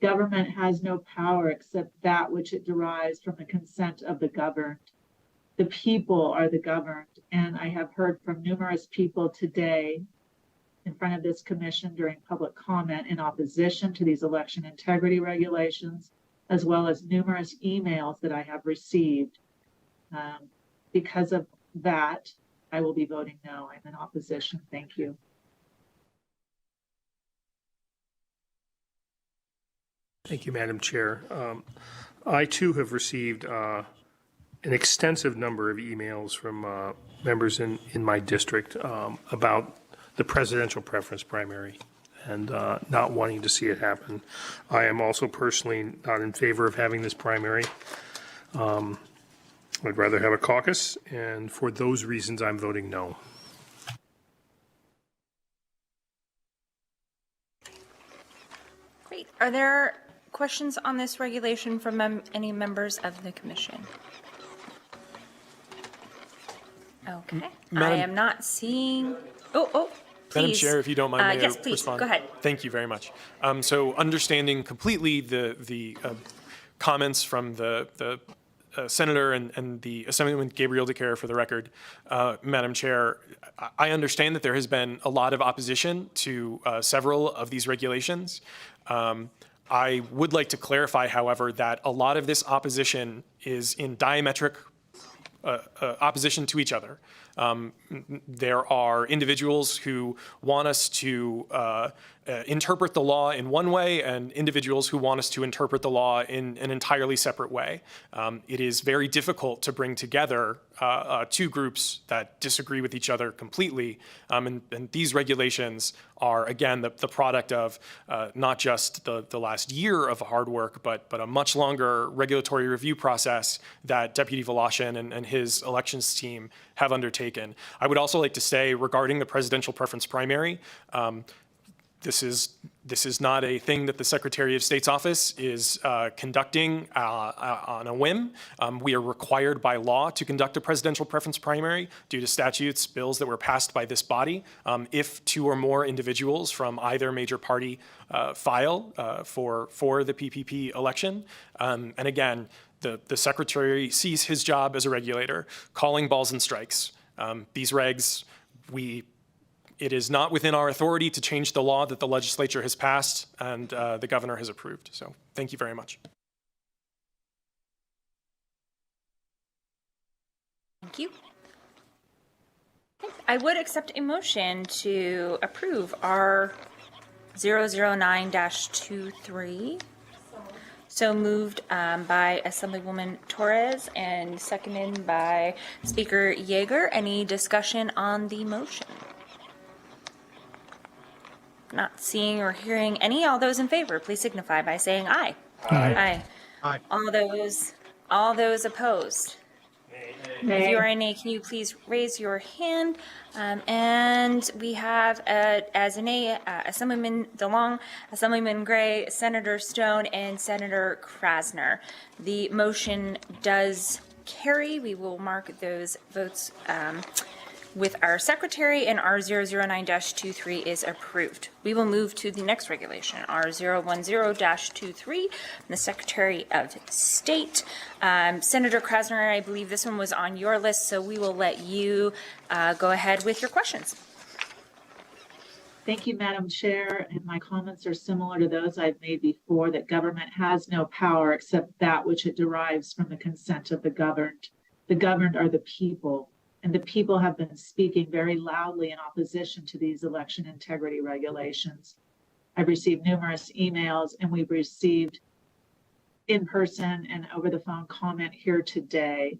government has no power except that which it derives from the consent of the governed. The people are the governed, and I have heard from numerous people today in front of this commission during public comment in opposition to these election integrity regulations, as well as numerous emails that I have received. Because of that, I will be voting no. I'm in opposition. Thank you. Thank you, Madam Chair. I too have received an extensive number of emails from members in my district about the presidential preference primary and not wanting to see it happen. I am also personally not in favor of having this primary. I'd rather have a caucus, and for those reasons, I'm voting no. Great. Are there questions on this regulation from any members of the commission? Okay. I am not seeing. Please. Madam Chair, if you don't mind, may yes, I please. respond? Go ahead. Thank you very much. So understanding completely the comments from the Senator and the Assemblyman Gabriel DeCara, for the record, Madam Chair, I understand that there has been a lot of opposition to several of these regulations. I would like to clarify, however, that a lot of this opposition is in diametric opposition to each other. There are individuals who want us to interpret the law in one way and individuals who want us to interpret the law in an entirely separate way. It is very difficult to bring together two groups that disagree with each other completely. And these regulations are, again, the product of not just the last year of hard work, but a much longer regulatory review process that Deputy Voloshin and his elections team have undertaken. I would also like to say, regarding the presidential preference primary, this is not a thing that the Secretary of State's office is conducting on a whim. We are required by law to conduct a presidential preference primary due to statutes, bills that were passed by this body. If two or more individuals from either major party file for the PPP election, and again, the Secretary sees his job as a regulator, calling balls and strikes. These regs, we It is not within our authority to change the law that the legislature has passed and the governor has approved. So thank you very much. Thank you. I would accept a motion to approve R 009-23. So moved by Assemblywoman Torres and seconded by Speaker Yeager. Any discussion on the motion? Not seeing or hearing any. All those in favor, please signify by saying aye. Aye. Aye. All those opposed? If you are a nay, can you please raise your hand? And we have as a nay, Assemblyman DeLong, Assemblyman Gray, Senator Stone, and Senator Krasner. The motion does carry. We will mark those votes with our secretary, and R 009-23 is approved. We will move to the next regulation, R 010-23, the Secretary of State. Senator Krasner, I believe this one was on your list, so we will let you go ahead with your questions. Thank you, Madam Chair. And my comments are similar to those I've made before, that government has no power except that which it derives from the consent of the governed. The governed are the people. And the people have been speaking very loudly in opposition to these election integrity regulations. I've received numerous emails, and we've received in-person and over-the-phone comment here today.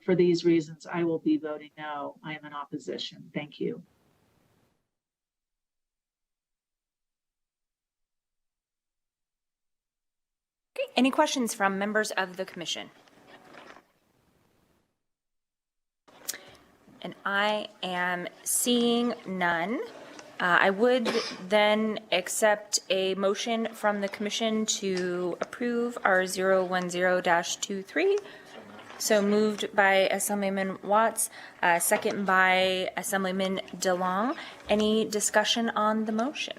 For these reasons, I will be voting no. I am in opposition. Thank you. Okay, any questions from members of the commission? And I am seeing none. I would then accept a motion from the commission to approve R 010-23. So moved by Assemblyman Watts, second by Assemblyman DeLong. Any discussion on the motion?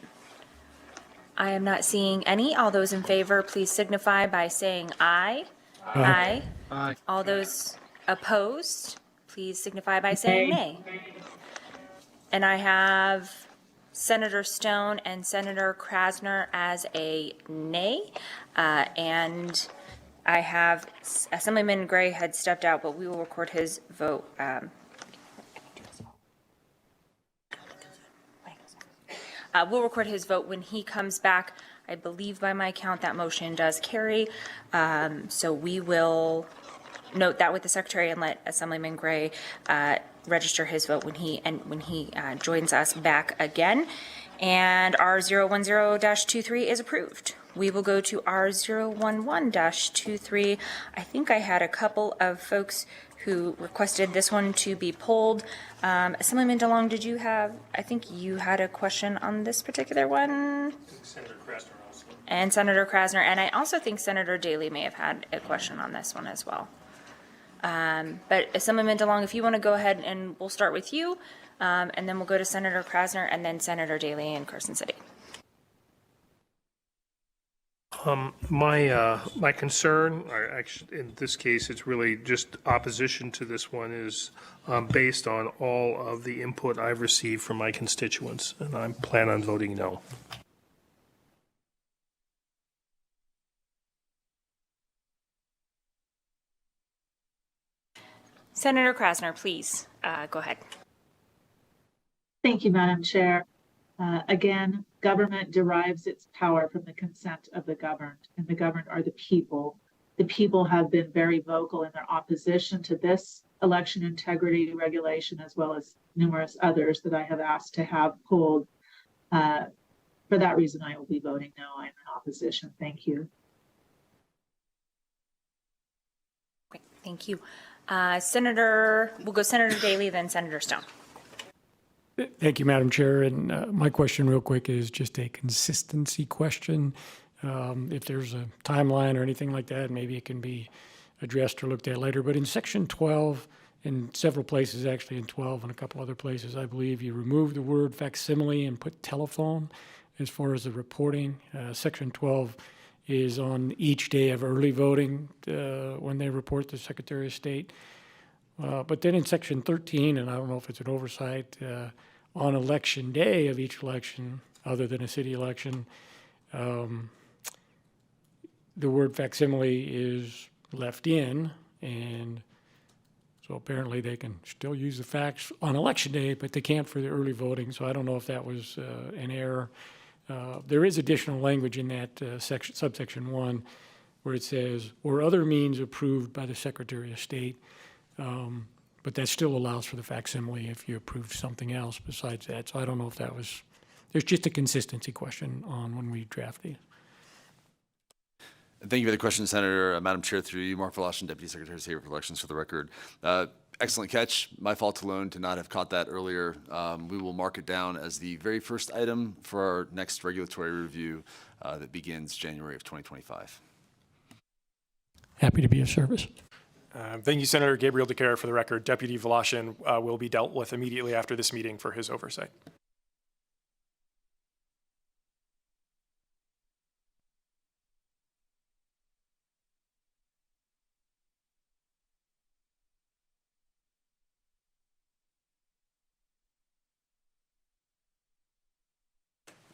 I am not seeing any. All those in favor, please signify by saying aye. Aye. Aye. All those opposed, please signify by saying nay. And I have Senator Stone and Senator Krasner as a nay. And I have Assemblyman Gray had stepped out, but we will record his vote. We'll record his vote when he comes back. I believe by my count that motion does carry. So we will note that with the secretary and let Assemblyman Gray register his vote when he joins us back again. And R 010-23 is approved. We will go to R 011-23. I think I had a couple of folks who requested this one to be pulled. Assemblyman DeLong, did you have, I think you had a question on this particular one? Senator Krasner also. And Senator Krasner, and I also think Senator Daly may have had a question on this one as well. But Assemblyman DeLong, if you want to go ahead, and we'll start with you, and then we'll go to Senator Krasner and then Senator Daly in Carson City. My concern, actually, in this case, it's really just opposition to this one, is based on all of the input I've received from my constituents, and I plan on voting no. Senator Krasner, please go ahead. Thank you, Madam Chair. Again, government derives its power from the consent of the governed, and the governed are the people. The people have been very vocal in their opposition to this election integrity regulation, as well as numerous others that I have asked to have pulled. For that reason, I will be voting no. I'm in opposition. Thank you. Great, thank you. We'll go Senator Daly, then Senator Stone. Thank you, Madam Chair. And my question real quick is just a consistency question. If there's a timeline or anything like that, maybe it can be addressed or looked at later. But in Section 12, in several places, actually in 12 and a couple other places, I believe you remove the word facsimile and put telephone as far as the reporting. Section 12 is on each day of early voting when they report the Secretary of State. But then in Section 13, and I don't know if it's an oversight, on election day of each election, other than a city election, the word facsimile is left in, and so apparently they can still use the fax on election day, but they can't for the early voting. So I don't know if that was an error. There is additional language in that subsection 1 where it says, or other means approved by the Secretary of State. But that still allows for the facsimile if you approved something else besides that. So I don't know if that was, there's just a consistency question on when we draft these. Thank you for the question, Senator. Madam Chair, through you, Mark Voloshin, Deputy Secretary of State for Elections, for the record. Excellent catch. My fault alone to not have caught that earlier. We will mark it down as the very first item for our next regulatory review that begins January of 2025. Happy to be of service. Thank you, Senator Gabriel DeCara. For the record, Deputy Voloshin will be dealt with immediately after this meeting for his oversight.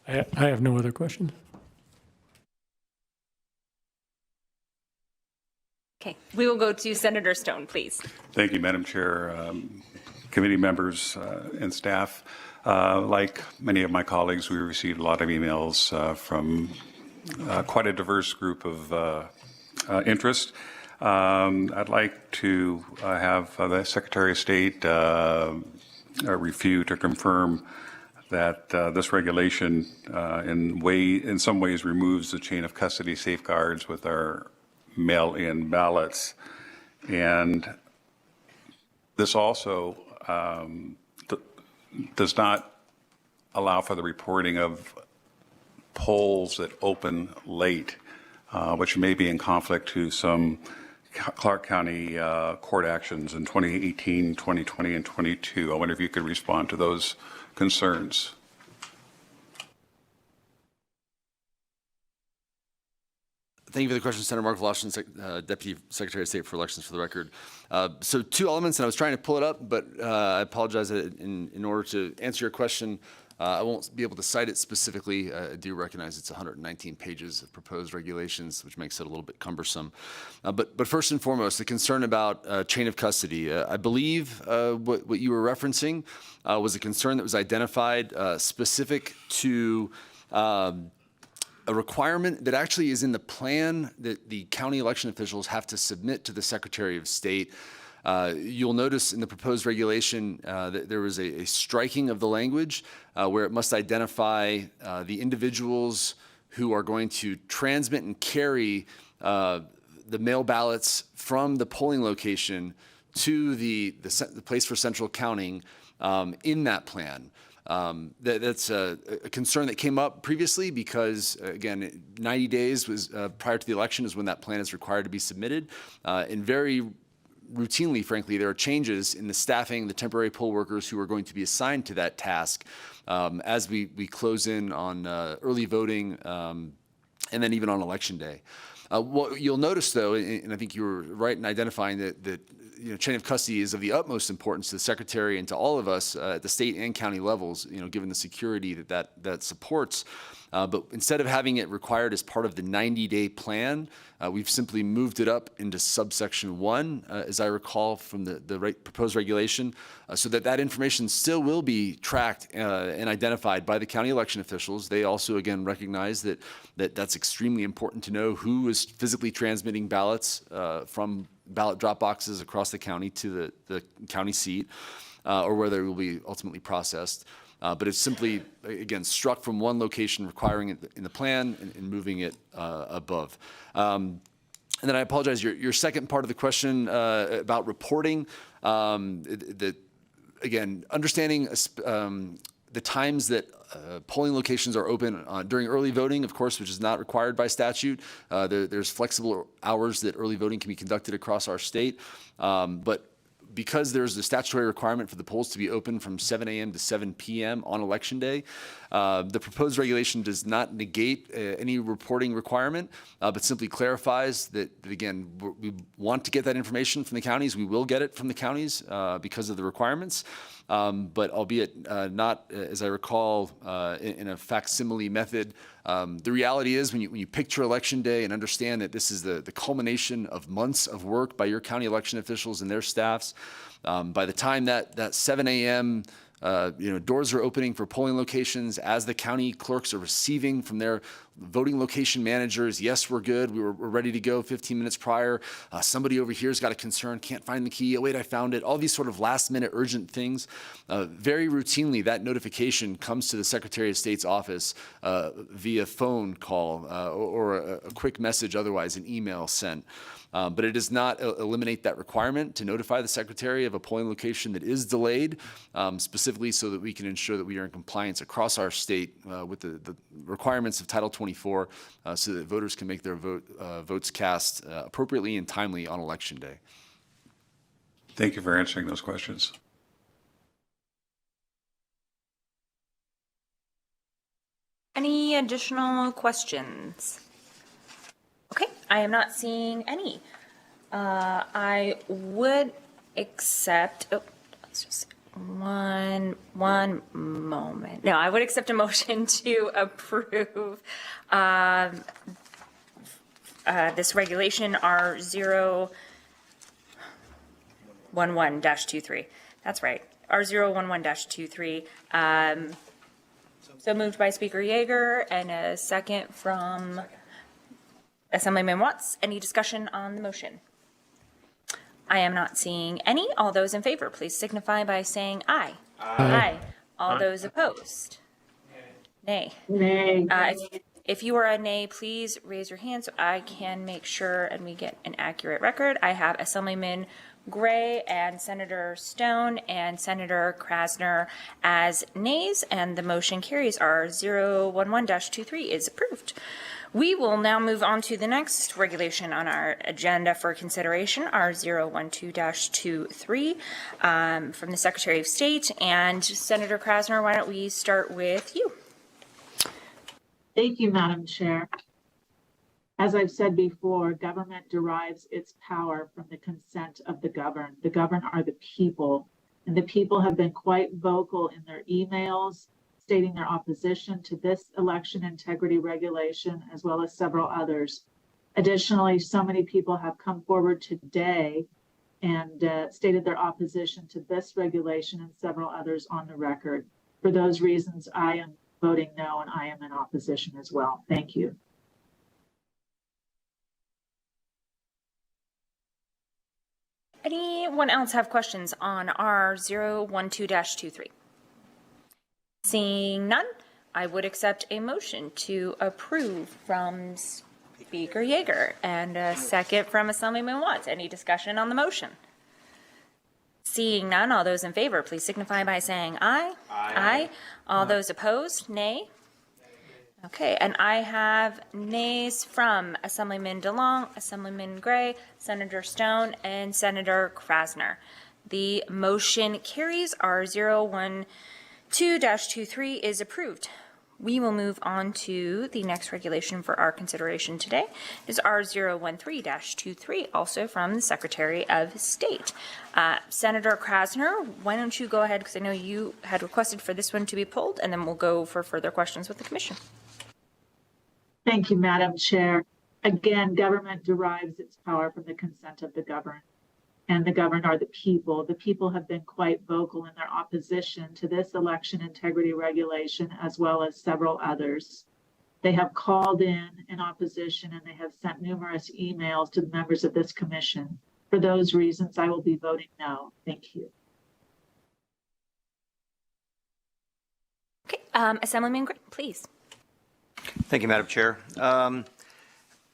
I have no other questions. Okay, we will go to Senator Stone, please. Thank you, Madam Chair, committee members and staff. Like many of my colleagues, we received a lot of emails from quite a diverse group of interest. I'd like to have the Secretary of State refute or confirm that this regulation in some ways removes the chain of custody safeguards with our mail-in ballots. And this also does not allow for the reporting of polls that open late, which may be in conflict to some Clark County court actions in 2018, 2020, and 22. I wonder if you could respond to those concerns. Thank you for the question, Senator Mark Voloshin, Deputy Secretary of State for Elections, for the record. So 2 elements, and I was trying to pull it up, but I apologize that in order to answer your question, I won't be able to cite it specifically. I do recognize it's 119 pages of proposed regulations, which makes it a little bit cumbersome. But first and foremost, the concern about chain of custody. I believe what you were referencing was a concern that was identified specific to a requirement that actually is in the plan that the county election officials have to submit to the Secretary of State. You'll notice in the proposed regulation that there was a striking of the language where it must identify the individuals who are going to transmit and carry the mail ballots from the polling location to the place for central counting in that plan. That's a concern that came up previously because, again, 90 days was prior to the election is when that plan is required to be submitted. And very routinely, frankly, there are changes in the staffing, the temporary poll workers who are going to be assigned to that task as we close in on early voting and then even on election day. What you'll notice, though, and I think you were right in identifying that chain of custody is of the utmost importance to the Secretary and to all of us at the state and county levels, given the security that supports. But instead of having it required as part of the 90-day plan, we've simply moved it up into subsection 1, as I recall from the proposed regulation, so that information still will be tracked and identified by the county election officials. They also, again, recognize that's extremely important to know who is physically transmitting ballots from ballot drop boxes across the county to the county seat, or where they will be ultimately processed. But it's simply, again, struck from one location, requiring it in the plan and moving it above. And then I apologize, your second part of the question about reporting, again, understanding the times that polling locations are open during early voting, of course, which is not required by statute. There's flexible hours that early voting can be conducted across our state. But because there's the statutory requirement for the polls to be open from 7 a.m. to 7 p.m. on Election Day, the proposed regulation does not negate any reporting requirement, but simply clarifies that, again, we want to get that information from the counties. We will get it from the counties because of the requirements. but albeit not, as I recall, in a facsimile method. The reality is when you picture Election Day and understand that this is the culmination of months of work by your county election officials and their staffs, by the time that 7 a.m. Doors are opening for polling locations as the county clerks are receiving from their voting location managers, yes, we're good, we're ready to go 15 minutes prior. Somebody over here's got a concern, can't find the key, oh wait, I found it. All these sort of last minute urgent things. Very routinely, that notification comes to the Secretary of State's office via phone call or a quick message, otherwise an email sent. But it does not eliminate that requirement to notify the Secretary of a polling location that is delayed, specifically so that we can ensure that we are in compliance across our state with the requirements of Title 24 so that voters can make their votes cast appropriately and timely on Election Day. Thank you for answering those questions. Any additional questions? Okay, I am not seeing any. I would accept, let's just one moment. No, I would accept a motion to approve this regulation R011-23. That's right, R011-23. So moved by Speaker Yeager and a second from Assemblyman Watts. Any discussion on the motion? I am not seeing any. All those in favor, please signify by saying aye. Aye. All those opposed? Nay. Nay. If you are a nay, please raise your hand so I can make sure and we get an accurate record. I have Assemblyman Gray and Senator Stone and Senator Krasner as nays, and the motion carries. R011-23 is approved. We will now move on to the next regulation on our agenda for consideration, R012-23, from the Secretary of State. And Senator Krasner, why don't we start with you? Thank you, Madam Chair. As I've said before, government derives its power from the consent of the governed. The governed are the people, and the people have been quite vocal in their emails stating their opposition to this election integrity regulation, as well as several others. Additionally, so many people have come forward today and stated their opposition to this regulation and several others on the record. For those reasons, I am voting no, and I am in opposition as well. Thank you. Anyone else have questions on R012-23? Seeing none, I would accept a motion to approve from Speaker Yeager and a second from Assemblyman Watts. Any discussion on the motion? Seeing none, all those in favor, please signify by saying aye. Aye. All those opposed, nay. Okay, and I have nays from Assemblyman DeLong, Assemblyman Gray, Senator Stone, and Senator Krasner. The motion carries. R012-23 is approved. We will move on to the next regulation for our consideration today. It is R013-23, also from the Secretary of State. Senator Krasner, why don't you go ahead, because I know you had requested for this one to be pulled, and then we'll go for further questions with the Commission. Thank you, Madam Chair. Again, government derives its power from the consent of the governed, and the governed are the people. The people have been quite vocal in their opposition to this election integrity regulation, as well as several others. They have called in opposition, and they have sent numerous emails to the members of this commission. For those reasons, I will be voting no. Thank you. Okay, Assemblyman Gray, please. Thank you, Madam Chair.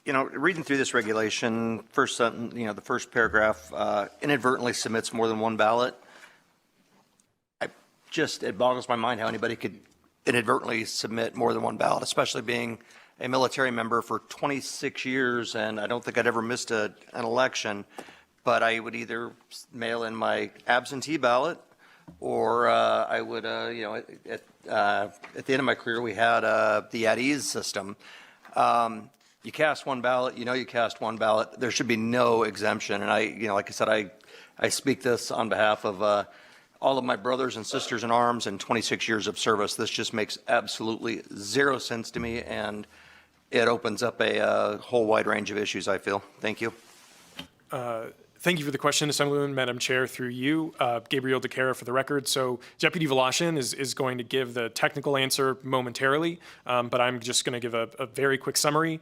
Reading through this regulation, first sentence, the first paragraph, inadvertently submits more than one ballot. It boggles my mind how anybody could inadvertently submit more than one ballot, especially being a military member for 26 years, and I don't think I'd ever missed an election, but I would either mail in my absentee ballot or I would, at the end of my career, we had the at-ease system. You cast one ballot, you cast one ballot. There should be no exemption. And like I said, I speak this on behalf of all of my brothers and sisters in arms and 26 years of service. This just makes absolutely zero sense to me, and it opens up a whole wide range of issues, I feel. Thank you. Thank you for the question, Assemblyman. Madam Chair, through you, Gabriel DeCara for the record. So Deputy Voloshin is going to give the technical answer momentarily, but I'm just going to give a very quick summary.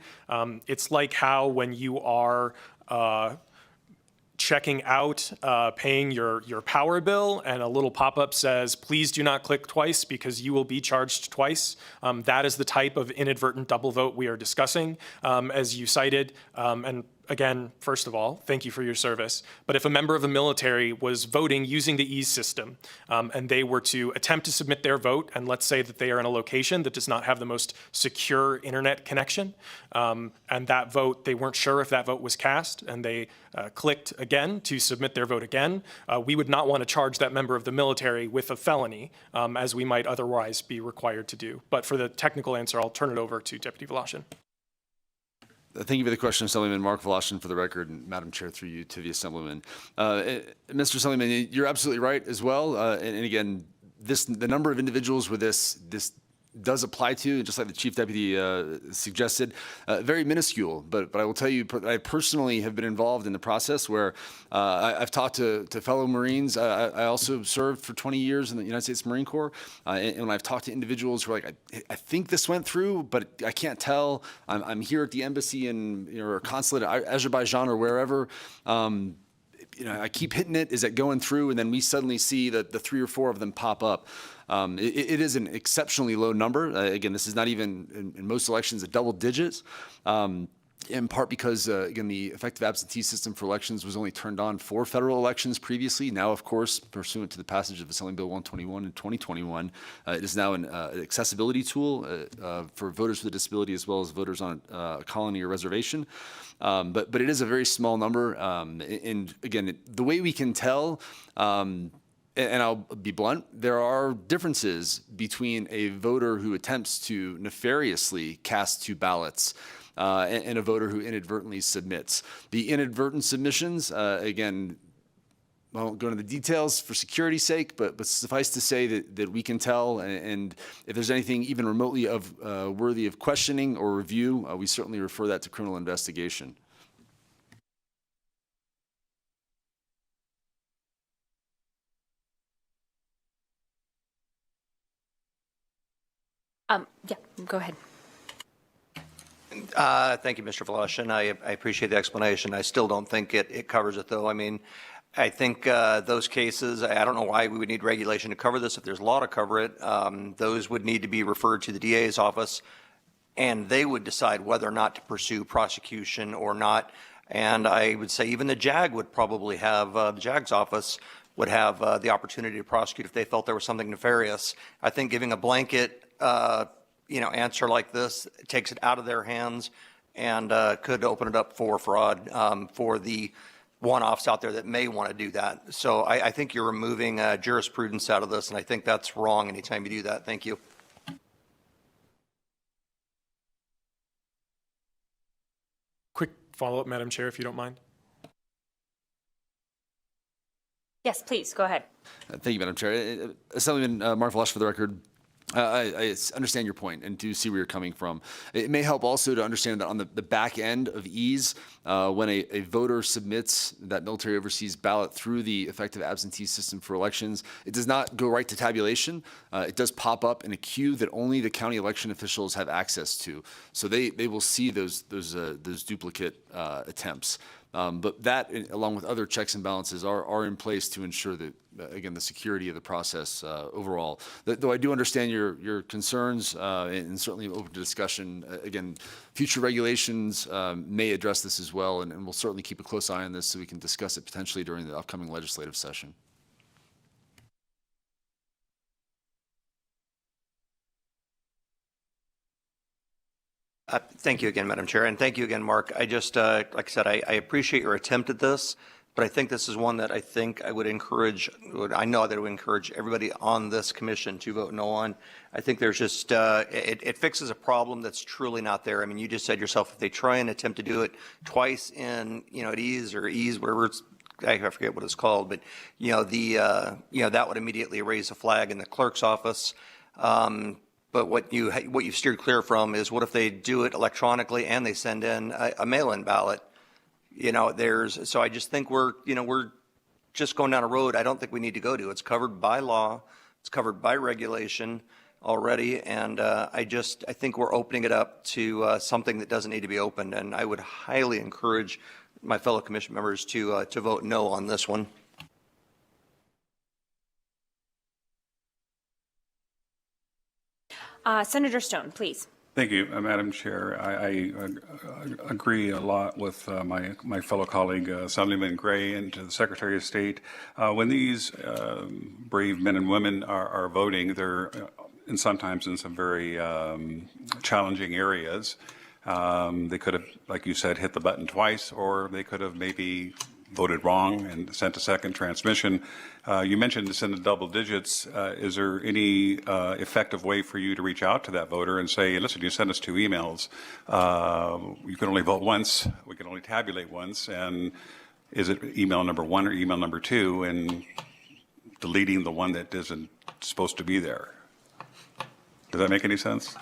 It's like how when you are checking out, paying your power bill, and a little pop-up says, please do not click twice because you will be charged twice. That is the type of inadvertent double vote we are discussing, as you cited. And again, first of all, thank you for your service. But if a member of the military was voting using the EASE system, and they were to attempt to submit their vote, and let's say that they are in a location that does not have the most secure internet connection, and that vote, they weren't sure if that vote was cast, and they clicked again to submit their vote again, we would not want to charge that member of the military with a felony, as we might otherwise be required to do. But for the technical answer, I'll turn it over to Deputy Voloshin. Thank you for the question, Assemblyman Mark Voloshin, for the record, and Madam Chair, through you to the Assemblyman. Mr. Assemblyman, you're absolutely right as well. And again, the number of individuals where this does apply to, just like the Chief Deputy suggested, very minuscule. But I will tell you, I personally have been involved in the process where I've talked to fellow Marines. I also served for 20 years in the United States Marine Corps. And when I've talked to individuals who are like, I think this went through, but I can't tell. I'm here at the embassy or consulate at Azerbaijan or wherever. I keep hitting it. Is it going through? And then we suddenly see that the 3 or 4 of them pop up. It is an exceptionally low number. Again, this is not even, in most elections, a double digits. In part because, again, the effective absentee system for elections was only turned on for federal elections previously. Now, of course, pursuant to the passage of Assembly Bill 121 in 2021, it is now an accessibility tool for voters with a disability as well as voters on a colony or reservation. But it is a very small number. And again, the way we can tell, and I'll be blunt, there are differences between a voter who attempts to nefariously cast 2 ballots and a voter who inadvertently submits. The inadvertent submissions, again, I won't go into the details for security's sake, but suffice to say that we can tell, and if there's anything even remotely worthy of questioning or review, we certainly refer that to criminal investigation. Yeah, go ahead. Thank you, Mr. Voloshin. I appreciate the explanation. I still don't think it covers it, though. I mean, I think those cases, I don't know why we would need regulation to cover this. If there's law to cover it, those would need to be referred to the DA's office, and they would decide whether or not to pursue prosecution or not. And I would say even the JAG would probably have, the JAG's office would have the opportunity to prosecute if they felt there was something nefarious. I think giving a blanket answer like this takes it out of their hands and could open it up for fraud for the one-offs out there that may want to do that. So I think you're removing jurisprudence out of this, and I think that's wrong anytime you do that. Thank you. Quick follow-up, Madam Chair, if you don't mind. Yes, please, go ahead. Thank you, Madam Chair. Assemblyman Mark Voloshin, for the record, I understand your point and do see where you're coming from. It may help also to understand that on the back end of EASE, when a voter submits that military overseas ballot through the effective absentee system for elections, it does not go right to tabulation. It does pop up in a queue that only the county election officials have access to. So they will see those duplicate attempts. But that, along with other checks and balances, are in place to ensure that, again, the security of the process overall. Though I do understand your concerns and certainly open to discussion. Again, future regulations may address this as well, and we'll certainly keep a close eye on this so we can discuss it potentially during the upcoming legislative session. Thank you again, Madam Chair, and thank you again, Mark. I just, like I said, I appreciate your attempt at this, but I think this is one that I would encourage, I know that it would encourage everybody on this commission to vote no on. I think there's just, it fixes a problem that's truly not there. I mean, you just said yourself, if they try and attempt to do it twice in, at EASE or EASE, whatever it's I forget what it's called, but, that would immediately raise a flag in the clerk's office. But what you've steered clear from is what if they do it electronically and they send in a mail-in ballot? So I just think we're just going down a road I don't think we need to go to. It's covered by law, it's covered by regulation already, and I think we're opening it up to something that doesn't need to be opened, and I would highly encourage my fellow commission members to vote no on this one. Senator Stone, please. Thank you, Madam Chair. I agree a lot with my fellow colleague, Assemblyman Gray, and to the Secretary of State. When these brave men and women are voting, they're sometimes in some very challenging areas. They could have, like you said, hit the button twice, or they could have maybe voted wrong and sent a second transmission. You mentioned it's in the double digits. Is there any effective way for you to reach out to that voter and say, listen, you sent us 2 emails. You can only vote once. We can only tabulate once. And is it email number 1 or email number 2, and deleting the one that isn't supposed to be there? Does that make any sense?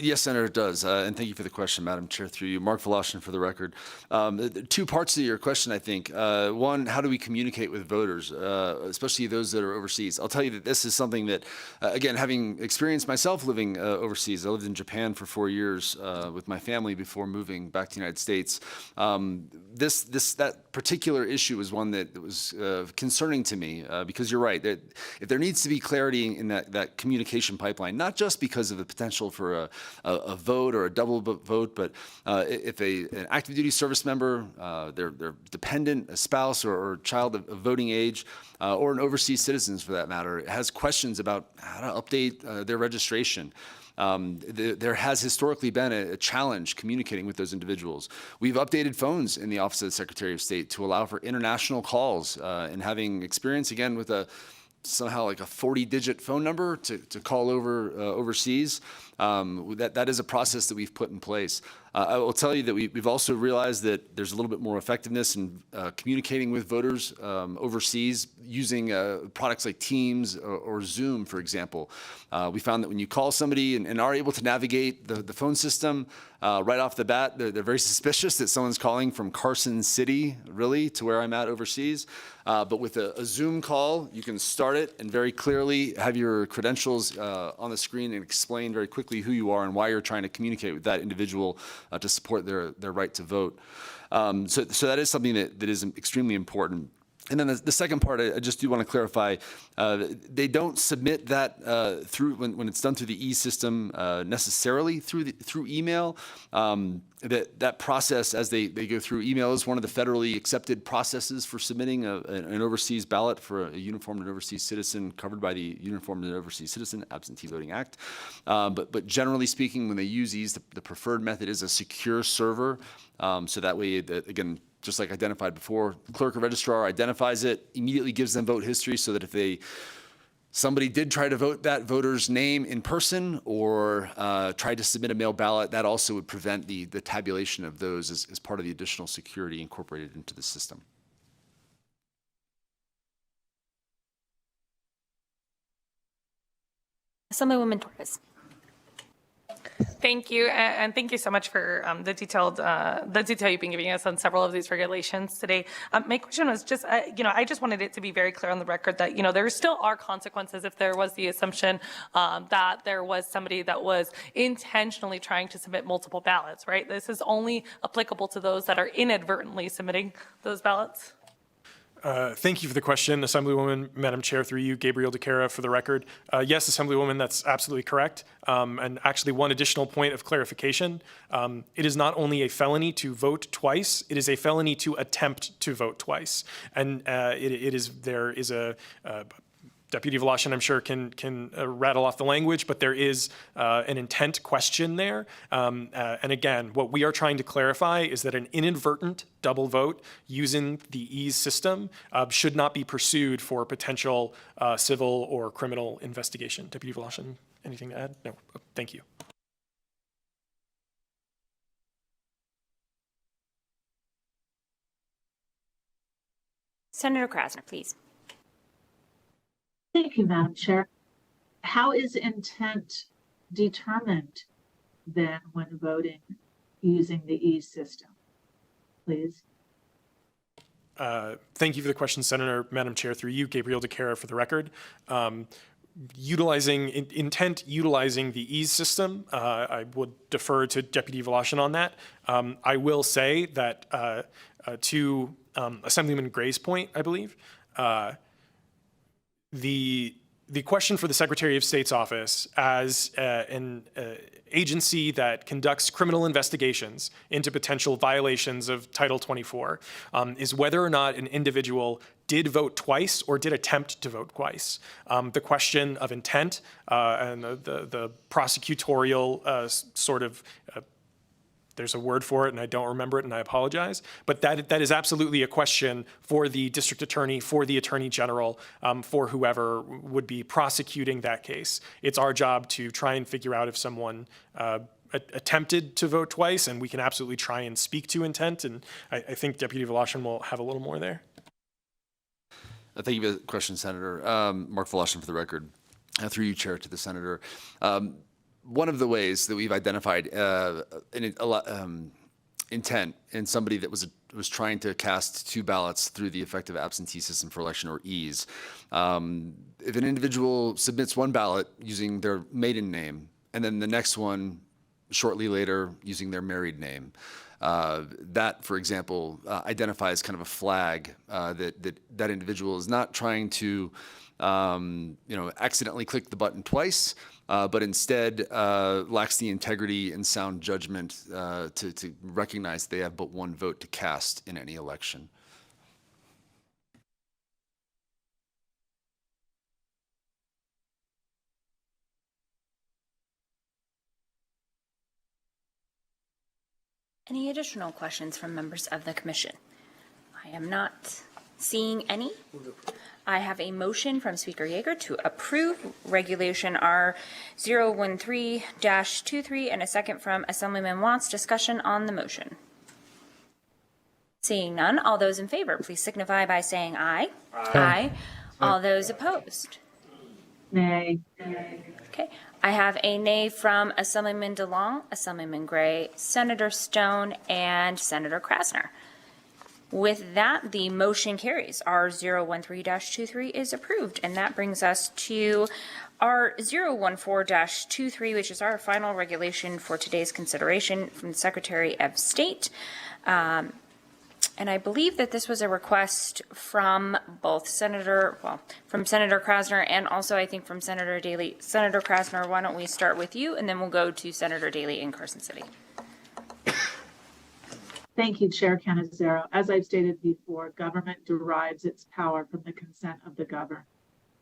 Yes, Senator, it does. And thank you for the question, Madam Chair, through you. Mark Voloshin for the record. 2 parts to your question, I think. One, how do we communicate with voters, especially those that are overseas? I'll tell you that this is something that, again, having experienced myself living overseas, I lived in Japan for 4 years with my family before moving back to the United States. That particular issue is one that was concerning to me because you're right, that if there needs to be clarity in that communication pipeline, not just because of the potential for a vote or a double vote, but if an active duty service member, their dependent, a spouse or child of voting age, or an overseas citizen for that matter, has questions about how to update their registration. There has historically been a challenge communicating with those individuals. We've updated phones in the Office of the Secretary of State to allow for international calls, and having experience, again, with somehow like a 40-digit phone number to call overseas. That is a process that we've put in place. I will tell you that we've also realized that there's a little bit more effectiveness in communicating with voters overseas using products like Teams or Zoom, for example. We found that when you call somebody and are able to navigate the phone system right off the bat, they're very suspicious that someone's calling from Carson City, really, to where I'm at overseas. But with a Zoom call, you can start it and very clearly have your credentials on the screen and explain very quickly who you are and why you're trying to communicate with that individual to support their right to vote. So that is something that is extremely important. And then the second part, I just do want to clarify, they don't submit that through when it's done through the e-system necessarily through email. That process, as they go through email, is one of the federally accepted processes for submitting an overseas ballot for a uniformed and overseas citizen covered by the Uniformed and Overseas Citizen Absentee Voting Act. But generally speaking, when they use these, the preferred method is a secure server. So that way, again, just like identified before, clerk or registrar identifies it, immediately gives them vote history so that if somebody did try to vote that voter's name in person or tried to submit a mail ballot, that also would prevent the tabulation of those as part of the additional security incorporated into the system. Assemblywoman Torres. Thank you, and thank you so much for the detail you've been giving us on several of these regulations today. My question was just, I just wanted it to be very clear on the record that, there still are consequences if there was the assumption that there was somebody that was intentionally trying to submit multiple ballots, right? This is only applicable to those that are inadvertently submitting those ballots. Thank you for the question, Assemblywoman, Madam Chair, through you, Gabriel DeCara, for the record. Yes, Assemblywoman, that's absolutely correct. And actually, one additional point of clarification. It is not only a felony to vote twice, it is a felony to attempt to vote twice. And there is a Deputy Voloshin, I'm sure, can rattle off the language, but there is an intent question there. And again, what we are trying to clarify is that an inadvertent double vote using the ease system should not be pursued for potential civil or criminal investigation. Deputy Voloshin, anything to add? No. Thank you. Senator Krasner, please. Thank you, Madam Chair. How is intent determined then when voting using the E system? Please. Thank you for the question, Senator. Madam Chair, through you, Gabriel DeCara, for the record. Utilizing the ease system, I would defer to Deputy Voloshin on that. I will say that to Assemblyman Gray's point, I believe, the question for the Secretary of State's office as an agency that conducts criminal investigations into potential violations of Title 24 is whether or not an individual did vote twice or did attempt to vote twice. The question of intent and the prosecutorial sort of there's a word for it, and I don't remember it, and I apologize. But that is absolutely a question for the district attorney, for the attorney general, for whoever would be prosecuting that case. It's our job to try and figure out if someone attempted to vote twice, and we can absolutely try and speak to intent. And I think Deputy Voloshin will have a little more there. Thank you for the question, Senator. Mark Voloshin for the record. Through you, Chair, to the Senator. One of the ways that we've identified intent in somebody that was trying to cast two ballots through the effective absentee system for election, or EAS, if an individual submits one ballot using their maiden name and then the next one shortly later using their married name, that, for example, identifies kind of a flag that individual is not trying to accidentally click the button twice, but instead lacks the integrity and sound judgment to recognize they have but one vote to cast in any election. Any additional questions from members of the commission? I am not seeing any. I have a motion from Speaker Yeager to approve Regulation R 013-23 and a second from Assemblyman Watts. Discussion on the motion. Seeing none, all those in favor, please signify by saying aye. Aye. All those opposed? Nay. Okay. I have a nay from Assemblyman DeLong, Assemblyman Gray, Senator Stone, and Senator Krasner. With that, the motion carries. R 013-23 is approved, and that brings us to R 014-23, which is our final regulation for today's consideration from the Secretary of State. And I believe that this was a request from both from Senator Krasner and also I think from Senator Daly. Senator Krasner, why don't we start with you, and then we'll go to Senator Daly in Carson City. Thank you, Chair Canizero. As I've stated before, government derives its power from the consent of the governed.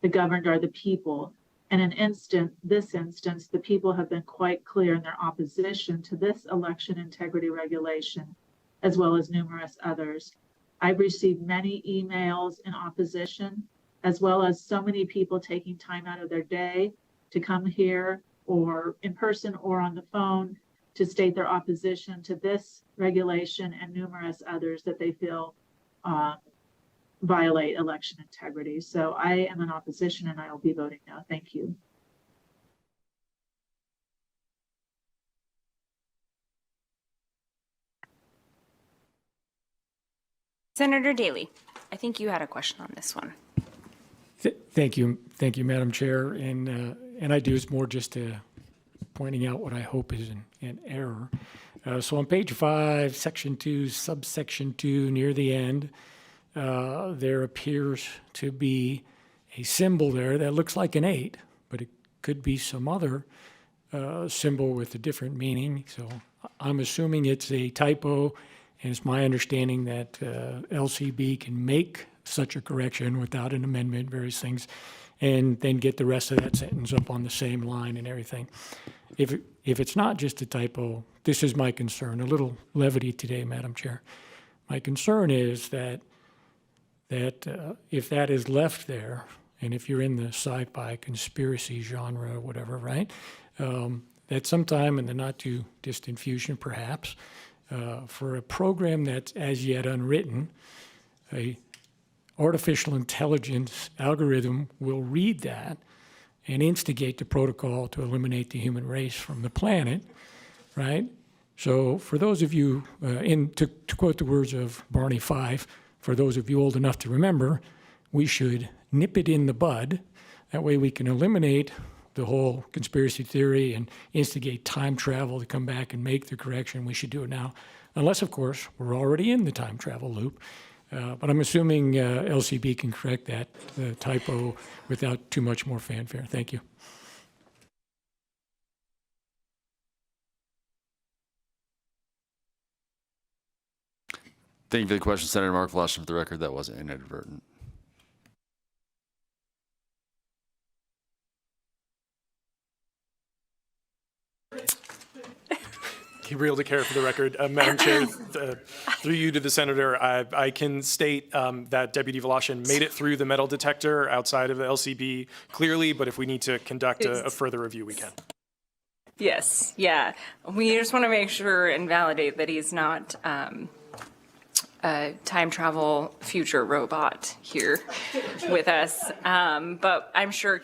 The governed are the people. And in this instance, the people have been quite clear in their opposition to this election integrity regulation, as well as numerous others. I've received many emails in opposition, as well as so many people taking time out of their day to come here or in person or on the phone to state their opposition to this regulation and numerous others that they feel violate election integrity. So I am in opposition and I will be voting no. Thank you. Senator Daly, I think you had a question on this one. Thank you, Madam Chair. And I do, it's more just pointing out what I hope is an error. So on page 5, section 2, subsection 2, near the end, there appears to be a symbol there that looks like an 8, but it could be some other symbol with a different meaning. So I'm assuming it's a typo, and it's my understanding that LCB can make such a correction without an amendment, various things, and then get the rest of that sentence up on the same line and everything. If it's not just a typo, this is my concern. A little levity today, Madam Chair. My concern is that if that is left there, and if you're in the sci-fi conspiracy genre or whatever, right, that sometime in the not too distant future, perhaps, for a program that's as yet unwritten, artificial intelligence algorithm will read that and instigate the protocol to eliminate the human race from the planet, right? So for those of you, to quote the words of Barney Fife, for those of you old enough to remember, we should nip it in the bud. That way we can eliminate the whole conspiracy theory and instigate time travel to come back and make the correction. We should do it now. Unless, of course, we're already in the time travel loop. But I'm assuming LCB can correct that typo without too much more fanfare. Thank you. Thank you for the question, Senator Mark Voloshin. For the record, that wasn't inadvertent. Gabriel DeCara for the record. Madam Chair, through you to the Senator, I can state that Deputy Voloshin made it through the metal detector outside of the LCB clearly, but if we need to conduct a further review, we can. Yes, yeah. We just want to make sure and validate that he's not a time travel future robot here with us. But I'm sure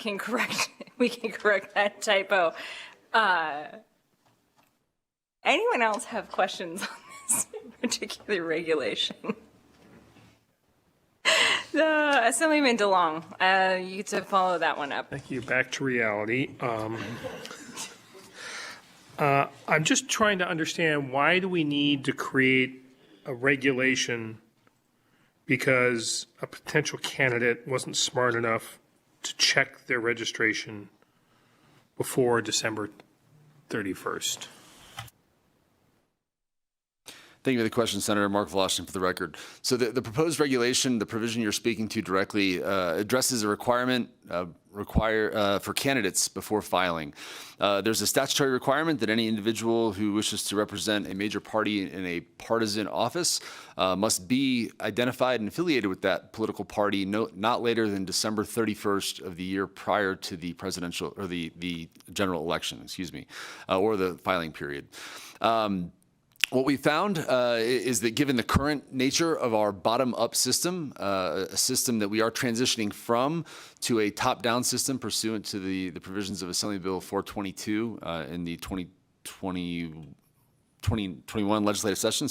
we can correct that typo. Anyone else have questions on this particular regulation? Assemblyman DeLong, you get to follow that one up. Thank you. Back to reality. I'm just trying to understand, why do we need to create a regulation because a potential candidate wasn't smart enough to check their registration before December 31st? Thank you for the question, Senator Mark Voloshin, for the record. So the proposed regulation, the provision you're speaking to directly, addresses a requirement for candidates before filing. There's a statutory requirement that any individual who wishes to represent a major party in a partisan office must be identified and affiliated with that political party not later than December 31st of the year prior to the presidential or the general election, or the filing period. What we found is that given the current nature of our bottom-up system, a system that we are transitioning from to a top-down system pursuant to the provisions of Assembly Bill 422 in the 2021 legislative session,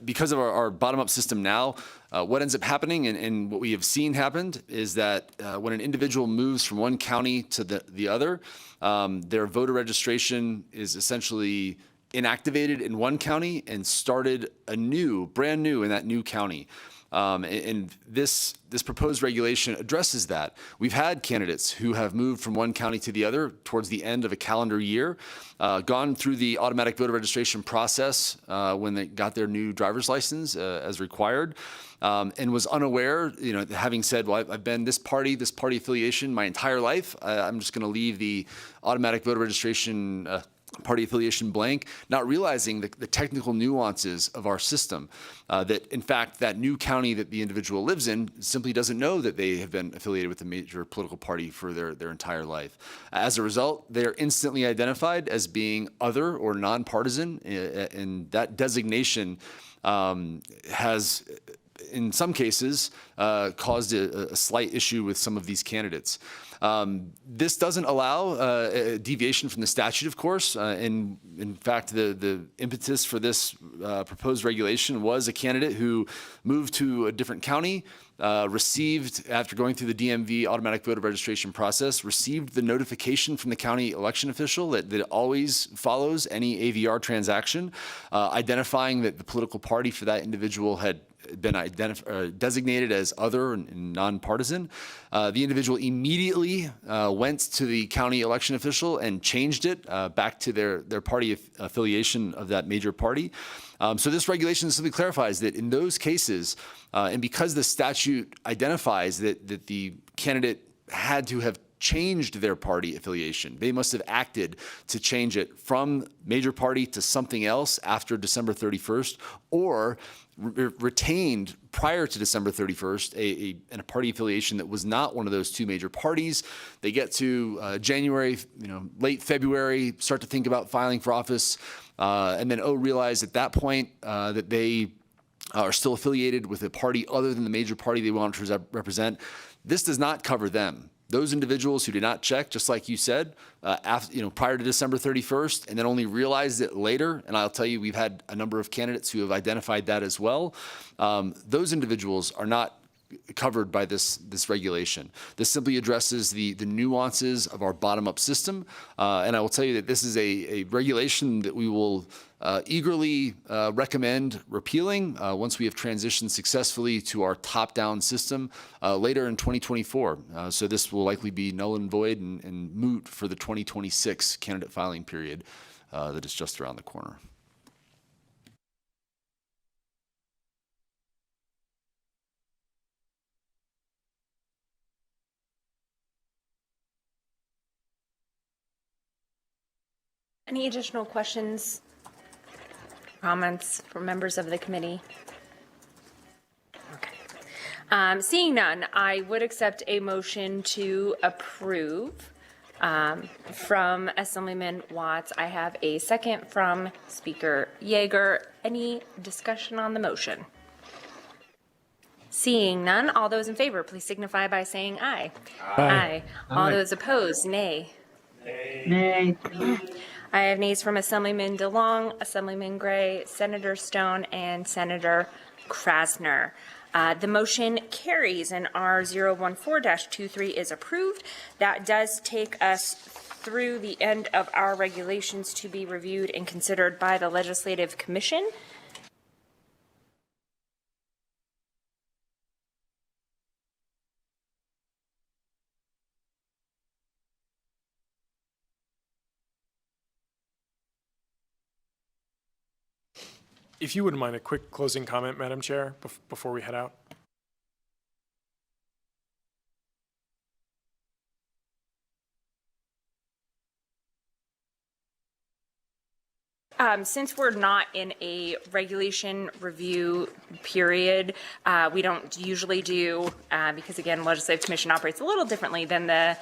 because of our bottom-up system now, what ends up happening and what we have seen happened is that when an individual moves from one county to the other, their voter registration is essentially inactivated in one county and started brand new in that new county. And this proposed regulation addresses that. We've had candidates who have moved from one county to the other towards the end of a calendar year, gone through the automatic voter registration process when they got their new driver's license as required, and was unaware, having said, well, I've been this party affiliation my entire life. I'm just going to leave the automatic voter registration party affiliation blank, not realizing the technical nuances of our system, that in fact that new county that the individual lives in simply doesn't know that they have been affiliated with a major political party for their entire life. As a result, they're instantly identified as being other or nonpartisan, and that designation has in some cases caused a slight issue with some of these candidates. This doesn't allow a deviation from the statute, of course. And in fact, the impetus for this proposed regulation was a candidate who moved to a different county, received, after going through the DMV automatic voter registration process, received the notification from the county election official that always follows any AVR transaction, identifying that the political party for that individual had been designated as other and nonpartisan. The individual immediately went to the county election official and changed it back to their party affiliation of that major party. So this regulation simply clarifies that in those cases, and because the statute identifies that the candidate had to have changed their party affiliation, they must have acted to change it from major party to something else after December 31st, or retained prior to December 31st a party affiliation that was not one of those two major parties. They get to January, late February, start to think about filing for office, and then realize at that point that they are still affiliated with a party other than the major party they want to represent, this does not cover them. Those individuals who did not check, just like you said, prior to December 31st, and then only realized it later, and I'll tell you, we've had a number of candidates who have identified that as well. Those individuals are not covered by this regulation. This simply addresses the nuances of our bottom-up system, and I will tell you that this is a regulation that we will eagerly recommend repealing once we have transitioned successfully to our top-down system later in 2024. So this will likely be null and void and moot for the 2026 candidate filing period that is just around the corner. Any additional questions, comments from members of the committee? Okay. Seeing none, I would accept a motion to approve from Assemblyman Watts. I have a second from Speaker Yeager. Any discussion on the motion? Seeing none, all those in favor, please signify by saying aye. Aye. All those opposed, nay. Nay. I have nays from Assemblyman DeLong, Assemblyman Gray, Senator Stone, and Senator Krasner. The motion carries and R014-23 is approved. That does take us through the end of our regulations to be reviewed and considered by the Legislative Commission. If you wouldn't mind a quick closing comment, Madam Chair, before we head out. Since we're not in a regulation review period, we don't usually do, because again, Legislative Commission operates a little differently than the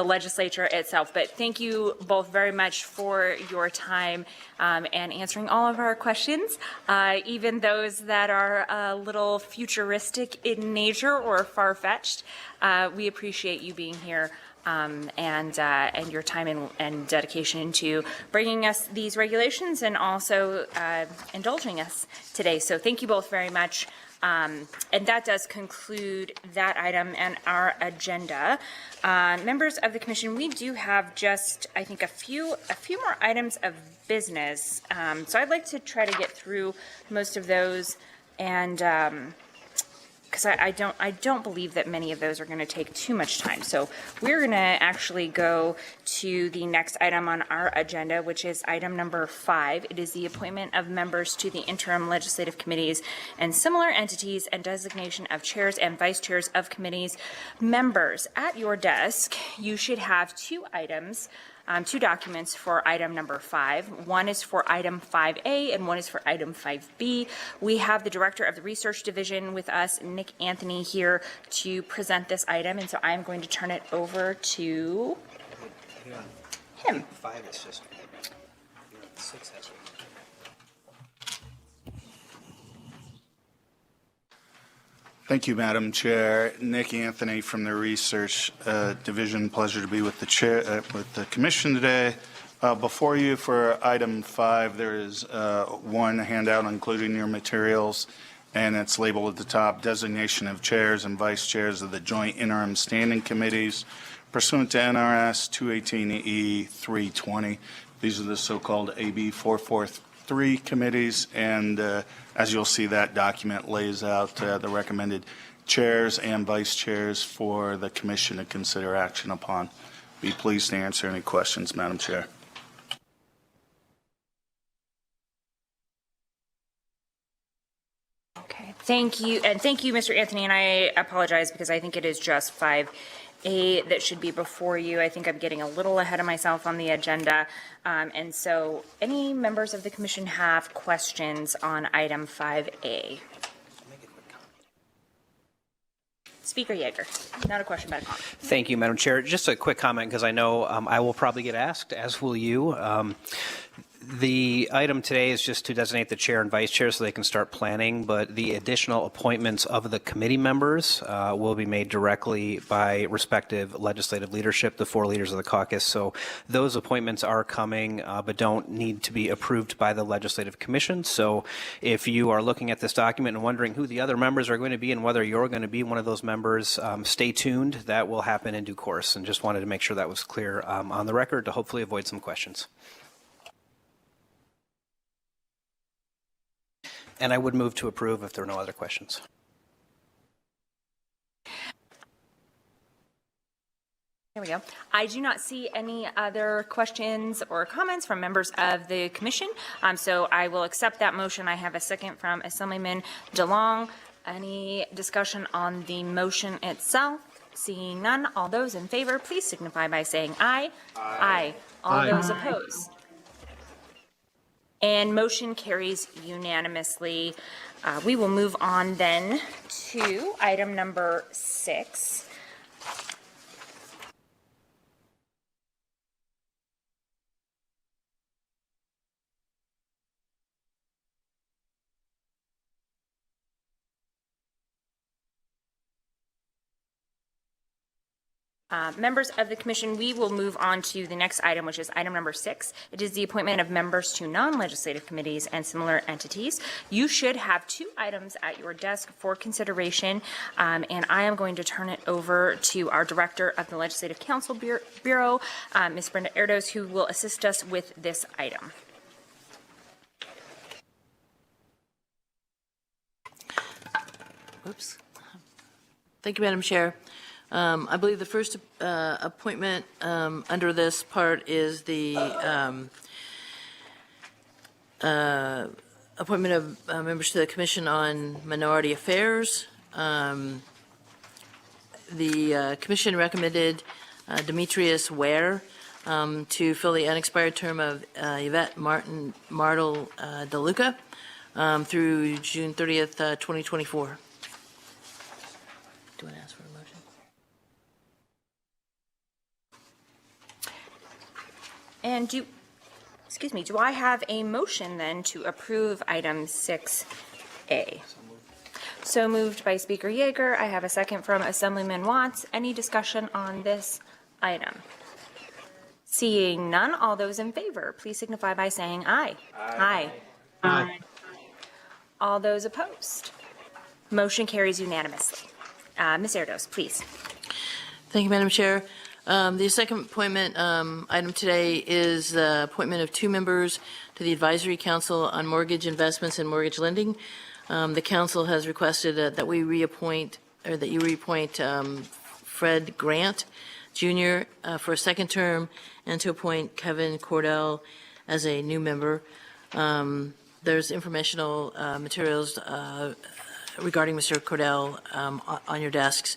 legislature itself. But thank you both very much for your time and answering all of our questions, even those that are a little futuristic in nature or far-fetched. We appreciate you being here. And your time and dedication into bringing us these regulations and also indulging us today. So thank you both very much. And that does conclude that item and our agenda. Members of the commission, we do have just, I think, a few more items of business. So I'd like to try to get through most of those, and because I don't believe that many of those are going to take too much time. So we're going to actually go to the next item on our agenda, which is item number 5. It is the appointment of members to the interim legislative committees and similar entities and designation of chairs and vice chairs of committees. Members, at your desk, you should have two documents for item number 5. One is for item 5A and one is for item 5B. We have the director of the research division with us, Nick Anthony, here to present this item, and so I'm going to turn it over to him. 5 is just 6 has. Thank you, Madam Chair. Nick Anthony from the Research Division. Pleasure to be with the chair, with the Commission today. Before you for item 5, there is one handout including your materials, and it's labeled at the top, designation of chairs and vice chairs of the joint interim standing committees pursuant to NRS 218E 320. These are the so-called AB 443 committees, and as you'll see, that document lays out the recommended chairs and vice chairs for the Commission to consider action upon. Be pleased to answer any questions, Madam Chair. Okay, thank you, and thank you, Mr. Anthony, and I apologize because I think it is just 5A that should be before you. I think I'm getting a little ahead of myself on the agenda. And so any members of the commission have questions on item 5A? Speaker Yeager, not a question, but a comment. Thank you, Madam Chair. Just a quick comment, because I know I will probably get asked, as will you. The item today is just to designate the chair and vice chair so they can start planning, but the additional appointments of the committee members will be made directly by respective legislative leadership, the 4 leaders of the caucus. So those appointments are coming, but don't need to be approved by the Legislative Commission. So if you are looking at this document and wondering who the other members are going to be and whether you're going to be one of those members, stay tuned. That will happen in due course, and just wanted to make sure that was clear on the record to hopefully avoid some questions. And I would move to approve if there are no other questions. There we go. I do not see any other questions or comments from members of the commission, so I will accept that motion. I have a second from Assemblyman DeLong. Any discussion on the motion itself? Seeing none, all those in favor, please signify by saying aye. Aye. All those opposed? And motion carries unanimously. We will move on then to item number 6. Members of the commission, we will move on to the next item, which is item number 6. It is the appointment of members to non-legislative committees and similar entities. You should have 2 items at your desk for consideration, and I am going to turn it over to our director of the Legislative Council Bureau, Ms. Brenda Erdos, who will assist us with this item. Oops. Thank you, Madam Chair. I believe the first appointment under this part is the appointment of members to the Commission on Minority Affairs. The Commission recommended Demetrius Ware to fill the unexpired term of Yvette Martel DeLuca through June 30th, 2024. Do you want to ask for a motion? And do I have a motion then to approve item 6A? So moved by Speaker Yeager. I have a second from Assemblyman Watts. Any discussion on this item? Seeing none, all those in favor, please signify by saying aye. Aye. Aye. All those opposed? Motion carries unanimously. Ms. Erdos, please. Thank you, Madam Chair. The second appointment item today is the appointment of 2 members to the Advisory Council on Mortgage Investments and Mortgage Lending. The council has requested that we reappoint, or that you reappoint Fred Grant Jr. For a second term, and to appoint Kevin Cordell as a new member. There's informational materials regarding Mr. Cordell on your desks.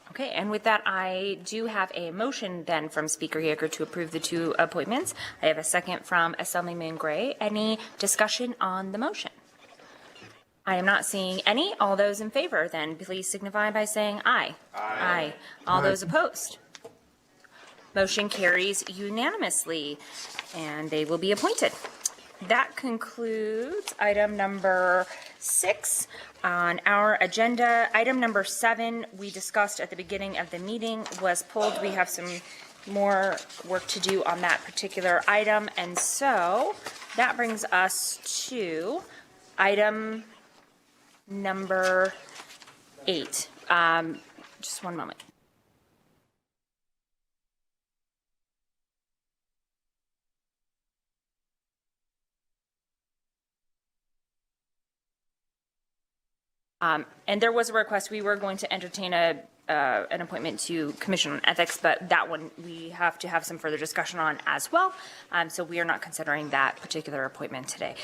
Okay, and with that, I do have a motion then from Speaker Yeager to approve the 2 appointments. I have a second from Assemblyman Gray. Any discussion on the motion? I am not seeing any. All those in favor then please signify by saying aye. Aye. All those opposed? Motion carries unanimously, and they will be appointed. That concludes item number 6 on our agenda. Item number 7 we discussed at the beginning of the meeting was pulled. We have some more work to do on that particular item, and so that brings us to item number 8. Just one moment. And there was a request. We were going to entertain an appointment to Commission on Ethics, but that one we have to have some further discussion on as well. So we are not considering that particular appointment today.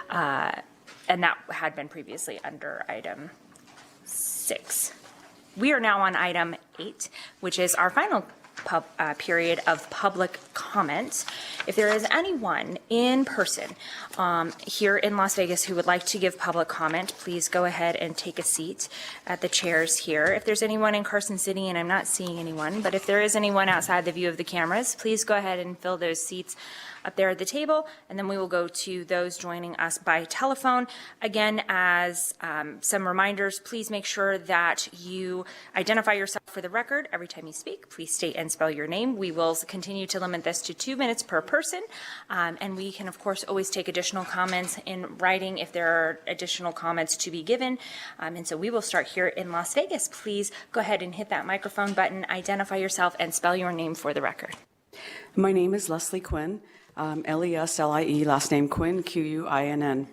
And that had been previously under item 6. We are now on item 8, which is our final period of public comment. comments. If there is anyone in person here in Las Vegas who would like to give public comment, please go ahead and take a seat at the chairs here. If there's anyone in Carson City, and I'm not seeing anyone, but if there is anyone outside the view of the cameras, please go ahead and fill those seats up there at the table, and then we will go to those joining us by telephone. Again, as some reminders, please make sure that you identify yourself for the record every time you speak. Please state and spell your name. We will continue to limit this to 2 minutes per person, and we can, of course, always take additional comments in writing if there are additional comments to be given. And so we will start here in Las Vegas. Please go ahead and hit that microphone button, identify yourself, and spell your name for the record. My name is Leslie Quinn. Leslie, last name Quinn, Quinn.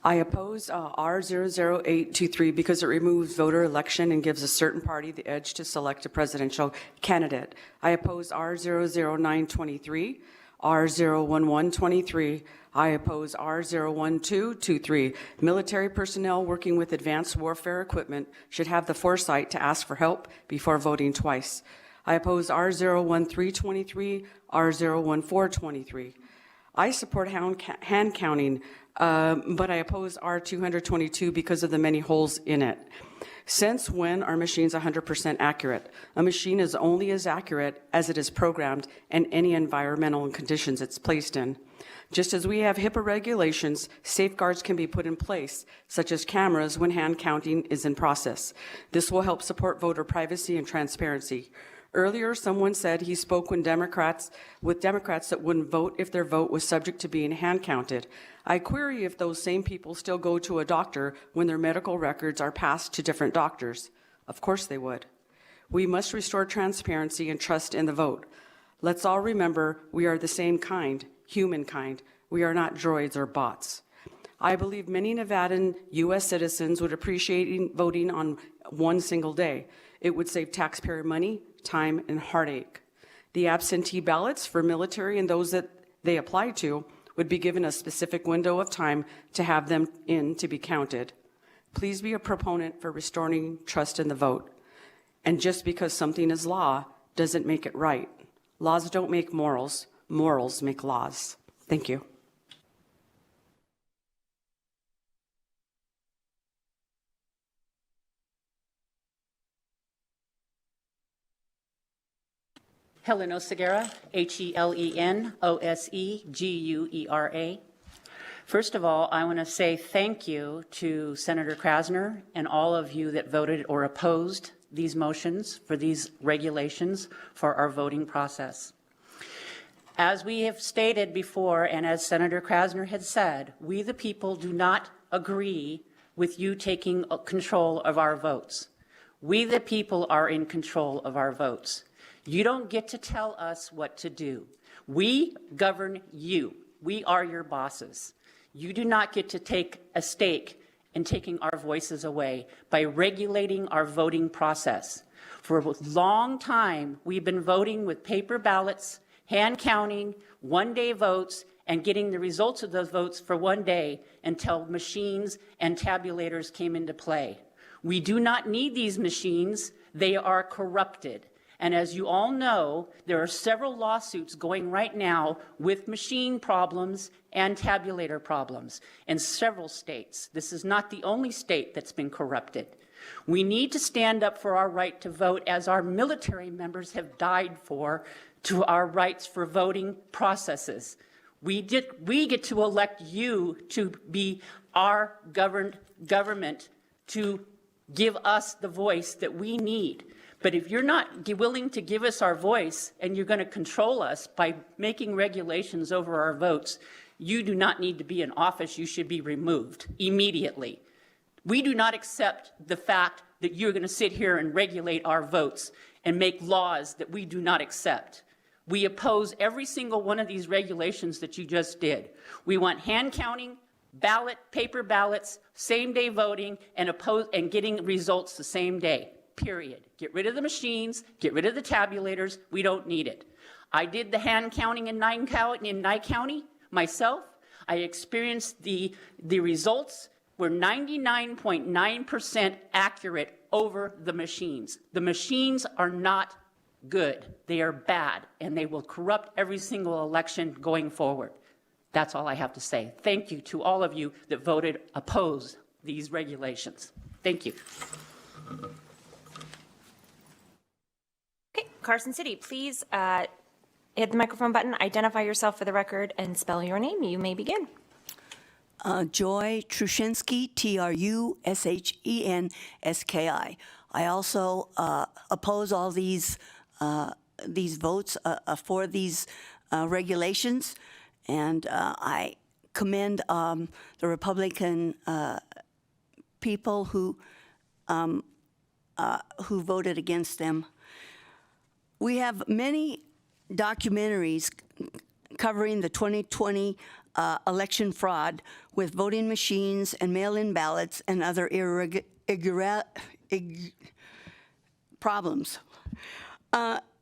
I oppose R00823 because it removes voter election and gives a certain party the edge to select a presidential candidate. I oppose R00923, R01123. I oppose R01223. Military personnel working with advanced warfare equipment should have the foresight to ask for help before voting twice. I oppose R01323, R01423. I support hand counting, but I oppose R222 because of the many holes in it. Since when are machines 100% accurate? A machine is only as accurate as it is programmed and any environmental conditions it's placed in. Just as we have HIPAA regulations, safeguards can be put in place, such as cameras when hand counting is in process. This will help support voter privacy and transparency. Earlier, someone said he spoke with Democrats that wouldn't vote if their vote was subject to being hand counted. I query if those same people still go to a doctor when their medical records are passed to different doctors. Of course they would. We must restore transparency and trust in the vote. Let's all remember we are the same kind, humankind. We are not droids or bots. I believe many Nevadan U.S. citizens would appreciate voting on one single day. It would save taxpayer money, time, and heartache. The absentee ballots for military and those that they apply to would be given a specific window of time to have them in to be counted. Please be a proponent for restoring trust in the vote. And just because something is law doesn't make it right. Laws don't make morals. Morals make laws. Thank you. Helen Oseguera, HELENOSEGUERA. First of all, I want to say thank you to Senator Krasner and all of you that voted or opposed these motions for these regulations for our voting process. As we have stated before, and as Senator Krasner had said, we the people do not agree with you taking control of our votes. We the people are in control of our votes. You don't get to tell us what to do. We govern you. We are your bosses. You do not get to take a stake in taking our voices away by regulating our voting process. For a long time, we've been voting with paper ballots, hand counting, one-day votes, and getting the results of those votes for one day until machines and tabulators came into play. We do not need these machines. They are corrupted. And as you all know, there are several lawsuits going right now with machine problems and tabulator problems in several states. This is not the only state that's been corrupted. We need to stand up for our right to vote, as our military members have died for, to our rights for voting processes. We get to elect you to be our government, to give us the voice that we need. But if you're not willing to give us our voice and you're going to control us by making regulations over our votes, you do not need to be in office. You should be removed immediately. We do not accept the fact that you're going to sit here and regulate our votes and make laws that we do not accept. We oppose every single one of these regulations that you just did. We want hand counting, paper ballots, same-day voting, and getting results the same day. Period. Get rid of the machines, get rid of the tabulators. We don't need it. I did the hand counting in Nye County myself. I experienced the results were 99.9% accurate over the machines. The machines are not good. They are bad, and they will corrupt every single election going forward. That's all I have to say. Thank you to all of you that voted oppose these regulations. Thank you. Okay, Carson City, please hit the microphone button, identify yourself for the record, and spell your name. You may begin. Joy Trushinsky, Trushenski. I also oppose all these votes for these regulations, and I commend the Republican people who voted against them. We have many documentaries covering the 2020 election fraud with voting machines and mail-in ballots and other problems.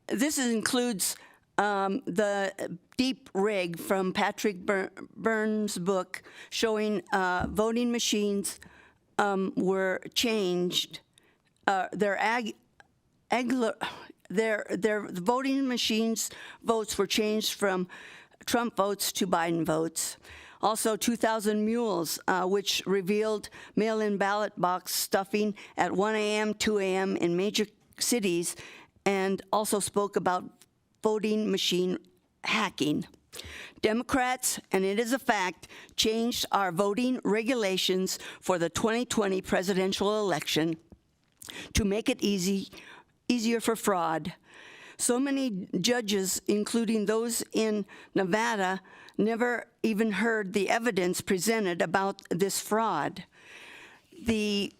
This includes the deep rig from Patrick Byrne's book showing voting machines were changed. Their voting machines votes were changed from Trump votes to Biden votes. Also, 2,000 Mules, which revealed mail-in ballot box stuffing at 1 a.m., 2 a.m. in major cities, and also spoke about voting machine hacking. Democrats, and it is a fact, changed our voting regulations for the 2020 presidential election to make it easier for fraud. So many judges, including those in Nevada, never even heard the evidence presented about this fraud. The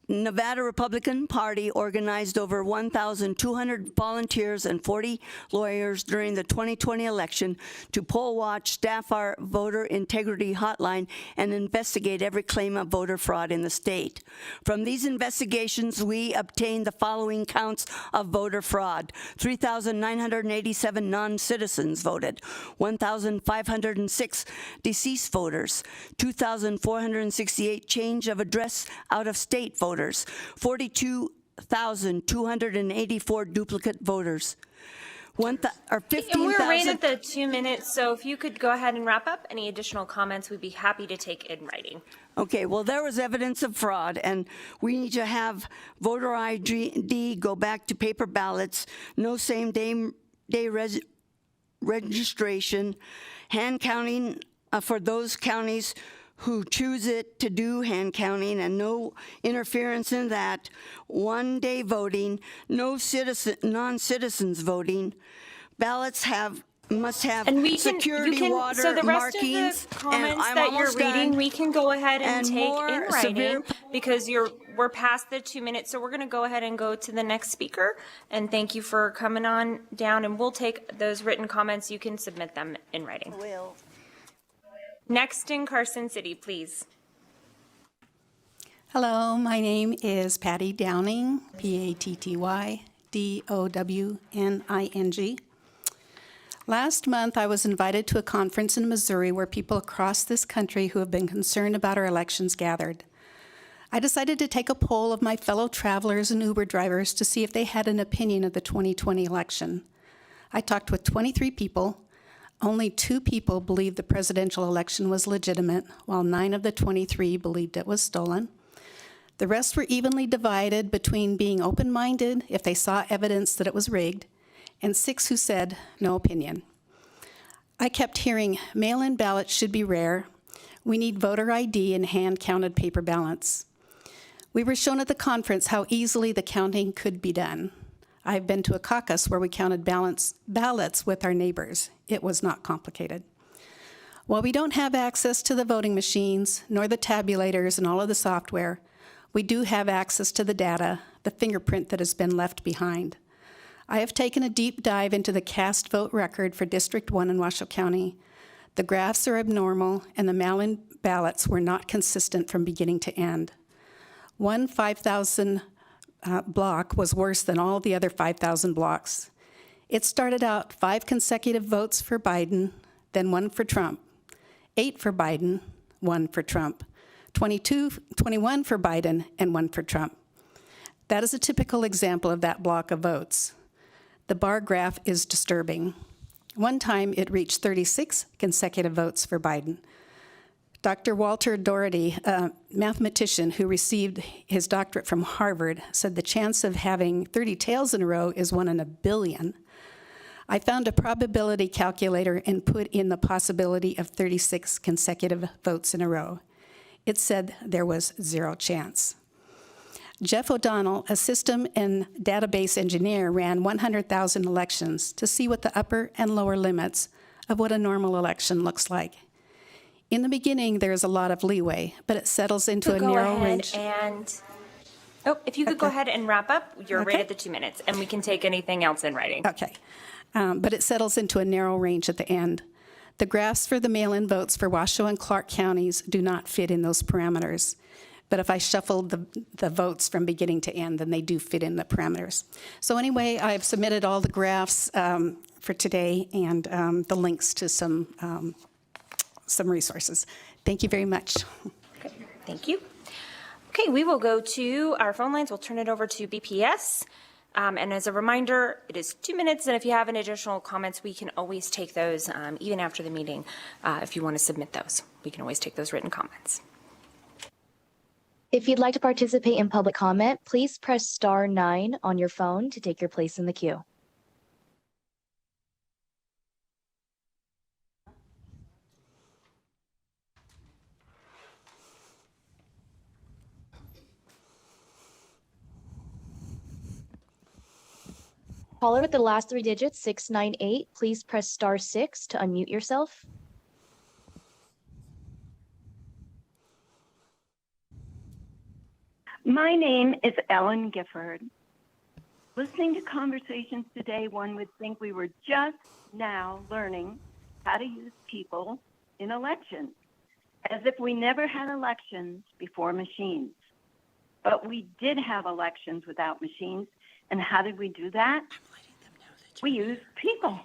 Nevada Republican Party organized over 1,200 volunteers and 40 lawyers during the 2020 election to poll watch, staff our voter integrity hotline, and investigate every claim of voter fraud in the state. From these investigations, we obtained the following counts of voter fraud. 3,987 non-citizens voted, 1,506 deceased voters, 2,468 change of address out-of-state voters, 42,284 duplicate voters, 15,000. And we're right at the 2 minutes, so if you could go ahead and wrap up. Any additional comments we'd be happy to take in writing. Okay, well, there was evidence of fraud, and we need to have voter ID go back to paper ballots, no same-day registration, hand counting for those counties who choose it to do hand counting, and no interference in that, one-day voting, no non-citizens voting. Ballots must have security water so the rest markings. of the comments that you're reading, we can go ahead and take in writing because we're past the 2 minutes. So we're going to go ahead and go to the next speaker. And thank you for coming on down. And we'll take those written comments. You can submit them in writing. Next in Carson City, please. Hello, my name is Patty Downing, Pattydowning. Last month, I was invited to a conference in Missouri where people across this country who have been concerned about our elections gathered. I decided to take a poll of my fellow travelers and Uber drivers to see if they had an opinion of the 2020 election. I talked with 23 people. Only 2 people believed the presidential election was legitimate, while 9 of the 23 believed it was stolen. The rest were evenly divided between being open-minded if they saw evidence that it was rigged, and 6 who said no opinion. I kept hearing mail-in ballots should be rare. We need voter ID and hand-counted paper ballots. We were shown at the conference how easily the counting could be done. I've been to a caucus where we counted ballots with our neighbors. It was not complicated. While we don't have access to the voting machines, nor the tabulators and all of the software, we do have access to the data, the fingerprint that has been left behind. I have taken a deep dive into the cast vote record for District 1 in Washoe County. The graphs are abnormal, and the mail-in ballots were not consistent from beginning to end. One 5,000 block was worse than all the other 5,000 blocks. It started out 5 consecutive votes for Biden, then 1 for Trump, 8 for Biden, 1 for Trump, 21 for Biden, and 1 for Trump. That is a typical example of that block of votes. The bar graph is disturbing. One time it reached 36 consecutive votes for Biden. Dr. Walter Doherty, a mathematician who received his doctorate from Harvard, said the chance of having 30 tails in a row is 1 in a billion. I found a probability calculator and put in the possibility of 36 consecutive votes in a row. It said there was 0 chance. Jeff O'Donnell, a system and database engineer, ran 100,000 elections to see what the upper and lower limits of what a normal election looks like. In the beginning, there is a lot of leeway, but it settles into a narrow range. If you could go ahead and wrap up, you're right at the 2 minutes, and we can take anything else in writing. Okay. But it settles into a narrow range at the end. The graphs for the mail-in votes for Washoe and Clark counties do not fit in those parameters. But if I shuffled the votes from beginning to end, then they do fit in the parameters. So anyway, I've submitted all the graphs for today and the links to some resources. Thank you very much. Okay, thank you. Okay, we will go to our phone lines. We'll turn it over to BPS. And as a reminder, it is 2 minutes, and if you have any additional comments, we can always take those even after the meeting. If you want to submit those, we can always take those written comments. If you'd like to participate in public comment, please press star 9 on your phone to take your place in the queue. Caller with the last 3 digits, 698, please press star 6 to unmute yourself. My name is Ellen Gifford. Listening to conversations today, one would think we were just now learning how to use people in elections, as if we never had elections before machines. But we did have elections without machines, and how did we do that? We used people.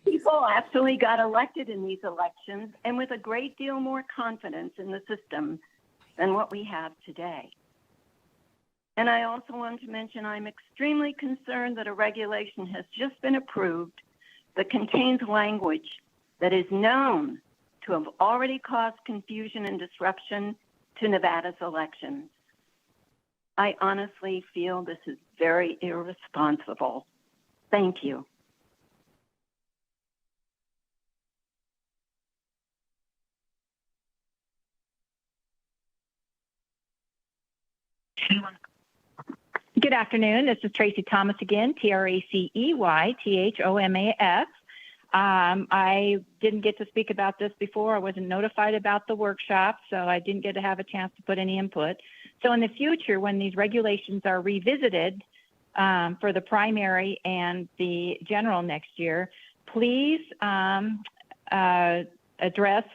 People actually got elected in these elections, and with a great deal more confidence in the system than what we have today. And I also want to mention I'm extremely concerned that a regulation has just been approved that contains language that is known to have already caused confusion and disruption to Nevada's elections. I honestly feel this is very irresponsible. Thank you. Good afternoon. This is Tracy Thomas again, TRACEYTHOMAS. I didn't get to speak about this before. I wasn't notified about the workshop, so I didn't get to have a chance to put any input. So in the future, when these regulations are revisited for the primary and the general next year, please address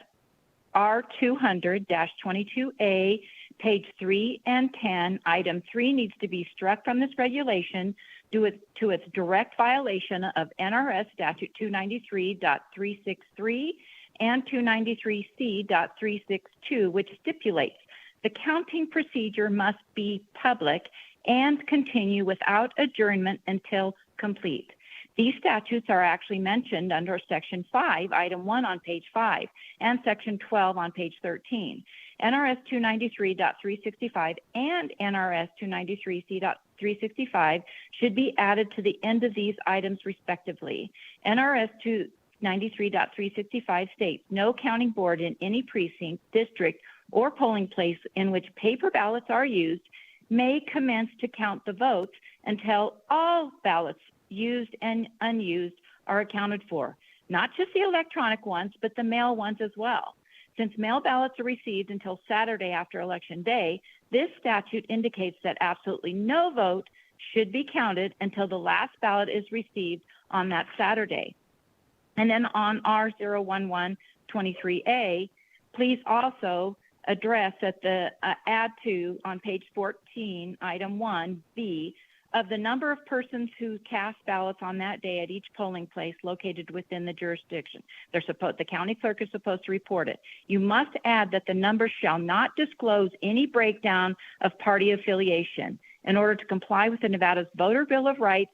R200-22A, page 3 and 10. Item 3 needs to be struck from this regulation due to its direct violation of NRS Statute 293.363 and 293C.362, which stipulates the counting procedure must be public and continue without adjournment until complete. These statutes are actually mentioned under Section 5, Item 1 on page 5, and Section 12 on page 13. NRS 293.365 and NRS 293C.365 should be added to the end of these items respectively. NRS 293.365 states, no counting board in any precinct, district, or polling place in which paper ballots are used may commence to count the votes until all ballots used and unused are accounted for, not just the electronic ones, but the mail ones as well. Since mail ballots are received until Saturday after Election Day, this statute indicates that absolutely no vote should be counted until the last ballot is received on that Saturday. And then on R01123A, please also address at the add to on page 14, item 1B, of the number of persons who cast ballots on that day at each polling place located within the jurisdiction. The county clerk is supposed to report it. You must add that the number shall not disclose any breakdown of party affiliation. In order to comply with the Nevada's Voter Bill of Rights,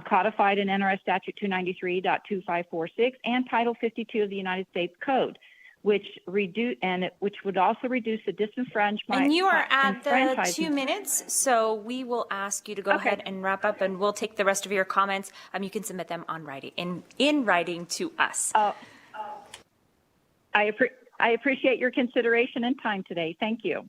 codified in NRS Statute 293.2546 and Title 52 of the United States Code, which would also reduce the disenfranchisement. And you are at the 2 minutes, so we will ask you to go ahead and wrap up, and we'll take the rest of your comments. You can submit them on writing, in writing to us. I appreciate your consideration and time today. Thank you.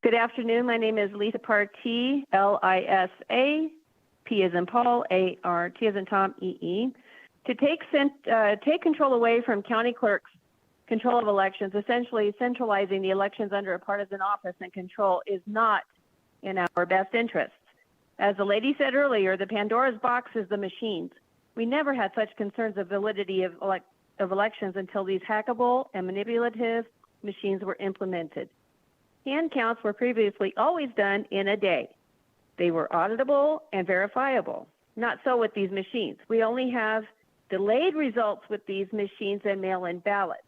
Good afternoon. My name is Lisa Partee, Lisa, P as in Paul, A-R-T as in Tom, E-E. To take control away from county clerks' control of elections, essentially centralizing the elections under a partisan office and control, is not in our best interests. As the lady said earlier, the Pandora's box is the machines. We never had such concerns of validity of elections until these hackable and manipulative machines were implemented. Hand counts were previously always done in a day. They were auditable and verifiable. Not so with these machines. We only have delayed results with these machines and mail-in ballots.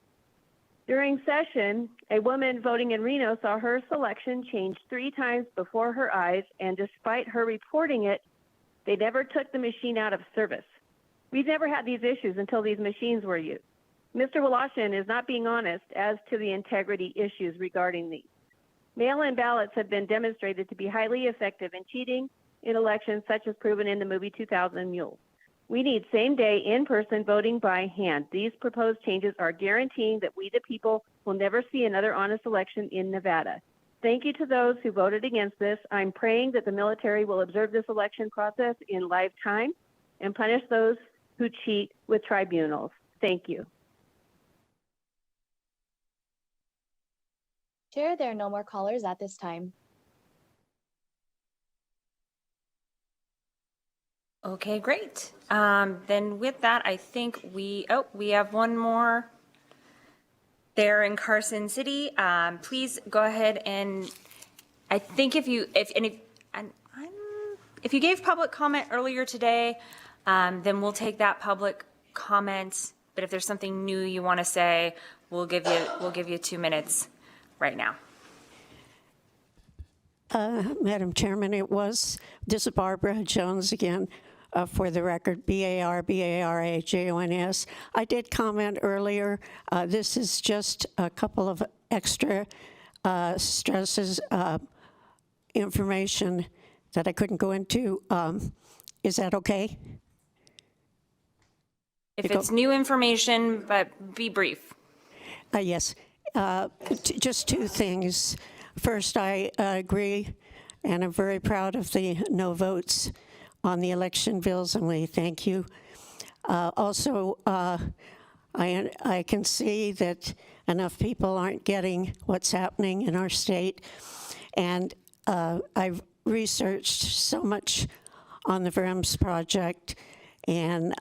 During session, a woman voting in Reno saw her selection changed 3 times before her eyes, and despite her reporting it, they never took the machine out of service. We've never had these issues until these machines were used. Mr. Woloshyn is not being honest as to the integrity issues regarding these. Mail-in ballots have been demonstrated to be highly effective in cheating in elections, such as proven in the movie 2000 Mules. We need same-day, in-person voting by hand. These proposed changes are guaranteeing that we, the people, will never see another honest election in Nevada. Thank you to those who voted against this. I'm praying that the military will observe this election process in live time and punish those who cheat with tribunals. Thank you. Chair, there are no more callers at this time. Okay, great. Then with that, I think we have one more there in Carson City. Please go ahead and I think if you gave public comment earlier today, then we'll take that public comment. But if there's something new you want to say, we'll give you 2 minutes right now. Madam Chairman, this is Barbara Jones again, for the record, BARBARAJONS. I did comment earlier. This is just a couple of extra stresses, information that I couldn't go into. Is that okay? If it's new information, but be brief. Yes. Just 2 things. First, I agree, and I'm very proud of the no votes on the election bills, and we thank you. Also, I can see that enough people aren't getting what's happening in our state, and I've researched so much on the VREMS project, and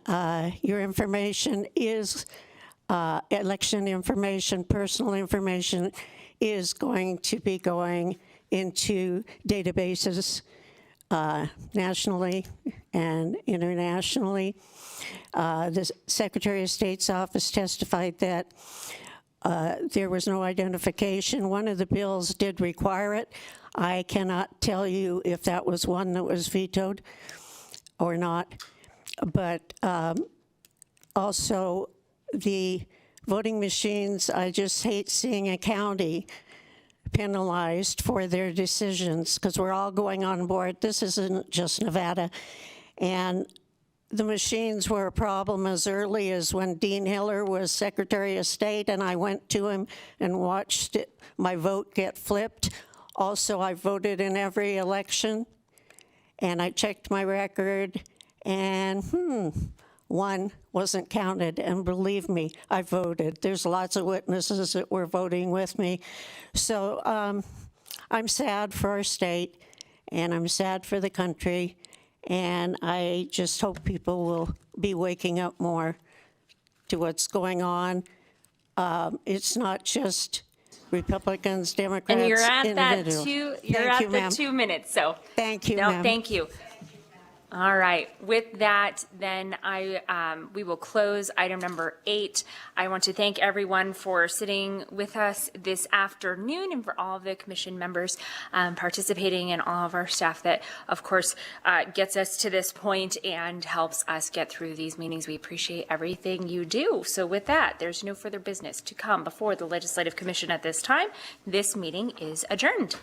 your information is election information, personal information is going to be going into databases nationally and internationally. The Secretary of State's office testified that there was no identification. One of the bills did require it. I cannot tell you if that was one that was vetoed or not, but also the voting machines, I just hate seeing a county penalized for their decisions, because we're all going on board. This isn't just Nevada. And the machines were a problem as early as when Dean Hiller was Secretary of State, and I went to him and watched my vote get flipped. Also, I voted in every election, and I checked my record, and one wasn't counted, and believe me, I voted. There's lots of witnesses that were voting with me. So I'm sad for our state, and I'm sad for the country, and I just hope people will be waking up more to what's going on. It's not just Republicans, Democrats, And you're at that individuals. you're Thank at you, the ma'am. 2 minutes, so. Thank you, No, ma'am. thank you. All right. With that, then we will close item number 8. I want to thank everyone for sitting with us this afternoon, and for all of the commission members participating, and all of our staff that, of course, gets us to this point and helps us get through these meetings. We appreciate everything you do. So with that, there's no further business to come before the Legislative Commission at this time. This meeting is adjourned.